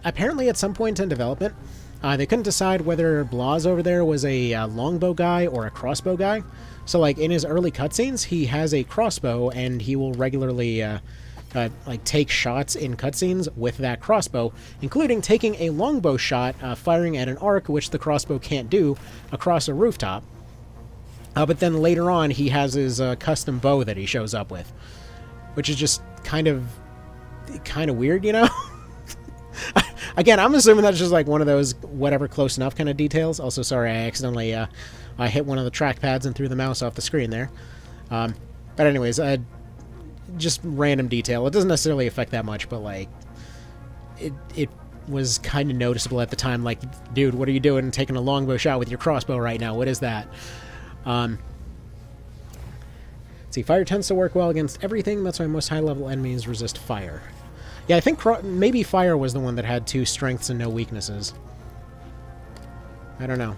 apparently at some point in development, they couldn't decide whether Blas over there was a longbow guy or a crossbow guy. So, like, in his early cutscenes, he has a crossbow, and he will regularly, like, take shots in cutscenes with that crossbow, including taking a longbow shot, firing at an arc, which the crossbow can't do, across a rooftop. But then later on, he has his custom bow that he shows up with, which is just kind of weird, you know? Again, I'm assuming that's just like one of those whatever close enough kind of details. Also, sorry, I accidentally I hit one of the trackpads and threw the mouse off the screen there. But anyways, just random detail. It doesn't necessarily affect that much, but like it was kind of noticeable at the time. Like, dude, what are you doing taking a longbow shot with your crossbow right now? What is that? Let's see, fire tends to work well against everything. That's why most high-level enemies resist fire. Yeah, I think maybe fire was the one that had 2 strengths and no weaknesses. I don't know.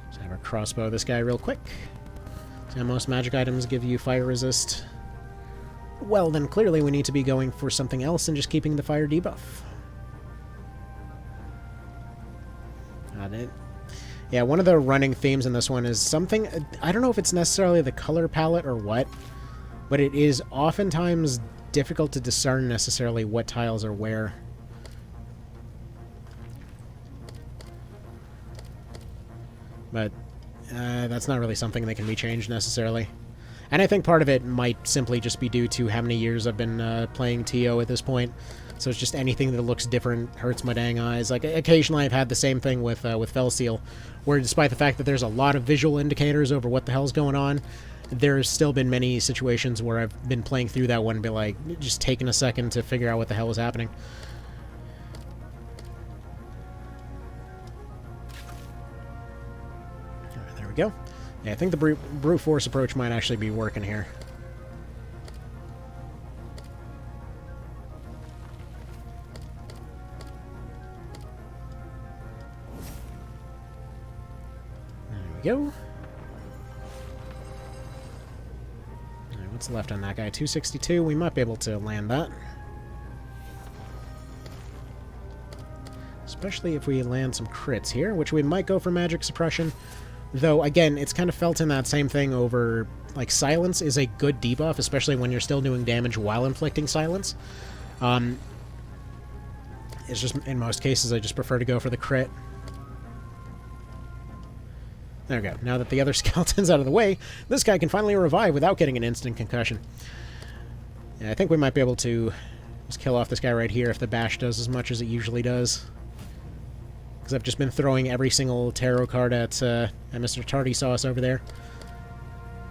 Let's have our crossbow this guy real quick. So most magic items give you fire resist. Well, then clearly we need to be going for something else and just keeping the fire debuff. Got it. Yeah, one of the running themes in this one is something... I don't know if it's necessarily the color palette or what, but it is oftentimes difficult to discern necessarily what tiles are where. But that's not really something that can be changed necessarily. And I think part of it might simply just be due to how many years I've been playing TO at this point. So it's just anything that looks different hurts my dang eyes. Like, occasionally I've had the same thing with Felseal, where despite the fact that there's a lot of visual indicators over what the hell's going on, there's still been many situations where I've been playing through that one and be like, just taking a second to figure out what the hell is happening. Alright, there we go. Yeah, I think the brute force approach might actually be working here. There we go. Alright, what's left on that guy? 262. We might be able to land that. Especially if we land some crits here, which we might go for magic suppression. Though, again, it's kind of felt in that same thing over, like, silence is a good debuff, especially when you're still doing damage while inflicting silence. It's just, in most cases, I just prefer to go for the crit. There we go. Now that the other skeleton's out of the way, this guy can finally revive without getting an instant concussion. Yeah, I think we might be able to just kill off this guy right here if the bash does as much as it usually does. Because I've just been throwing every single tarot card at Mr. Tardy Sauce over there.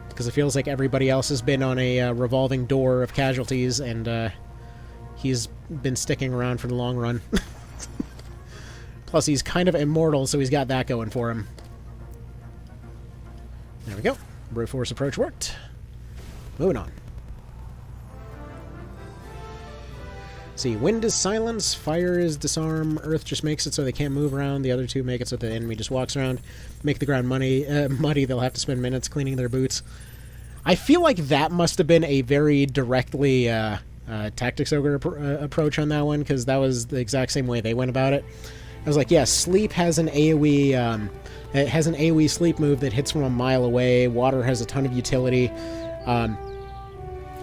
Because it feels like everybody else has been on a revolving door of casualties, and he's been sticking around for the long run. Plus, he's kind of immortal, so he's got that going for him. There we go. Brute force approach worked. Moving on. See, wind is silence, fire is disarm, earth just makes it so they can't move around, the other two make it so the enemy just walks around, make the ground muddy, they'll have to spend minutes cleaning their boots. I feel like that must have been a very directly Tactics Ogre approach on that one, because that was the exact same way they went about it. I was like, yeah, sleep has an AoE, it has an AoE sleep move that hits from a mile away, water has a ton of utility,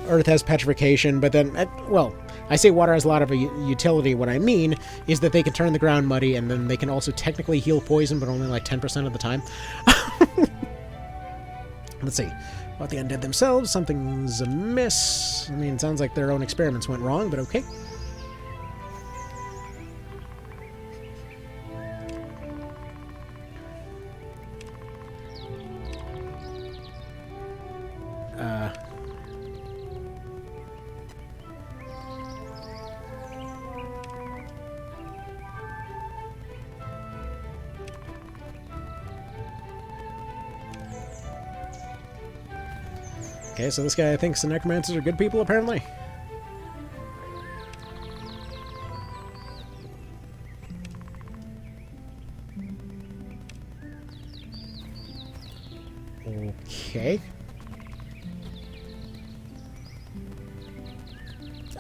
earth has petrification, but then, well, I say water has a lot of utility. What I mean is that they can turn the ground muddy, and then they can also technically heal poison, but only like 10% of the time. Let's see. About the undead themselves, something's amiss. I mean, it sounds like their own experiments went wrong, but okay. Okay, so this guy thinks the necromancers are good people, apparently. Okay.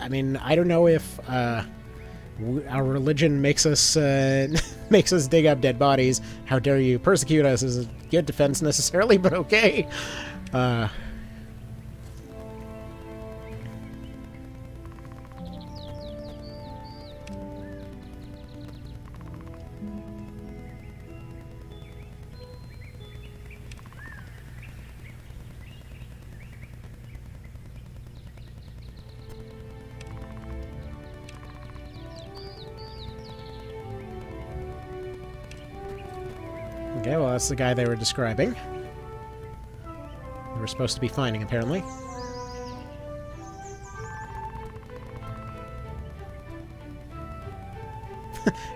I mean, I don't know if our religion makes us makes us dig up dead bodies. How dare you persecute us is a good defense necessarily, but okay. Okay, well, that's the guy they were describing. They were supposed to be finding, apparently.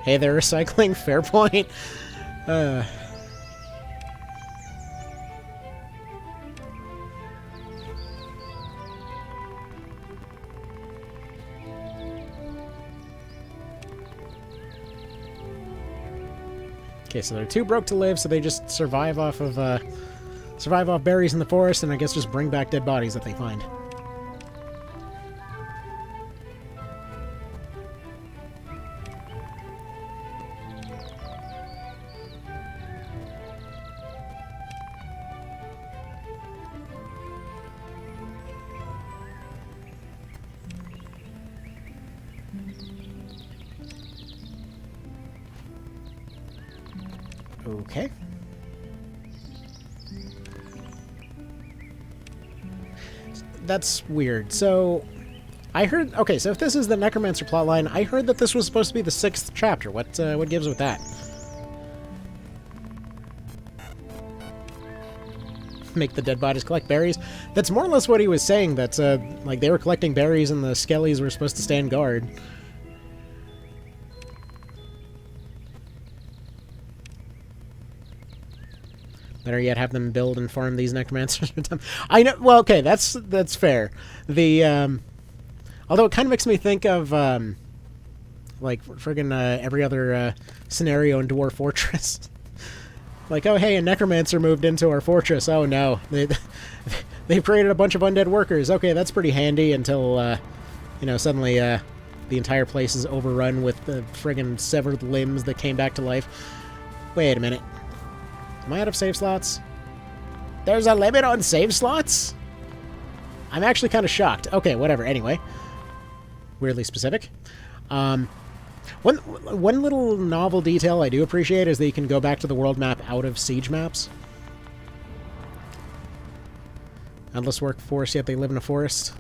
Hey, they're recycling. Fair point. Okay, so they're too broke to live, so they just survive off berries in the forest, and I guess just bring back dead bodies that they find. Okay. That's weird. So, I heard... Okay, so if this is the Necromancer plotline, I heard that this was supposed to be the 6th chapter. What gives with that? Make the dead bodies collect berries? That's more or less what he was saying, that, like, they were collecting berries and the skellies were supposed to stand guard. Better yet, have them build and farm these necromancers. I know. Well, okay, that's fair. The although it kind of makes me think of like friggin' every other scenario in Dwarf Fortress. Like, oh hey, a necromancer moved into our fortress. Oh no, they've created a bunch of undead workers. Okay, that's pretty handy until you know, suddenly the entire place is overrun with the friggin' severed limbs that came back to life. Wait a minute. Am I out of save slots? There's a limit on save slots? I'm actually kind of shocked. Okay, whatever. Anyway. Weirdly specific. One little novel detail I do appreciate is that you can go back to the world map out of siege maps. Endless workforce, yet they live in a forest.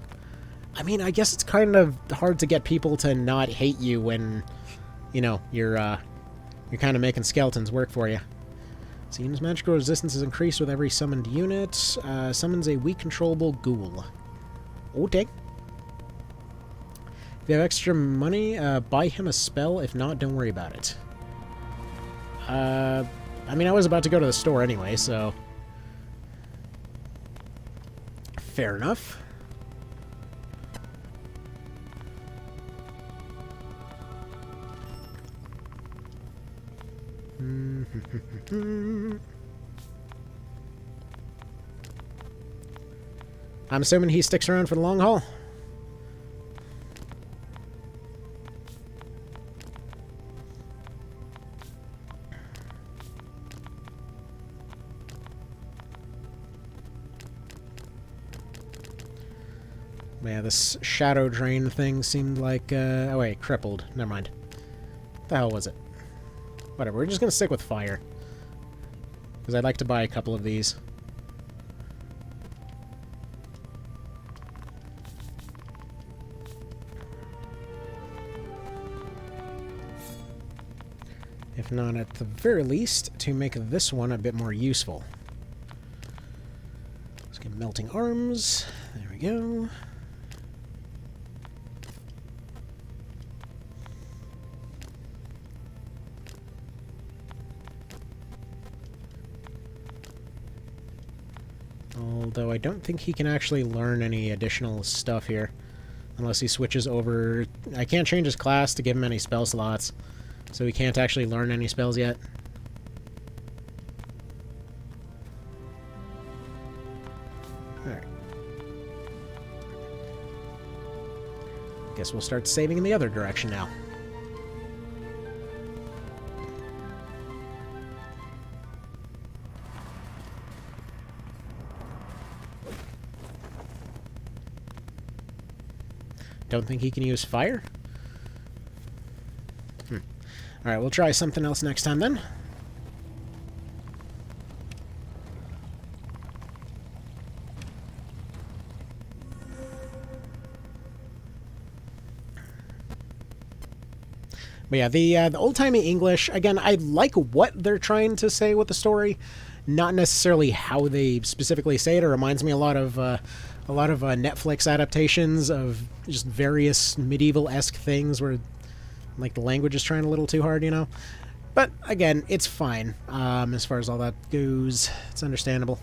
I mean, I guess it's kind of hard to get people to not hate you when, you know, you're kind of making skeletons work for you. Seems magical resistance is increased with every summoned unit. Summons a weak controllable ghoul. Okay. If you have extra money, buy him a spell. If not, don't worry about it. I mean, I was about to go to the store anyway, so... Fair enough. I'm assuming he sticks around for the long haul. Yeah, this shadow drain thing seemed like, oh wait, crippled. Never mind. What the hell was it? Whatever, we're just gonna stick with fire. Because I'd like to buy a couple of these. If not, at the very least, to make this one a bit more useful. Let's get melting arms. There we go. Although I don't think he can actually learn any additional stuff here. Unless he switches over... I can't change his class to give him any spell slots. So he can't actually learn any spells yet. Alright. Guess we'll start saving in the other direction now. Don't think he can use fire? Alright, we'll try something else next time then. But yeah, the old-timey English, again, I like what they're trying to say with the story, not necessarily how they specifically say it. It reminds me a lot of Netflix adaptations of just various medieval-esque things where, like, the language is trying a little too hard, you know? But, again, it's fine, as far as all that goes. It's understandable.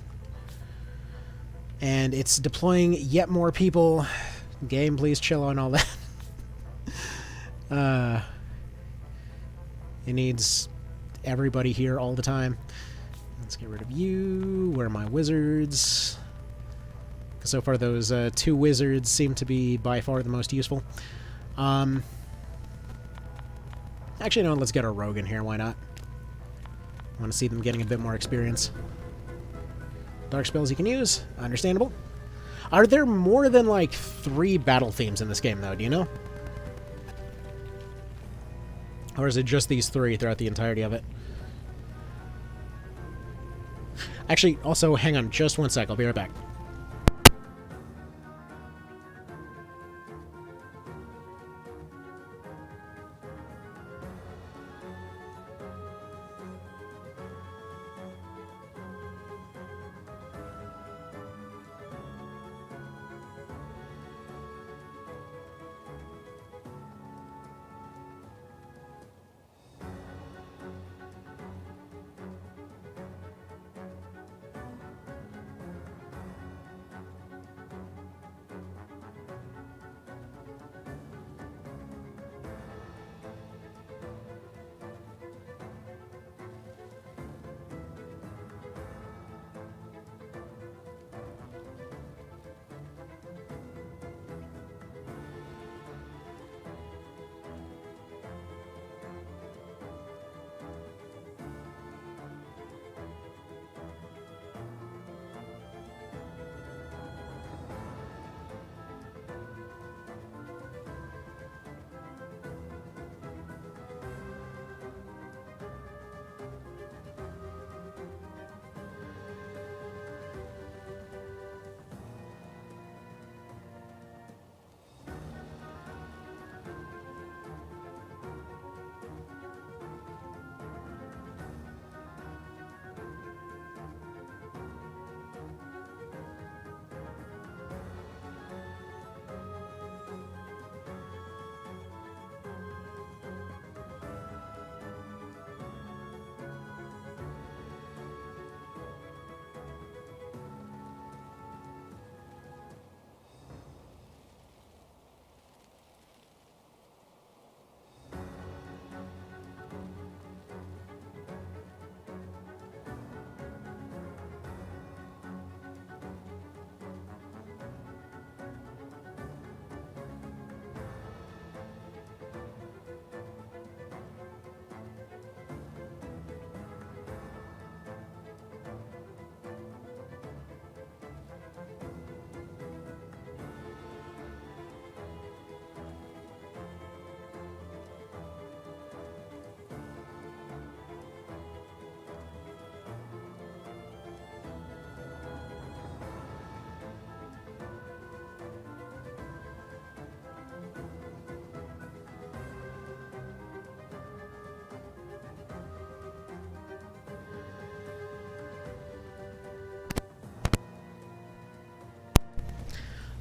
And it's deploying yet more people. Game, please chill on all that. It needs everybody here all the time. Let's get rid of you. Where are my wizards? So far, those 2 wizards seem to be by far the most useful. Actually, no, let's get our rogue in here. Why not? I want to see them getting a bit more experience. Dark spells you can use. Understandable. Are there more than, like, 3 battle themes in this game, though? Do you know? Or is it just these 3 throughout the entirety of it? Actually, also, hang on just one sec. I'll be right back.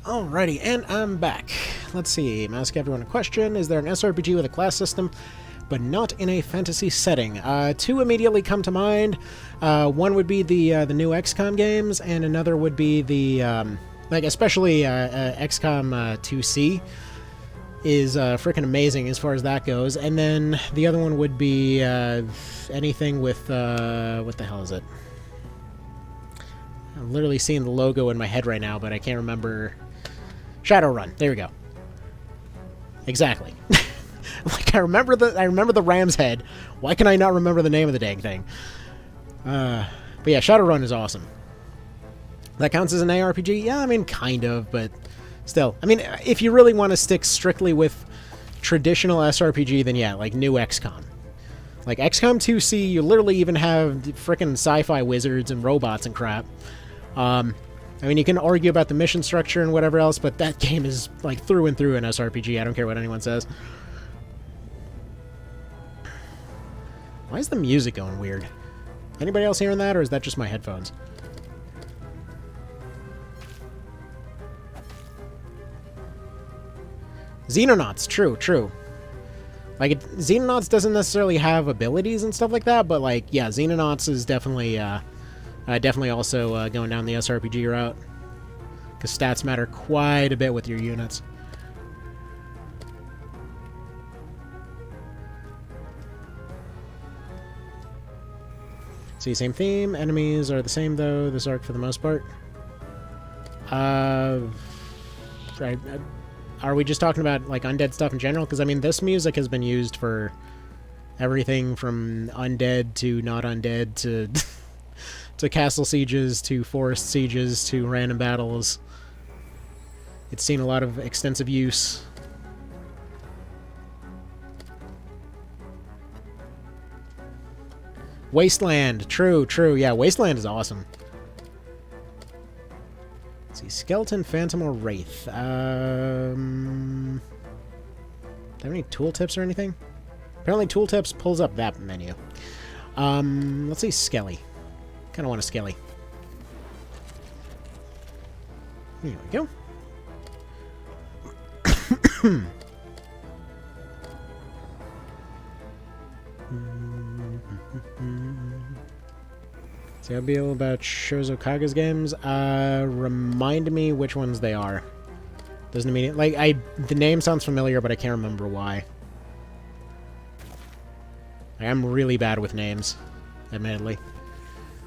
Alrighty, and I'm back. Let's see. I'm asking everyone a question. Is there an SRPG with a class system? but not in a fantasy setting. Two immediately come to mind. One would be the new XCOM games, and another would be the especially XCOM 2C is freaking amazing as far as that goes. And then the other one would be anything with what the hell is it? I'm literally seeing the logo in my head right now, but I can't remember. Shadowrun. There we go. Exactly. Like I remember the ram's head. Why can I not remember the name of the dang thing? But yeah, Shadowrun is awesome. That counts as an ARPG? Yeah, I mean, kind of, but still. I mean, if you really want to stick strictly with traditional SRPG, then yeah, like new XCOM. Like XCOM 2C, you literally even have frickin' sci-fi wizards and robots and crap. I mean, you can argue about the mission structure and whatever else, but that game is like through and through an SRPG. I don't care what anyone says. Why is the music going weird? Anybody else hearing that, or is that just my headphones? Xenonauts, true. Like, Xenonauts doesn't necessarily have abilities and stuff like that, but, like, yeah, Xenonauts is definitely, definitely also going down the SRPG route. Because stats matter quite a bit with your units. See, same theme. Enemies are the same, though, this arc for the most part. Right. Are we just talking about, like, undead stuff in general? Because, I mean, this music has been used for everything from undead to not undead to to castle sieges to forest sieges to random battles. It's seen a lot of extensive use. Wasteland. True. Yeah, Wasteland is awesome. Let's see. Skeleton, Phantom, or Wraith. Do I have any tooltips or anything? Apparently tooltips pulls up that menu. Let's see. Skelly. Kind of want a Skelly. Here we go. See how be all about Shozo Kaga's games. Remind me which ones they are. Doesn't mean it. Like the name sounds familiar, but I can't remember why. I'm really bad with names, admittedly.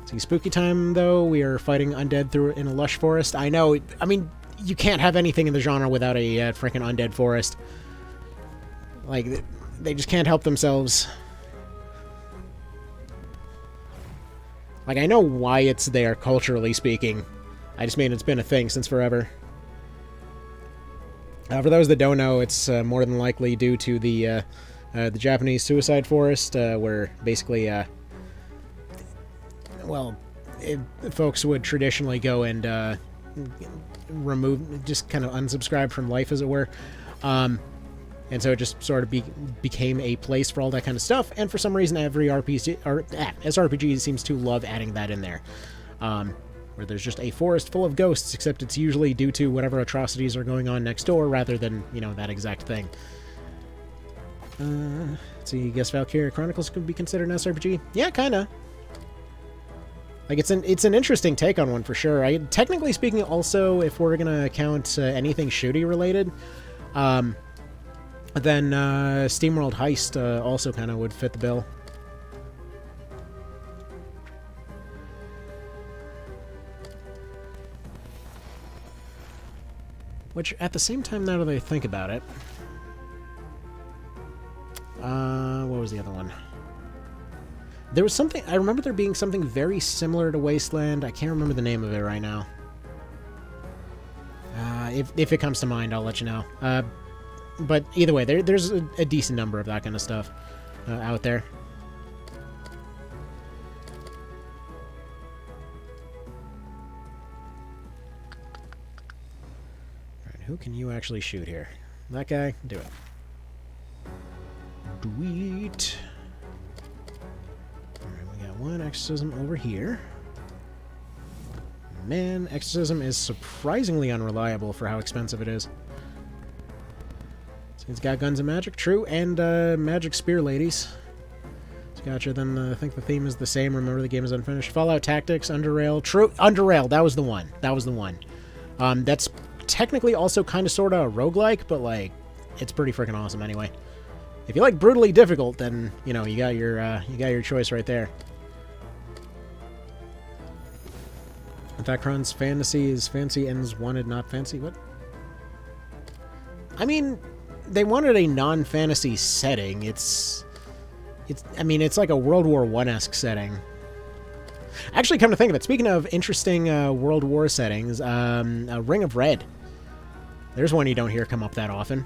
See, spooky time though. We are fighting undead in a lush forest. I know. I mean, you can't have anything in the genre without a freaking undead forest. Like they just can't help themselves. Like, I know why it's there, culturally speaking. I just mean it's been a thing since forever. For those that don't know, it's more than likely due to the Japanese suicide forest, where basically, folks would traditionally go and remove, just kind of unsubscribe from life, as it were. And so it just sort of became a place for all that kind of stuff. And for some reason, every SRPG seems to love adding that in there. Where there's just a forest full of ghosts, except it's usually due to whatever atrocities are going on next door, rather than, you know, that exact thing. Let's see, I guess Valkyria Chronicles could be considered an SRPG? Yeah, kinda. Like, it's an interesting take on one, for sure. Technically speaking, also, if we're gonna count anything shooty related, then SteamWorld Heist also kind of would fit the bill. Which, at the same time, now that I think about it... what was the other one? There was something... I remember there being something very similar to Wasteland. I can't remember the name of it right now. If it comes to mind, I'll let you know. But either way, there's a decent number of that kind of stuff out there. Alright, who can you actually shoot here? That guy? Do it. Sweet. Alright, we got one exorcism over here. Man, exorcism is surprisingly unreliable for how expensive it is. So he's got guns and magic, true, and magic spear ladies. Gotcha, then I think the theme is the same. Remember, the game is unfinished. Fallout Tactics, Underrail. True, Underrail, that was the one. That was the one. That's technically also kind of sort of roguelike, but, like, it's pretty freaking awesome anyway. If you like brutally difficult, then, you know, you got your choice right there. Vacron's fantasy is fancy, ends wanted, not fancy. What? I mean, they wanted a non-fantasy setting. I mean, it's like a World War I-esque setting. Actually, come to think of it, speaking of interesting World War settings, Ring of Red. There's one you don't hear come up that often.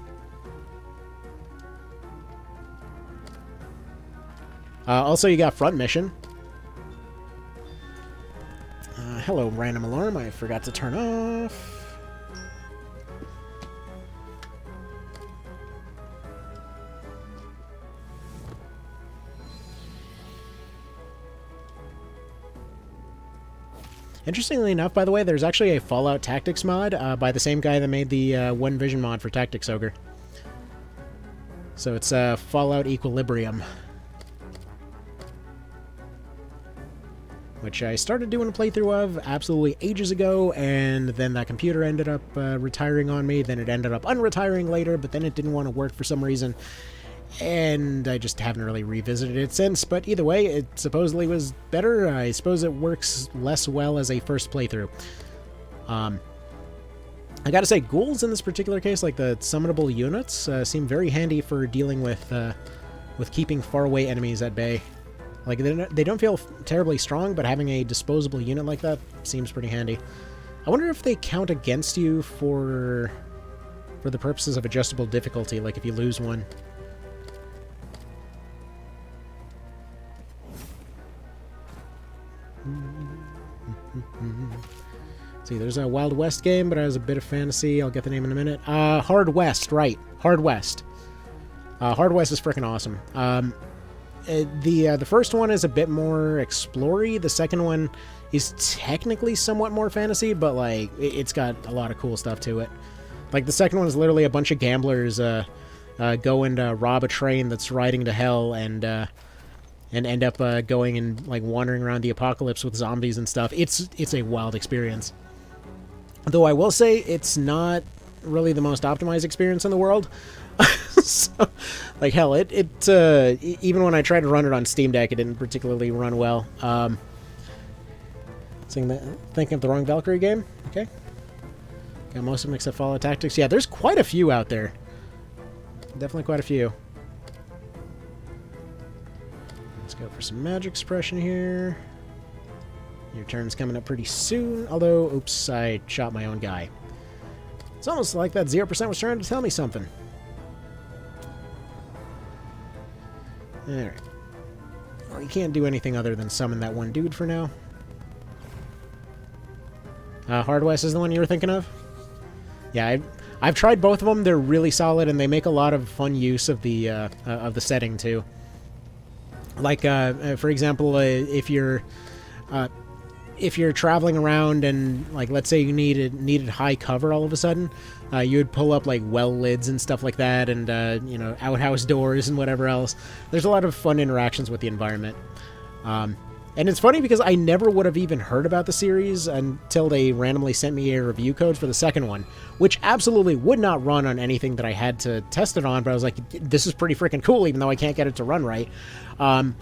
Also, you got Front Mission. Hello, random alarm. I forgot to turn off. Interestingly enough, by the way, there's actually a Fallout Tactics mod by the same guy that made the One Vision mod for Tactics Ogre. So it's Fallout Equilibrium, which I started doing a playthrough of absolutely ages ago, and then that computer ended up retiring on me. Then it ended up unretiring later, but then it didn't want to work for some reason. And I just haven't really revisited it since, but either way, it supposedly was better. I suppose it works less well as a first playthrough. I gotta say, ghouls in this particular case, like the summonable units, seem very handy for dealing with keeping faraway enemies at bay. Like, they don't feel terribly strong, but having a disposable unit like that seems pretty handy. I wonder if they count against you for the purposes of adjustable difficulty, like if you lose one. See, there's a Wild West game, but it has a bit of fantasy. I'll get the name in a minute. Hard West, right. Hard West. Hard West is freaking awesome. The first one is a bit more explory. The second one is technically somewhat more fantasy, but, like, it's got a lot of cool stuff to it. Like, the second one is literally a bunch of gamblers go and rob a train that's riding to hell and end up going and, like, wandering around the apocalypse with zombies and stuff. It's a wild experience. Though I will say it's not really the most optimized experience in the world. So, like, hell, even when I tried to run it on Steam Deck, it didn't particularly run well. Thinking of the wrong Valkyrie game? Okay. Got most of them except Fallout Tactics. Yeah, there's quite a few out there. Definitely quite a few. Let's go for some magic suppression here. Your turn's coming up pretty soon, although, oops, I shot my own guy. It's almost like that 0% was trying to tell me something. Alright. Well, you can't do anything other than summon that one dude for now. Hard West is the one you were thinking of? Yeah, I've tried both of them. They're really solid, and they make a lot of fun use of the setting, too. Like, for example, if you're traveling around and, like, let's say you needed high cover all of a sudden, you would pull up, like, well lids and stuff like that, and, you know, outhouse doors and whatever else. There's a lot of fun interactions with the environment. And it's funny because I never would have even heard about the series until they randomly sent me a review code for the second one, which absolutely would not run on anything that I had to test it on, but I was like, this is pretty freaking cool, even though I can't get it to run right. And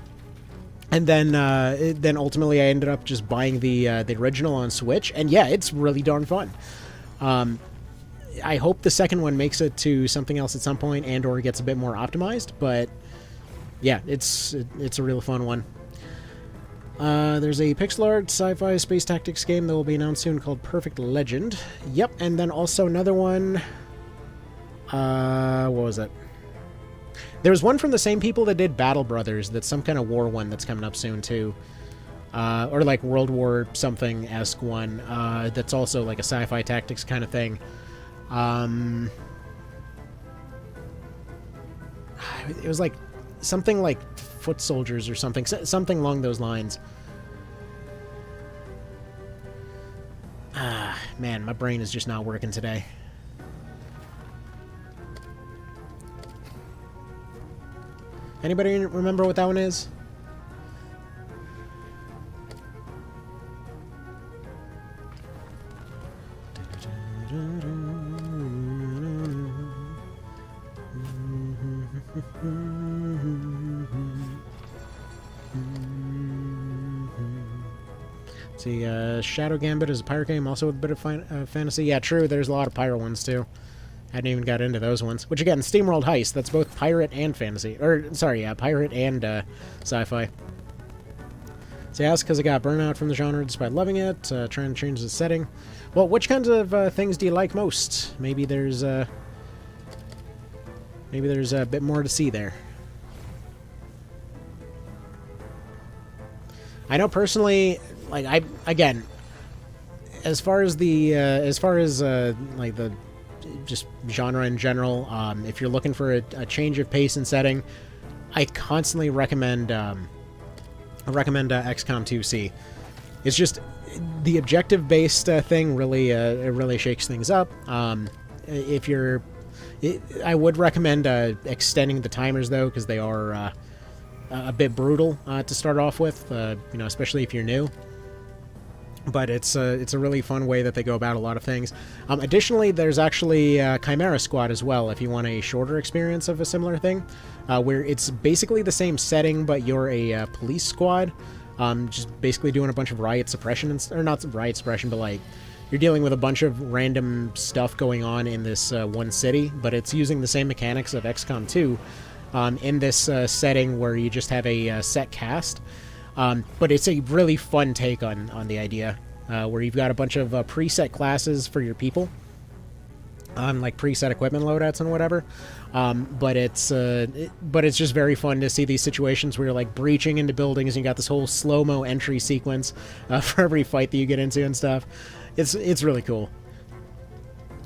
then ultimately I ended up just buying the original on Switch, and yeah, it's really darn fun. I hope the second one makes it to something else at some point and or gets a bit more optimized, but yeah, it's a real fun one. There's a pixel art sci-fi space tactics game that will be announced soon called Perfect Legend. Yep, and then also another one. What was it? There was one from the same people that did Battle Brothers. That's some kind of war one that's coming up soon too. Or like World War something-esque one. That's also like a sci-fi tactics kind of thing. It was like something like Foot Soldiers or something along those lines. Man, my brain is just not working today. Anybody remember what that one is? See, Shadow Gambit is a pirate game, also with a bit of fantasy. Yeah, true, there's a lot of pirate ones, too. Hadn't even got into those ones. Which, again, SteamWorld Heist, that's both pirate and fantasy. Or, sorry, yeah, pirate and sci-fi. So, yeah, because I got burnout from the genre despite loving it, trying to change the setting. Well, which kinds of things do you like most? Maybe there's a bit more to see there. I know personally, like again, as far as like the just genre in general, if you're looking for a change of pace and setting, I constantly recommend XCOM 2C. It's just the objective-based thing really it really shakes things up. If you're, I would recommend extending the timers though, because they are a bit brutal to start off with, you know, especially if you're new. But it's a really fun way that they go about a lot of things. Additionally, there's actually Chimera Squad as well, if you want a shorter experience of a similar thing, where it's basically the same setting, but you're a police squad, just basically doing a bunch of riot suppression, or not riot suppression, but like you're dealing with a bunch of random stuff going on in this one city, but it's using the same mechanics of XCOM 2 in this setting where you just have a set cast. But it's a really fun take on the idea, where you've got a bunch of preset classes for your people, like preset equipment loadouts and whatever. But it's just very fun to see these situations where you're like breaching into buildings and you got this whole slow-mo entry sequence for every fight that you get into and stuff. It's really cool.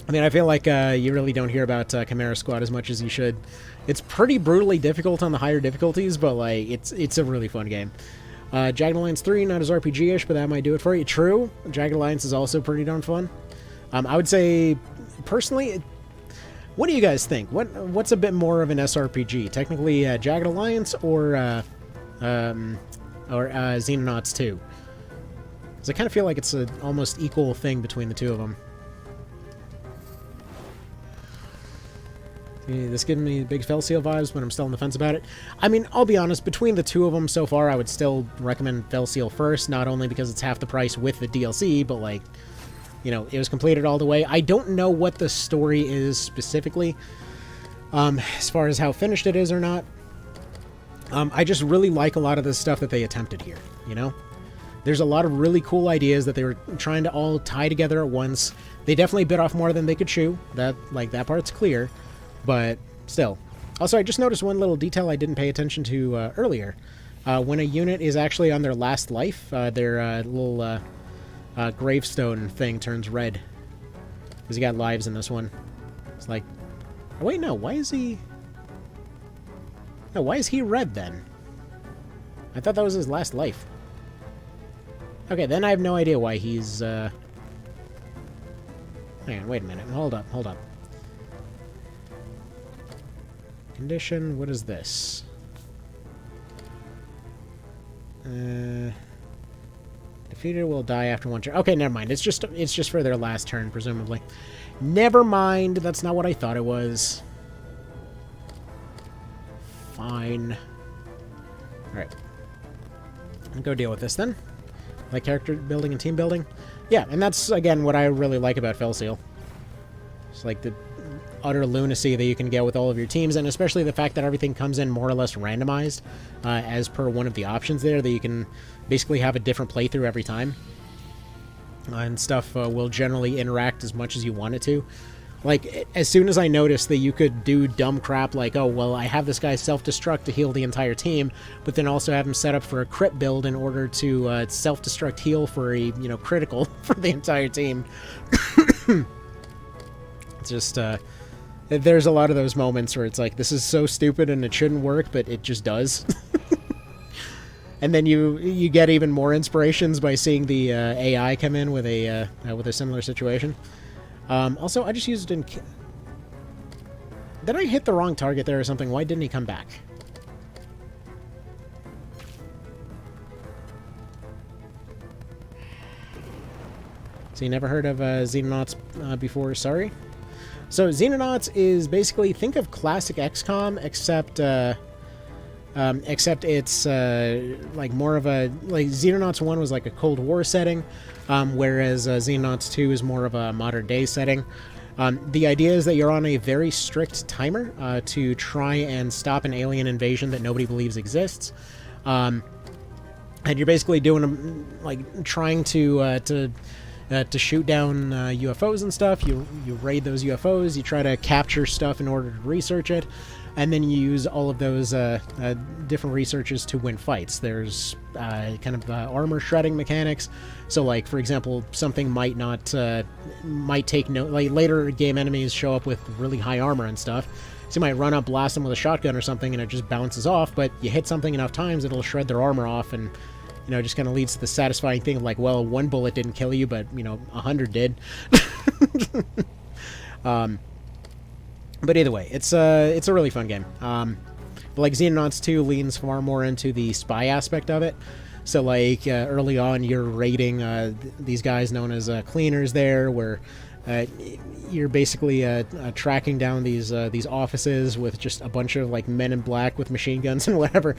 I mean, I feel like you really don't hear about Chimera Squad as much as you should. It's pretty brutally difficult on the higher difficulties, but like it's a really fun game. Jagged Alliance 3, not as RPG-ish, but that might do it for you. True, Jagged Alliance is also pretty darn fun. I would say, personally, what do you guys think? What's a bit more of an SRPG? Technically, Jagged Alliance or Xenonauts 2? Because I kind of feel like it's an almost equal thing between the two of them. This gives me big Felseal vibes, but I'm still on the fence about it. I mean, I'll be honest, between the two of them so far, I would still recommend Felseal first, not only because it's half the price with the DLC, but like, you know, it was completed all the way. I don't know what the story is specifically, as far as how finished it is or not. I just really like a lot of the stuff that they attempted here, you know? There's a lot of really cool ideas that they were trying to all tie together at once. They definitely bit off more than they could chew. That part's clear. But still. Also, I just noticed one little detail I didn't pay attention to earlier. When a unit is actually on their last life, their little gravestone thing turns red. Because he got lives in this one. It's like... Oh, wait, no. Why is he... No, why is he red then? I thought that was his last life. Okay, then I have no idea why he's... Hang on, wait a minute. Hold up. Condition, what is this? Defeated will die after one turn. Okay, never mind. It's just for their last turn, presumably. Never mind. That's not what I thought it was. Fine. Alright. I'll go deal with this then. Like character building and team building. Yeah, and that's, again, what I really like about Felseal. It's like the utter lunacy that you can get with all of your teams, and especially the fact that everything comes in more or less randomized as per one of the options there, that you can basically have a different playthrough every time. And stuff will generally interact as much as you want it to. Like, as soon as I noticed that you could do dumb crap like, oh, well, I have this guy self-destruct to heal the entire team, but then also have him set up for a crit build in order to self-destruct heal for a, you know, critical for the entire team. It's just, there's a lot of those moments where it's like, this is so stupid and it shouldn't work, but it just does. And then you get even more inspirations by seeing the AI come in with a similar situation. Also, I just used in... Did I hit the wrong target there or something? Why didn't he come back? So you never heard of Xenonauts before, sorry. So Xenonauts is basically, think of classic XCOM, except it's like more of a, like Xenonauts 1 was like a Cold War setting, whereas Xenonauts 2 is more of a modern day setting. The idea is that you're on a very strict timer to try and stop an alien invasion that nobody believes exists. And you're basically doing, like, trying to shoot down UFOs and stuff. You raid those UFOs, you try to capture stuff in order to research it, and then you use all of those different researches to win fights. There's kind of armor shredding mechanics. So, like, for example, something might take no... Like, later game enemies show up with really high armor and stuff. So you might run up, blast them with a shotgun or something, and it just bounces off, but you hit something enough times, it'll shred their armor off, and, you know, it just kind of leads to the satisfying thing of, like, well, one bullet didn't kill you, but, you know, 100 did. But either way, it's a really fun game. But, like, Xenonauts 2 leans far more into the spy aspect of it. So, like, early on, you're raiding these guys known as cleaners there, where you're basically tracking down these offices with just a bunch of, like, men in black with machine guns and whatever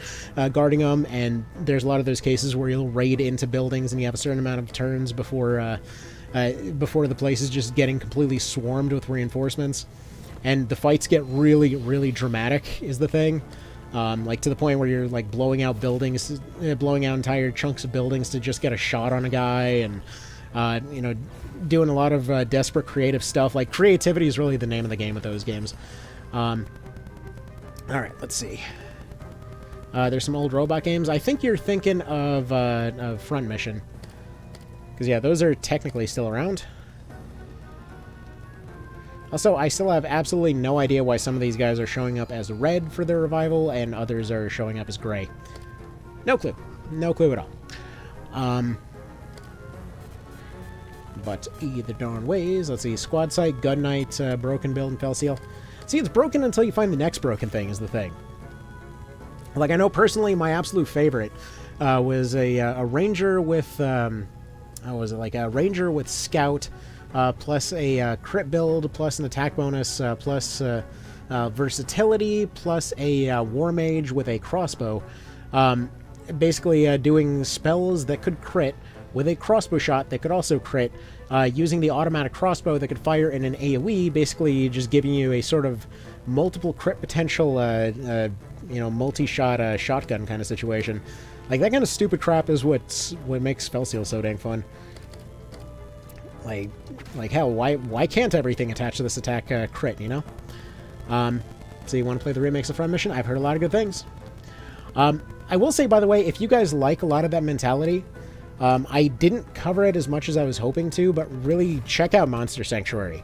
guarding them. And there's a lot of those cases where you'll raid into buildings and you have a certain amount of turns before the place is just getting completely swarmed with reinforcements. And the fights get really, really dramatic, is the thing. Like, to the point where you're, like, blowing out buildings, blowing out entire chunks of buildings to just get a shot on a guy, and, you know, doing a lot of desperate creative stuff. Like, creativity is really the name of the game with those games. Alright, let's see. There's some old robot games. I think you're thinking of Front Mission. Because, yeah, those are technically still around. Also, I still have absolutely no idea why some of these guys are showing up as red for their revival, and others are showing up as gray. No clue. No clue at all. But either darn ways. Let's see. Squad Site, Gun Night, Broken Build, and Fell Seal. See, it's broken until you find the next broken thing, is the thing. Like, I know personally my absolute favorite was a Ranger with... how was it? Like, a Ranger with Scout... plus a crit build, plus an attack bonus, plus versatility, plus a war mage with a crossbow. Basically doing spells that could crit with a crossbow shot that could also crit, using the automatic crossbow that could fire in an AoE, basically just giving you a sort of multiple crit potential, you know, multi-shot shotgun kind of situation. Like, that kind of stupid crap is what makes Felseal so dang fun. Like hell, why can't everything attach to this attack crit, you know? So you want to play the remakes of Front Mission? I've heard a lot of good things. I will say, by the way, if you guys like a lot of that mentality, I didn't cover it as much as I was hoping to, but really check out Monster Sanctuary.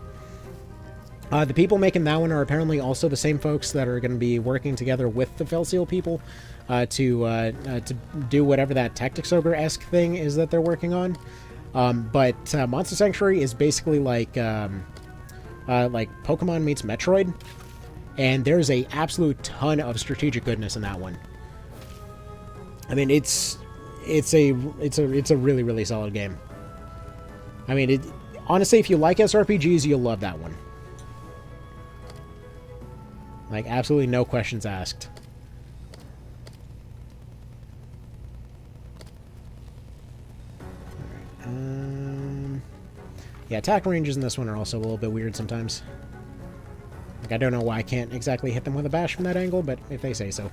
The people making that one are apparently also the same folks that are going to be working together with the Felseal people to do whatever that Tactics Ogre-esque thing is that they're working on. But Monster Sanctuary is basically like Pokemon meets Metroid, and there's a absolute ton of strategic goodness in that one. I mean, it's a really, really solid game. I mean, honestly, if you like SRPGs, you'll love that one. Like, absolutely no questions asked. Yeah, attack ranges in this one are also a little bit weird sometimes. Like, I don't know why I can't exactly hit them with a bash from that angle, but if they say so.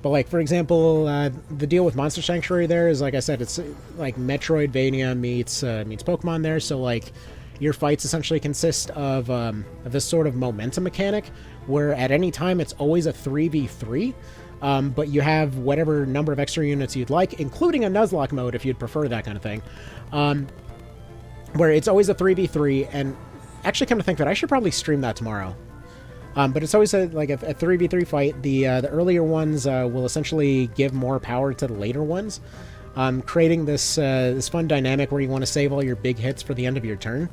But, like, for example, the deal with Monster Sanctuary there is, like I said, it's like Metroidvania meets Pokemon there, so, like, your fights essentially consist of this sort of momentum mechanic, where at any time it's always a 3v3, but you have whatever number of extra units you'd like, including a Nuzlocke mode if you'd prefer that kind of thing, where it's always a 3v3, and actually come to think that I should probably stream that tomorrow. But it's always a 3v3 fight. The earlier ones will essentially give more power to the later ones, creating this this fun dynamic where you want to save all your big hits for the end of your turn.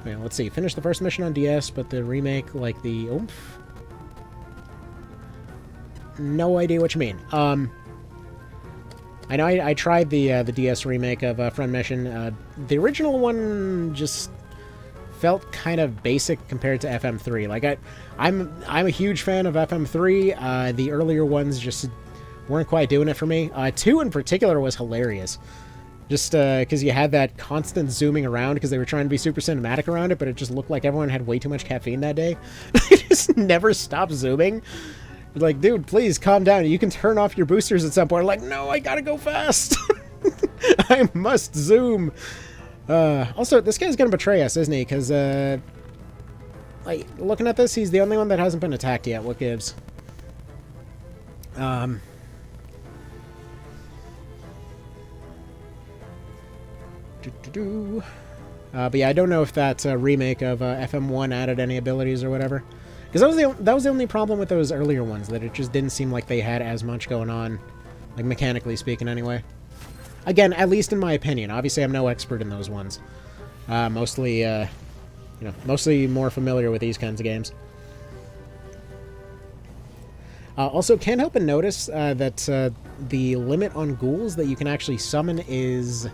Yeah, let's see. Finish the first mission on DS, but the remake, like the oomph. no idea what you mean. I know I tried the DS remake of Front Mission. The original one just felt kind of basic compared to FM3. Like I'm a huge fan of FM3. The earlier ones just weren't quite doing it for me. 2 in particular was hilarious. Just because you had that constant zooming around because they were trying to be super cinematic around it, but it just looked like everyone had way too much caffeine that day. They just never stopped zooming. Like, dude, please calm down. You can turn off your boosters at some point. Like, no, I gotta go fast. I must zoom. Also, this guy's gonna betray us, isn't he? Because, like, looking at this, he's the only one that hasn't been attacked yet. What gives? But yeah, I don't know if that remake of FM1 added any abilities or whatever. Because that was the only problem with those earlier ones, that it just didn't seem like they had as much going on, like mechanically speaking anyway. Again, at least in my opinion. Obviously, I'm no expert in those ones. Mostly more familiar with these kinds of games. Also, can't help but notice that the limit on ghouls that you can actually summon is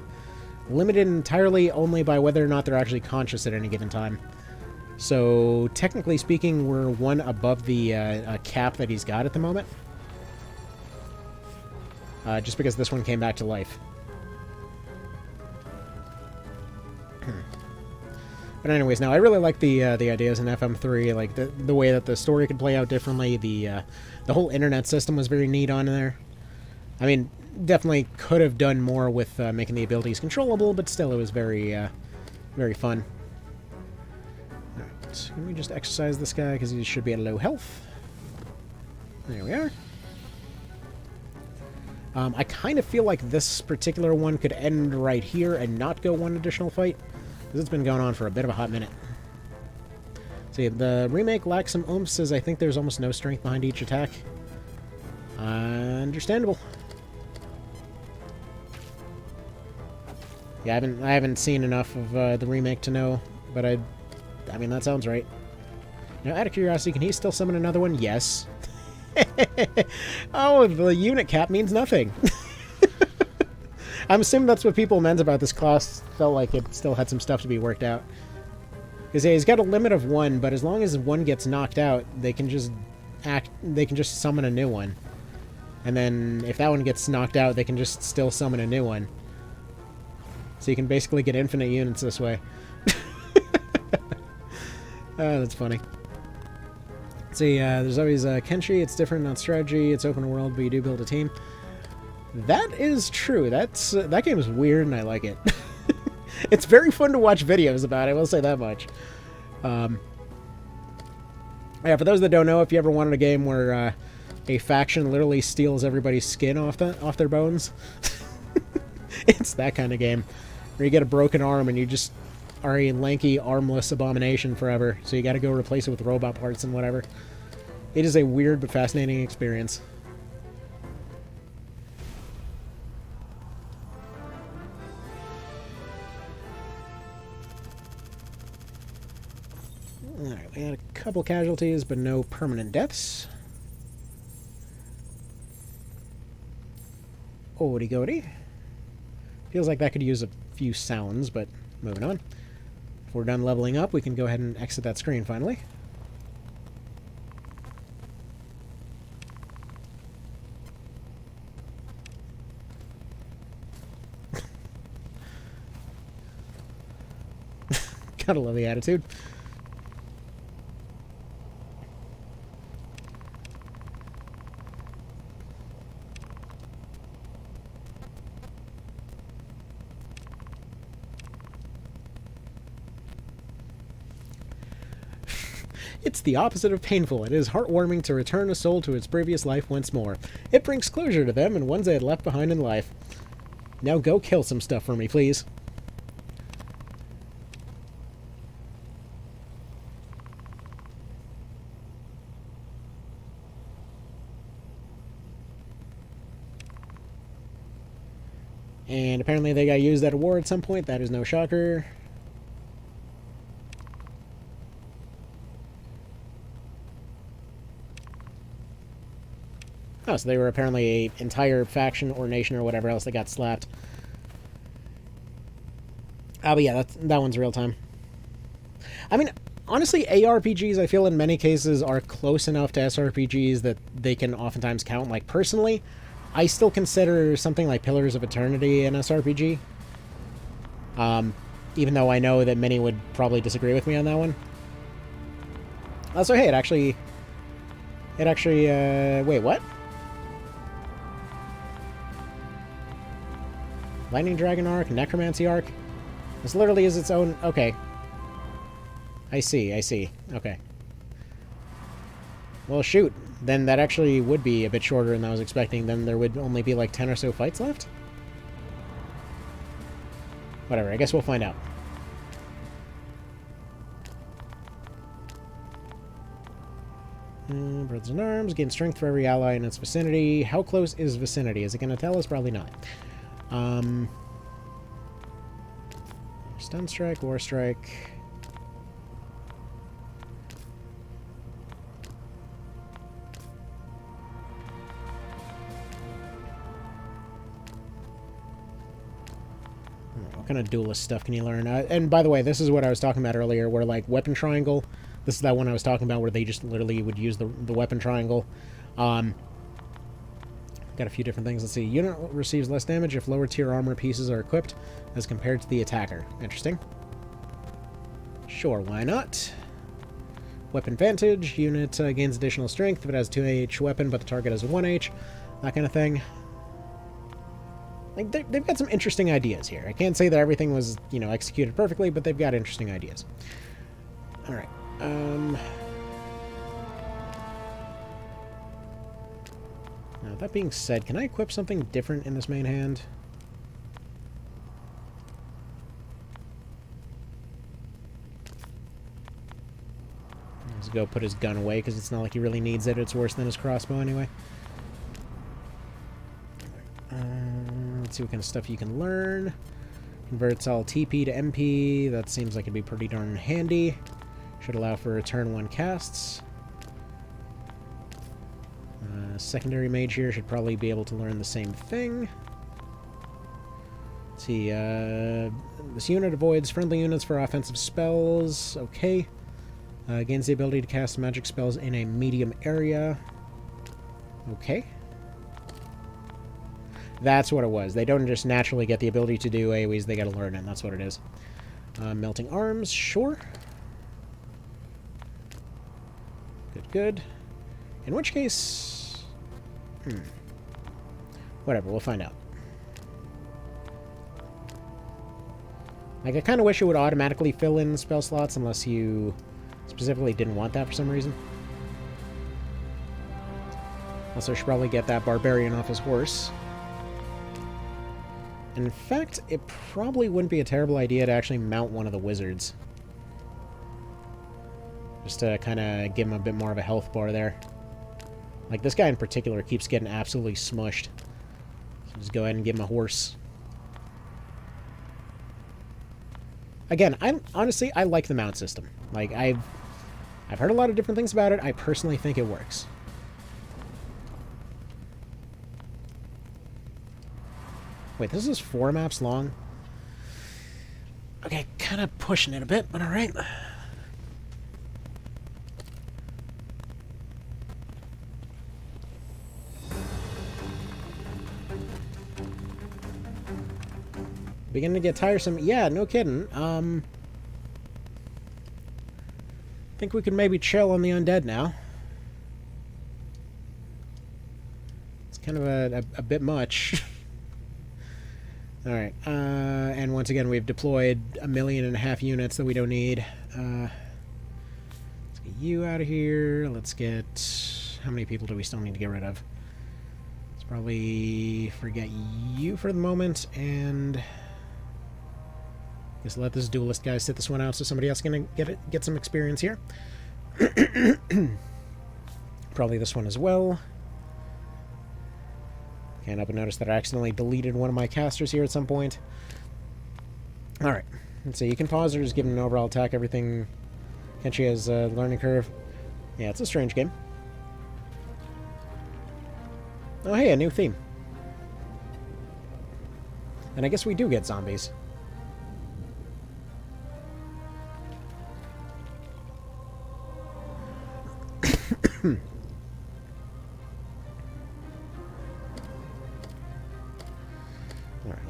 limited entirely only by whether or not they're actually conscious at any given time. So, technically speaking, we're one above the cap that he's got at the moment. Just because this one came back to life. But anyways, now I really like the ideas in FM3, like the way that the story could play out differently. The whole internet system was very neat on there. I mean, definitely could have done more with making the abilities controllable, but still, it was very very fun. Alright, can we just exercise this guy because he should be at low health? There we are. I kind of feel like this particular one could end right here and not go one additional fight, because it's been going on for a bit of a hot minute. See, the remake lacks some oomph, as I think there's almost no strength behind each attack. Understandable. Yeah, I haven't seen enough of the remake to know, but I mean, that sounds right. Now, out of curiosity, can he still summon another one? Yes. Oh, the unit cap means nothing. I'm assuming that's what people meant about this class. Felt like it still had some stuff to be worked out. Because yeah, he's got a limit of 1, but as long as one gets knocked out, they can just summon a new one. And then if that one gets knocked out, they can just still summon a new one. So you can basically get infinite units this way. Oh, that's funny. See, there's always Kenshi. It's different, not strategy. It's open world, but you do build a team. That is true. That game is weird, and I like it. It's very fun to watch videos about it, I will say that much. Yeah, for those that don't know, if you ever wanted a game where a faction literally steals everybody's skin off their bones, it's that kind of game. Where you get a broken arm and you just are a lanky, armless abomination forever, so you gotta go replace it with robot parts and whatever. It is a weird but fascinating experience. Alright, we had a couple casualties, but no permanent deaths. Odie goody. Feels like that could use a few sounds, but moving on. If we're done leveling up, we can go ahead and exit that screen finally. Gotta love the attitude. It's the opposite of painful. It is heartwarming to return a soul to its previous life once more. It brings closure to them and ones they had left behind in life. Now go kill some stuff for me, please. And apparently they got used that award at some point. That is no shocker. Oh, so they were apparently an entire faction or nation or whatever else that got slapped. Oh, but yeah, that one's real time. I mean, honestly, ARPGs, I feel in many cases, are close enough to SRPGs that they can oftentimes count. Like, personally, I still consider something like Pillars of Eternity an SRPG. Even though I know that many would probably disagree with me on that one. Also, hey, it actually, wait, what? Lightning Dragon arc, Necromancy arc? This literally is its own, okay. I see, okay. Well, shoot, then that actually would be a bit shorter than I was expecting. Then there would only be like 10 or so fights left? Whatever, I guess we'll find out. Brothers in Arms, gain strength for every ally in its vicinity. How close is vicinity? Is it going to tell us? Probably not. Stun Strike, War Strike. What kind of duelist stuff can you learn? And by the way, this is what I was talking about earlier, where like weapon triangle. This is that one I was talking about where they just literally would use the weapon triangle. Got a few different things. Let's see. Unit receives less damage if lower tier armor pieces are equipped as compared to the attacker. Interesting. Sure, why not? Weapon Vantage. Unit gains additional strength if it has 2H weapon, but the target has a 1H. That kind of thing. Like, they've got some interesting ideas here. I can't say that everything was, you know, executed perfectly, but they've got interesting ideas. Alright. Now, that being said, can I equip something different in this main hand? Let's go put his gun away, because it's not like he really needs it. It's worse than his crossbow anyway. Let's see what kind of stuff you can learn. Converts all TP to MP. That seems like it'd be pretty darn handy. Should allow for turn 1 casts. Secondary mage here should probably be able to learn the same thing. Let's see, this unit avoids friendly units for offensive spells. Okay. Gains the ability to cast magic spells in a medium area. Okay. That's what it was. They don't just naturally get the ability to do AoEs, they gotta learn it. That's what it is. Melting Arms, sure. Good. In which case... Whatever, we'll find out. Like, I kind of wish it would automatically fill in spell slots unless you specifically didn't want that for some reason. Also, I should probably get that Barbarian off his horse. In fact, it probably wouldn't be a terrible idea to actually mount one of the wizards. Just to kind of give him a bit more of a health bar there. Like, this guy in particular keeps getting absolutely smushed. So just go ahead and give him a horse. Again, honestly, I like the mount system. Like, I've heard a lot of different things about it. I personally think it works. Wait, this is 4 maps long? Okay, kind of pushing it a bit, but alright. Beginning to get tiresome. Yeah, no kidding. Think we could maybe chill on the undead now. It's kind of a bit much. Alright, and once again, we've deployed 1.5 million units that we don't need. Let's get you out of here. Let's get... How many people do we still need to get rid of? Let's probably forget you for the moment, and... Just let this duelist guy sit this one out so somebody else can get some experience here. Probably this one as well. Can't help but notice that I accidentally deleted one of my casters here at some point. Alright. Let's see. You can pause or just give him an overall attack. Everything Kenshi has a learning curve. Yeah, it's a strange game. Oh, hey, a new theme. And I guess we do get zombies. Alright,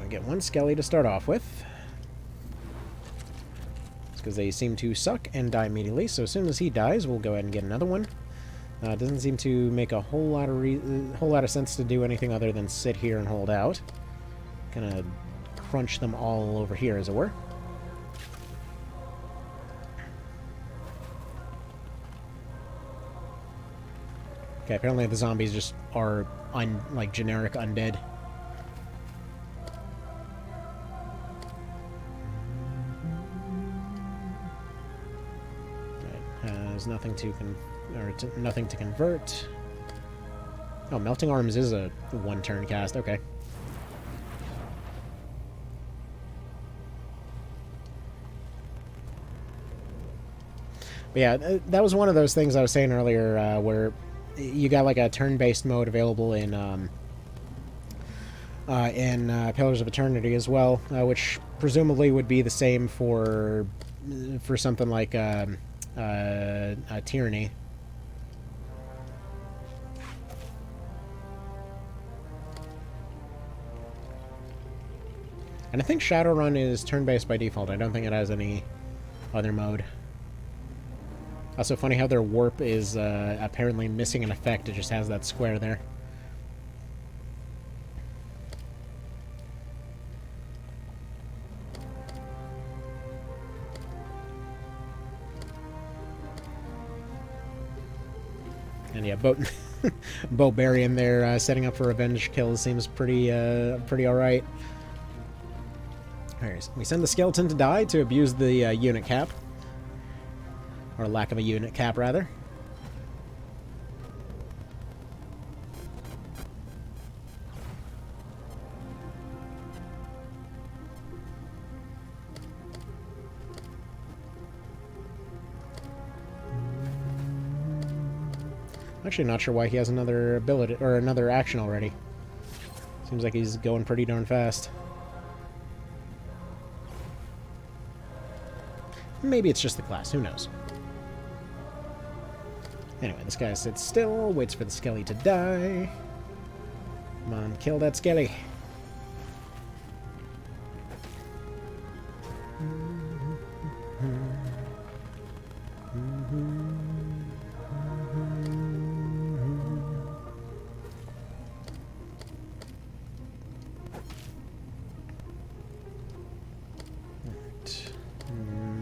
I get one skelly to start off with. It's because they seem to suck and die immediately, so as soon as he dies, we'll go ahead and get another one. It doesn't seem to make a whole lot of sense to do anything other than sit here and hold out. Gonna crunch them all over here, as it were. Okay, apparently the zombies just are like generic undead. Has nothing to nothing to convert. Oh, Melting Arms is a one-turn cast. Okay. But yeah, that was one of those things I was saying earlier, where you got like a turn-based mode available in Pillars of Eternity as well, which presumably would be the same for something like Tyranny. And I think Shadowrun is turn-based by default. I don't think it has any other mode. Also funny how their warp is apparently missing an effect. It just has that square there. And yeah, Bobarian there setting up for revenge kills seems pretty alright. Alright, we send the skeleton to die to abuse the unit cap. Or lack of a unit cap, rather. I'm actually not sure why he has another ability or another action already. Seems like he's going pretty darn fast. Maybe it's just the class, who knows? Anyway, this guy sits still, waits for the skelly to die. Come on, kill that skelly.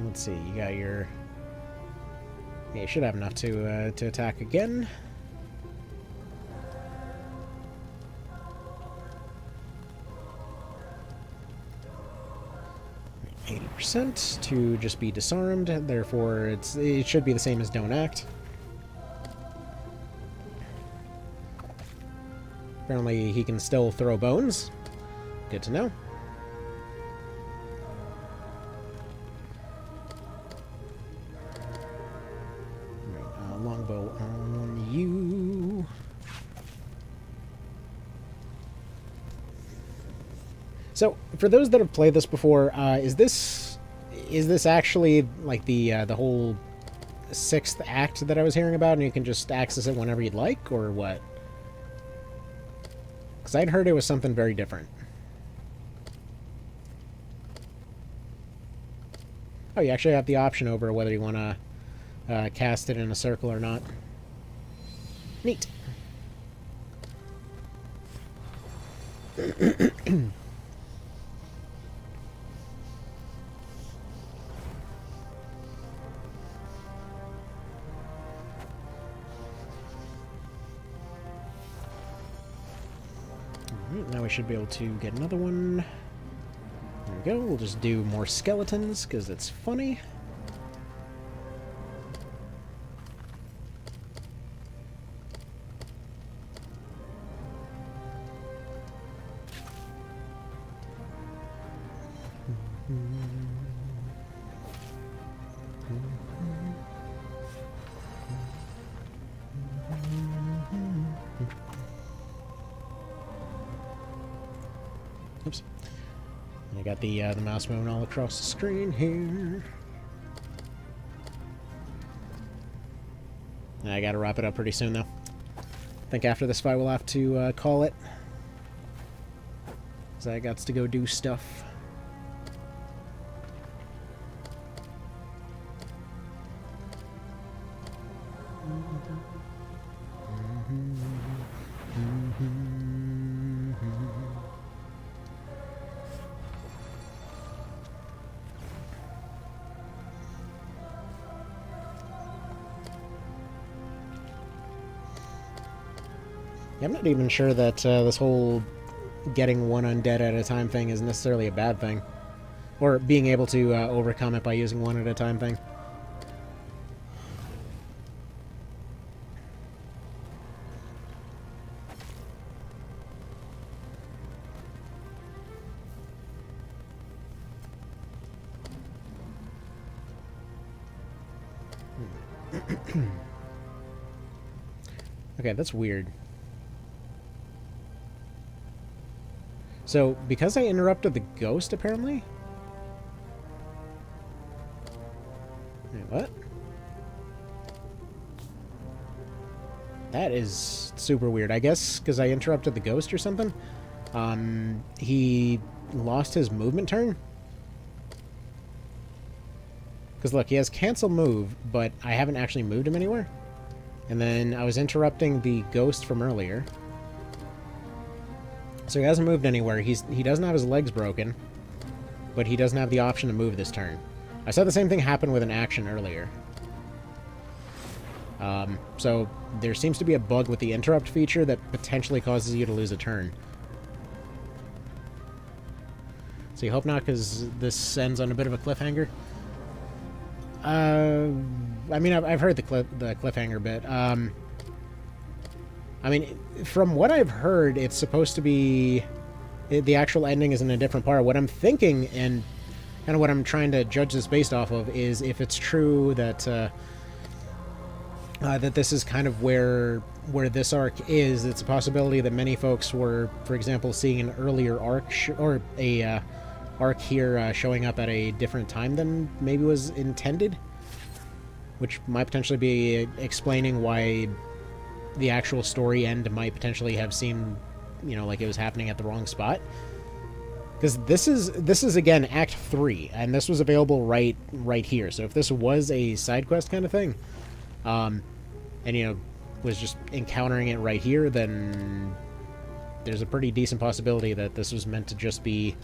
Let's see, you got your... Yeah, you should have enough to attack again. %, to just be disarmed, therefore it should be the same as Don't Act. Apparently he can still throw bones. Good to know. Longbow on you. So, for those that have played this before, is this actually like the whole 6th act that I was hearing about, and you can just access it whenever you'd like, or what? Because I'd heard it was something very different. Oh, you actually have the option over whether you want to cast it in a circle or not. Neat. Alright, now we should be able to get another one. There we go. We'll just do more skeletons, because it's funny. I got the mouse moving all across the screen here. I gotta wrap it up pretty soon, though. I think after this fight we'll have to call it. Because I got to go do stuff. Yeah, I'm not even sure that this whole getting one undead at a time thing is necessarily a bad thing. Or being able to overcome it by using one at a time thing. Okay, that's weird. So, because I interrupted the ghost, apparently? Wait, what? That is super weird. I guess because I interrupted the ghost or something? He lost his movement turn? Because look, he has cancel move, but I haven't actually moved him anywhere. And then I was interrupting the ghost from earlier. So he hasn't moved anywhere. He doesn't have his legs broken, but he doesn't have the option to move this turn. I saw the same thing happen with an action earlier. So there seems to be a bug with the interrupt feature that potentially causes you to lose a turn. So you hope not, because this ends on a bit of a cliffhanger. I mean, I've heard the cliffhanger bit. I mean, from what I've heard, it's supposed to be... the actual ending is in a different part. What I'm thinking, and kind of what I'm trying to judge this based off of, is if it's true that that this is kind of where this arc is. It's a possibility that many folks were, for example, seeing an earlier arc, or a arc here showing up at a different time than maybe was intended, which might potentially be explaining why the actual story end might potentially have seemed, you know, like it was happening at the wrong spot. Because this is again Act 3, and this was available right here. So if this was a side quest kind of thing, and you know, was just encountering it right here, then there's a pretty decent possibility that this was meant to just be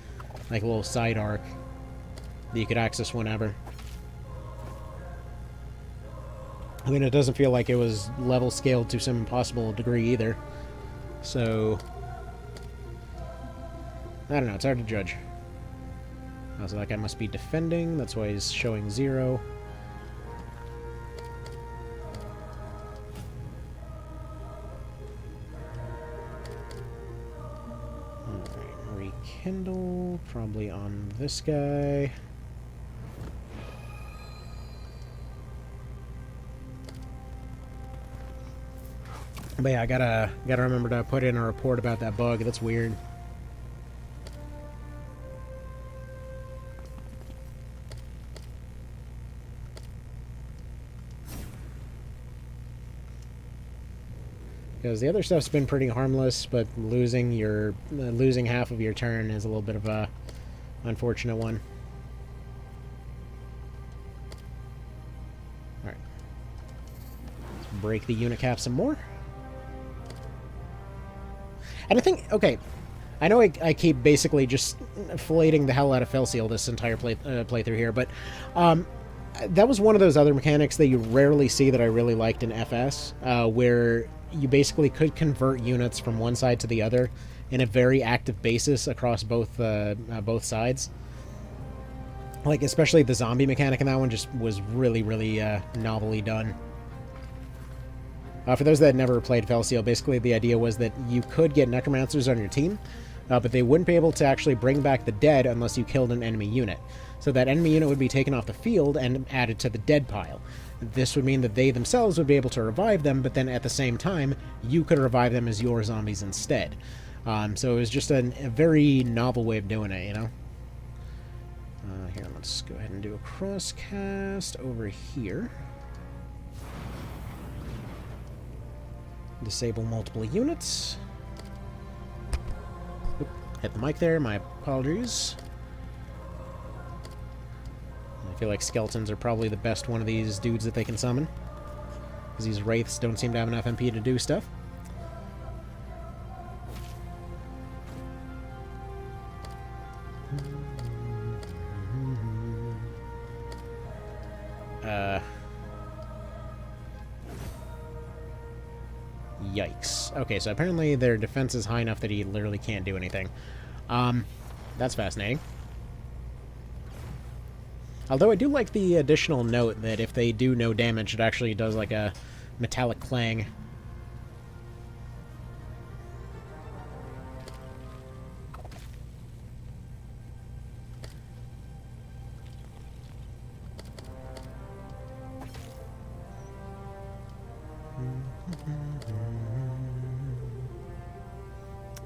like a little side arc that you could access whenever. I mean, it doesn't feel like it was level scaled to some impossible degree either. So, I don't know, it's hard to judge. So that guy must be defending, that's why he's showing 0. Alright, rekindle, probably on this guy. But yeah, I gotta remember to put in a report about that bug. That's weird. Because the other stuff's been pretty harmless, but losing half of your turn is a little bit of a unfortunate one. All right, let's break the unit cap some more. And I think, okay, I know I keep basically just filleting the hell out of Felseal this entire playthrough here, but that was one of those other mechanics that you rarely see that I really liked in FS, where you basically could convert units from one side to the other in a very active basis across both sides. Like, especially the zombie mechanic in that one just was really, really novelly done. For those that had never played Felseal, basically the idea was that you could get necromancers on your team, but they wouldn't be able to actually bring back the dead unless you killed an enemy unit. So that enemy unit would be taken off the field and added to the dead pile. This would mean that they themselves would be able to revive them, but then at the same time, you could revive them as your zombies instead. So it was just a very novel way of doing it, you know? let's go ahead and do a crosscast over here. Disable multiple units. Oop, hit the mic there, my apologies. I feel like skeletons are probably the best one of these dudes that they can summon, because these wraiths don't seem to have enough MP to do stuff. Yikes. Okay, so apparently their defense is high enough that he literally can't do anything. That's fascinating. Although I do like the additional note that if they do no damage, it actually does like a metallic clang.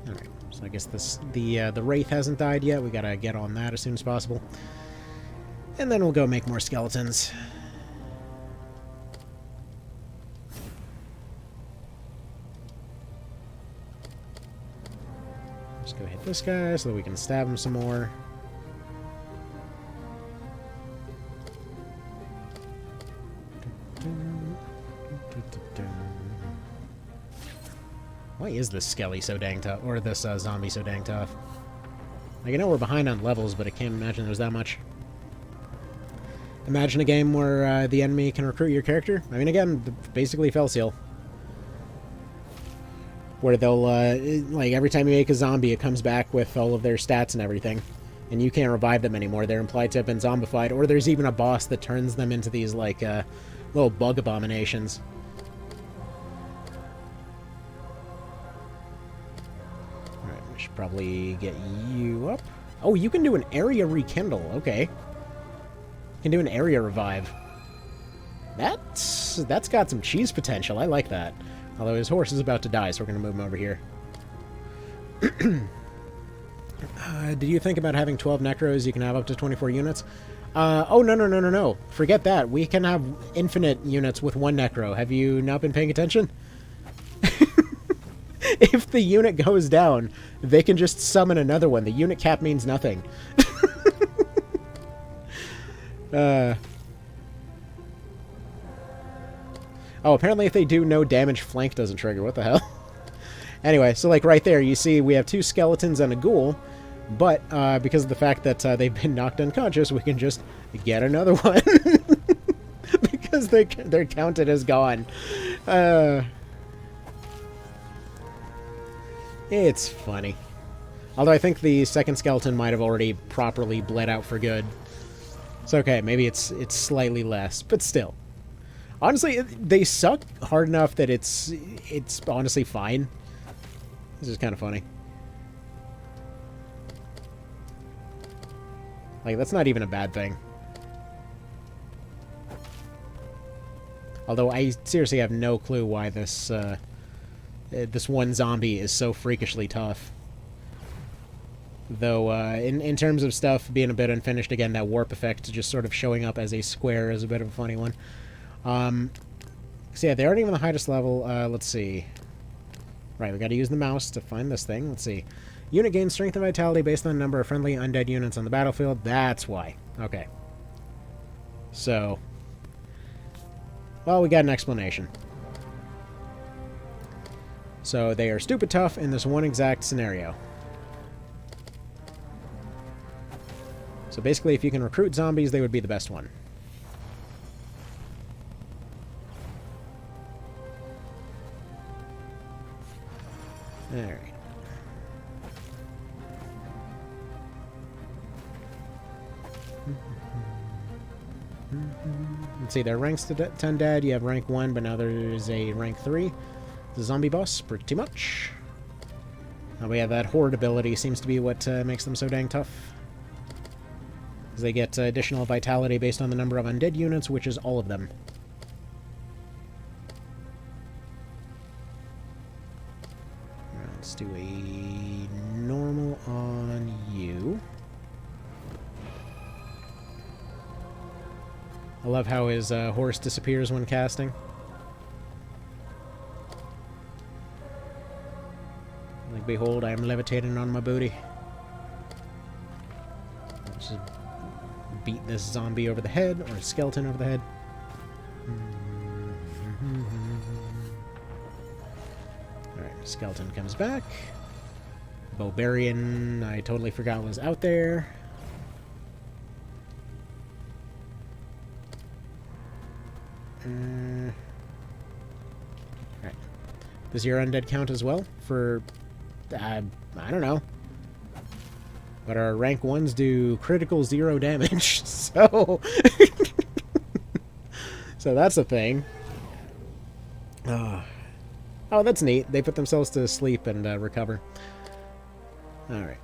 Alright, so I guess the Wraith hasn't died yet. We gotta get on that as soon as possible. And then we'll go make more skeletons. Let's go hit this guy so that we can stab him some more. Why is this Skelly so dang tough? Or this zombie so dang tough? Like, I know we're behind on levels, but I can't imagine there's that much. Imagine a game where the enemy can recruit your character. I mean, again, basically Felseal. Where they'll, like, every time you make a zombie, it comes back with all of their stats and everything. And you can't revive them anymore. They're implied to have been zombified. Or there's even a boss that turns them into these, like, little bug abominations. Alright, we should probably get you up. Oh, you can do an area rekindle. Okay. You can do an area revive. That's got some cheese potential. I like that. Although his horse is about to die, so we're going to move him over here. Did you think about having 12 Necros? You can have up to 24 units? Oh, no. Forget that. We can have infinite units with one Necro. Have you not been paying attention? If the unit goes down, they can just summon another one. The unit cap means nothing. Oh, apparently if they do no damage, flank doesn't trigger. What the hell? Anyway, so like right there, you see we have two skeletons and a ghoul, but because of the fact that they've been knocked unconscious, we can just get another one. Because they're counted as gone. It's funny. Although I think the second skeleton might have already properly bled out for good. It's okay, maybe it's slightly less, but still. Honestly, they suck hard enough that it's honestly fine. This is kind of funny. Like, that's not even a bad thing. Although I seriously have no clue why this this one zombie is so freakishly tough. Though, in terms of stuff being a bit unfinished, again, that warp effect just sort of showing up as a square is a bit of a funny one. So yeah, they aren't even the highest level. Let's see. Right, we gotta use the mouse to find this thing. Let's see. Unit gains strength and vitality based on the number of friendly undead units on the battlefield. That's why. Okay. So, well, we got an explanation. So they are stupid tough in this one exact scenario. So basically, if you can recruit zombies, they would be the best one. Alright. Let's see, there are ranks to 10 dead. You have rank 1, but now there's a rank 3. The zombie boss, pretty much. Now we have that horde ability, seems to be what makes them so dang tough. Because they get additional vitality based on the number of undead units, which is all of them. Let's do a normal on you. I love how his horse disappears when casting. Like, behold, I am levitating on my booty. Let's just beat this zombie over the head, or a skeleton over the head. Alright, skeleton comes back. Bobarian, I totally forgot was out there. Alright. Does your undead count as well? For, I don't know. But our rank 1s do critical 0 damage, so... so that's a thing. Oh, that's neat. They put themselves to sleep and recover. Alright.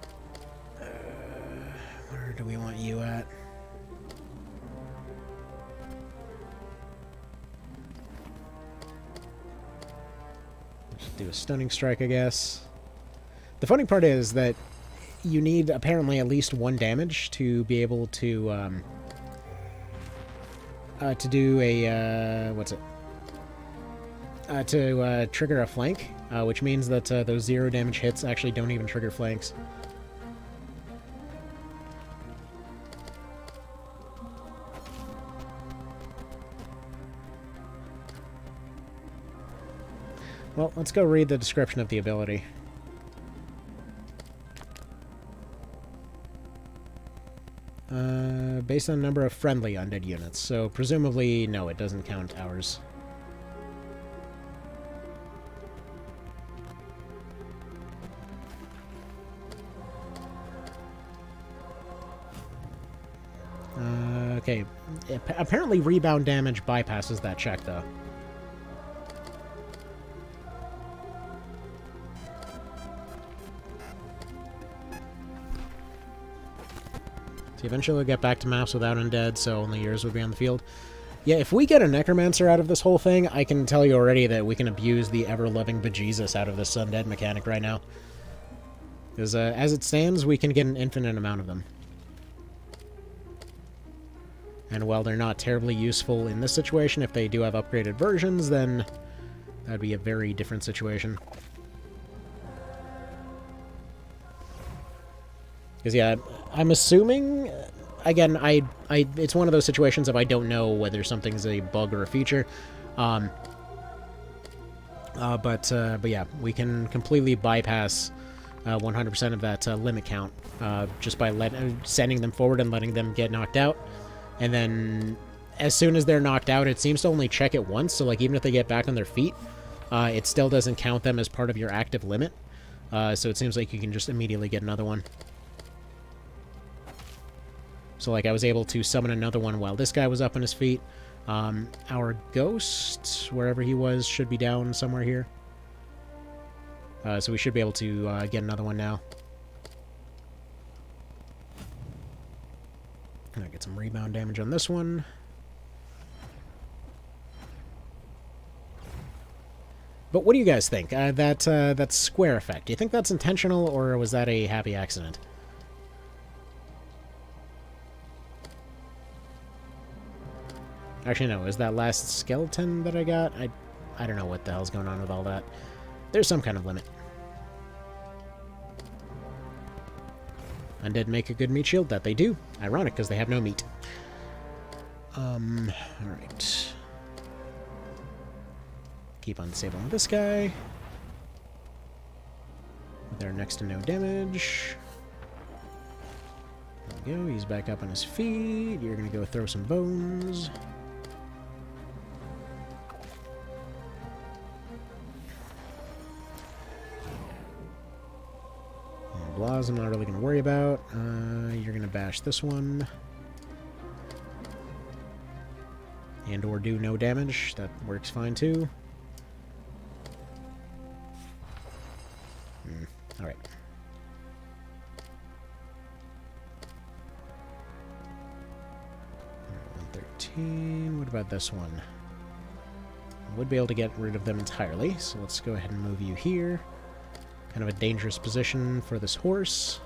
Where do we want you at? Just do a stunning strike, I guess. The funny part is that you need apparently at least 1 damage to be able to do a what's it? To trigger a flank, which means that those 0 damage hits actually don't even trigger flanks. Well, let's go read the description of the ability. Based on the number of friendly undead units, so presumably, no, it doesn't count ours. Okay, apparently rebound damage bypasses that check, though. So eventually we'll get back to maps without undead, so only yours would be on the field. Yeah, if we get a necromancer out of this whole thing, I can tell you already that we can abuse the ever-loving bejesus out of this undead mechanic right now. Because as it stands, we can get an infinite amount of them. And while they're not terribly useful in this situation, if they do have upgraded versions, then that'd be a very different situation. Because, yeah, I'm assuming... Again, it's one of those situations if I don't know whether something's a bug or a feature. But yeah, we can completely bypass 100% of that limit count just by sending them forward and letting them get knocked out. And then, as soon as they're knocked out, it seems to only check it once. So, like, even if they get back on their feet, it still doesn't count them as part of your active limit. So it seems like you can just immediately get another one. So, like, I was able to summon another one while this guy was up on his feet. Our ghost, wherever he was, should be down somewhere here. So we should be able to get another one now. I'll get some rebound damage on this one. But what do you guys think? That square effect, do you think that's intentional, or was that a happy accident? Actually, no. Is that last skeleton that I got? I don't know what the hell's going on with all that. There's some kind of limit. Undead make a good meat shield. That they do. Ironic, because they have no meat. Alright. Keep on disabling this guy. They're next to no damage. There we go. He's back up on his feet. You're going to go throw some bones. Blahs I'm not really going to worry about. You're going to bash this one. And or do no damage. That works fine too. Alright. 113. What about this one? I would be able to get rid of them entirely, so let's go ahead and move you here. Kind of a dangerous position for this horse.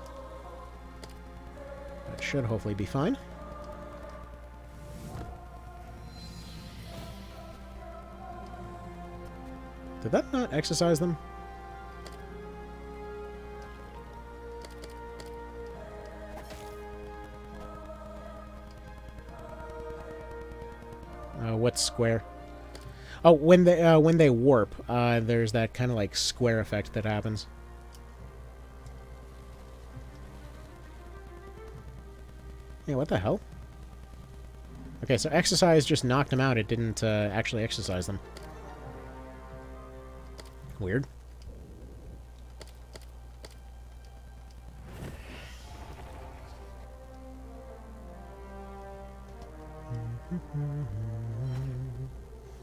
But should hopefully be fine. Did that not exercise them? What's square? Oh, when they warp, there's that kind of like square effect that happens. Yeah, what the hell? Okay, so exercise just knocked them out. It didn't actually exercise them. Weird.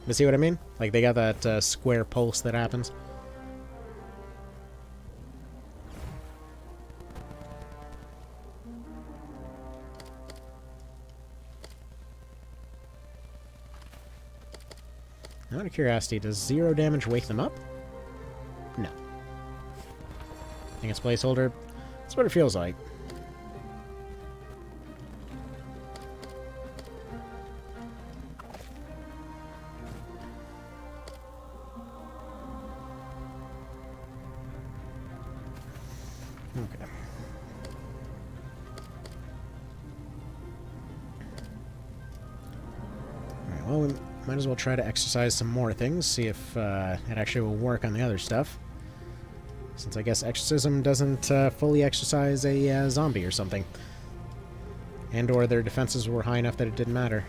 You see what I mean? Like, they got that square pulse that happens. Out of curiosity, does 0 damage wake them up? No. I think it's placeholder. That's what it feels like. Okay. Alright, well, we might as well try to exercise some more things, see if it actually will work on the other stuff. Since I guess exorcism doesn't fully exercise a zombie or something. And or their defenses were high enough that it didn't matter.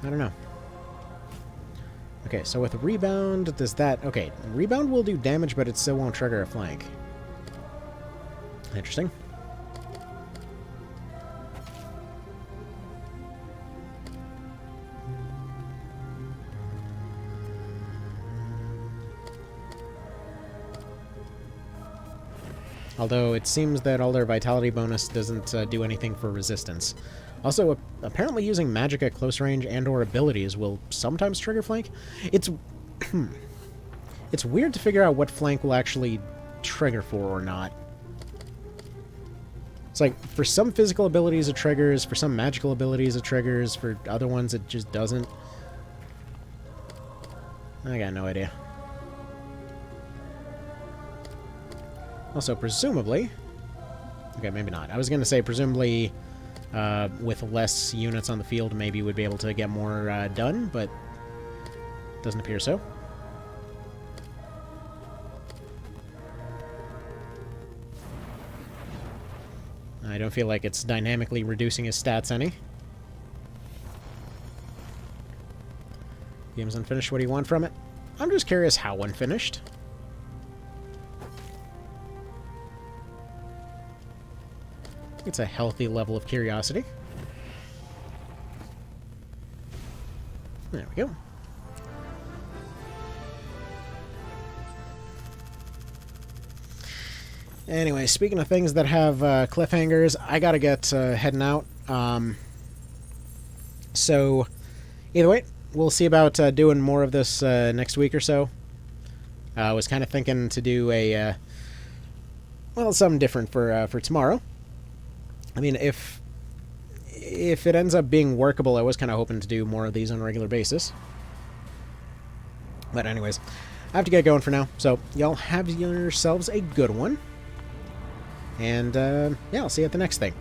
I don't know. Okay, so with rebound, does that... Okay, rebound will do damage, but it still won't trigger a flank. Interesting. Although it seems that all their vitality bonus doesn't do anything for resistance. Also, apparently using magic at close range and or abilities will sometimes trigger flank. It's it's weird to figure out what flank will actually trigger for or not. It's like, for some physical abilities it triggers, for some magical abilities it triggers, for other ones it just doesn't. I got no idea. Also, presumably... Okay, maybe not. I was going to say, presumably, with less units on the field, maybe we'd be able to get more done, but doesn't appear so. I don't feel like it's dynamically reducing his stats any. Game's unfinished. What do you want from it? I'm just curious how unfinished. It's a healthy level of curiosity. There we go. Anyway, speaking of things that have cliffhangers, I gotta get heading out. So, either way, we'll see about doing more of this next week or so. I was kind of thinking to do a, well, something different for tomorrow. I mean, if it ends up being workable, I was kind of hoping to do more of these on a regular basis. But anyways, I have to get going for now. So, y'all have yourselves a good one. And, yeah, I'll see you at the next thing.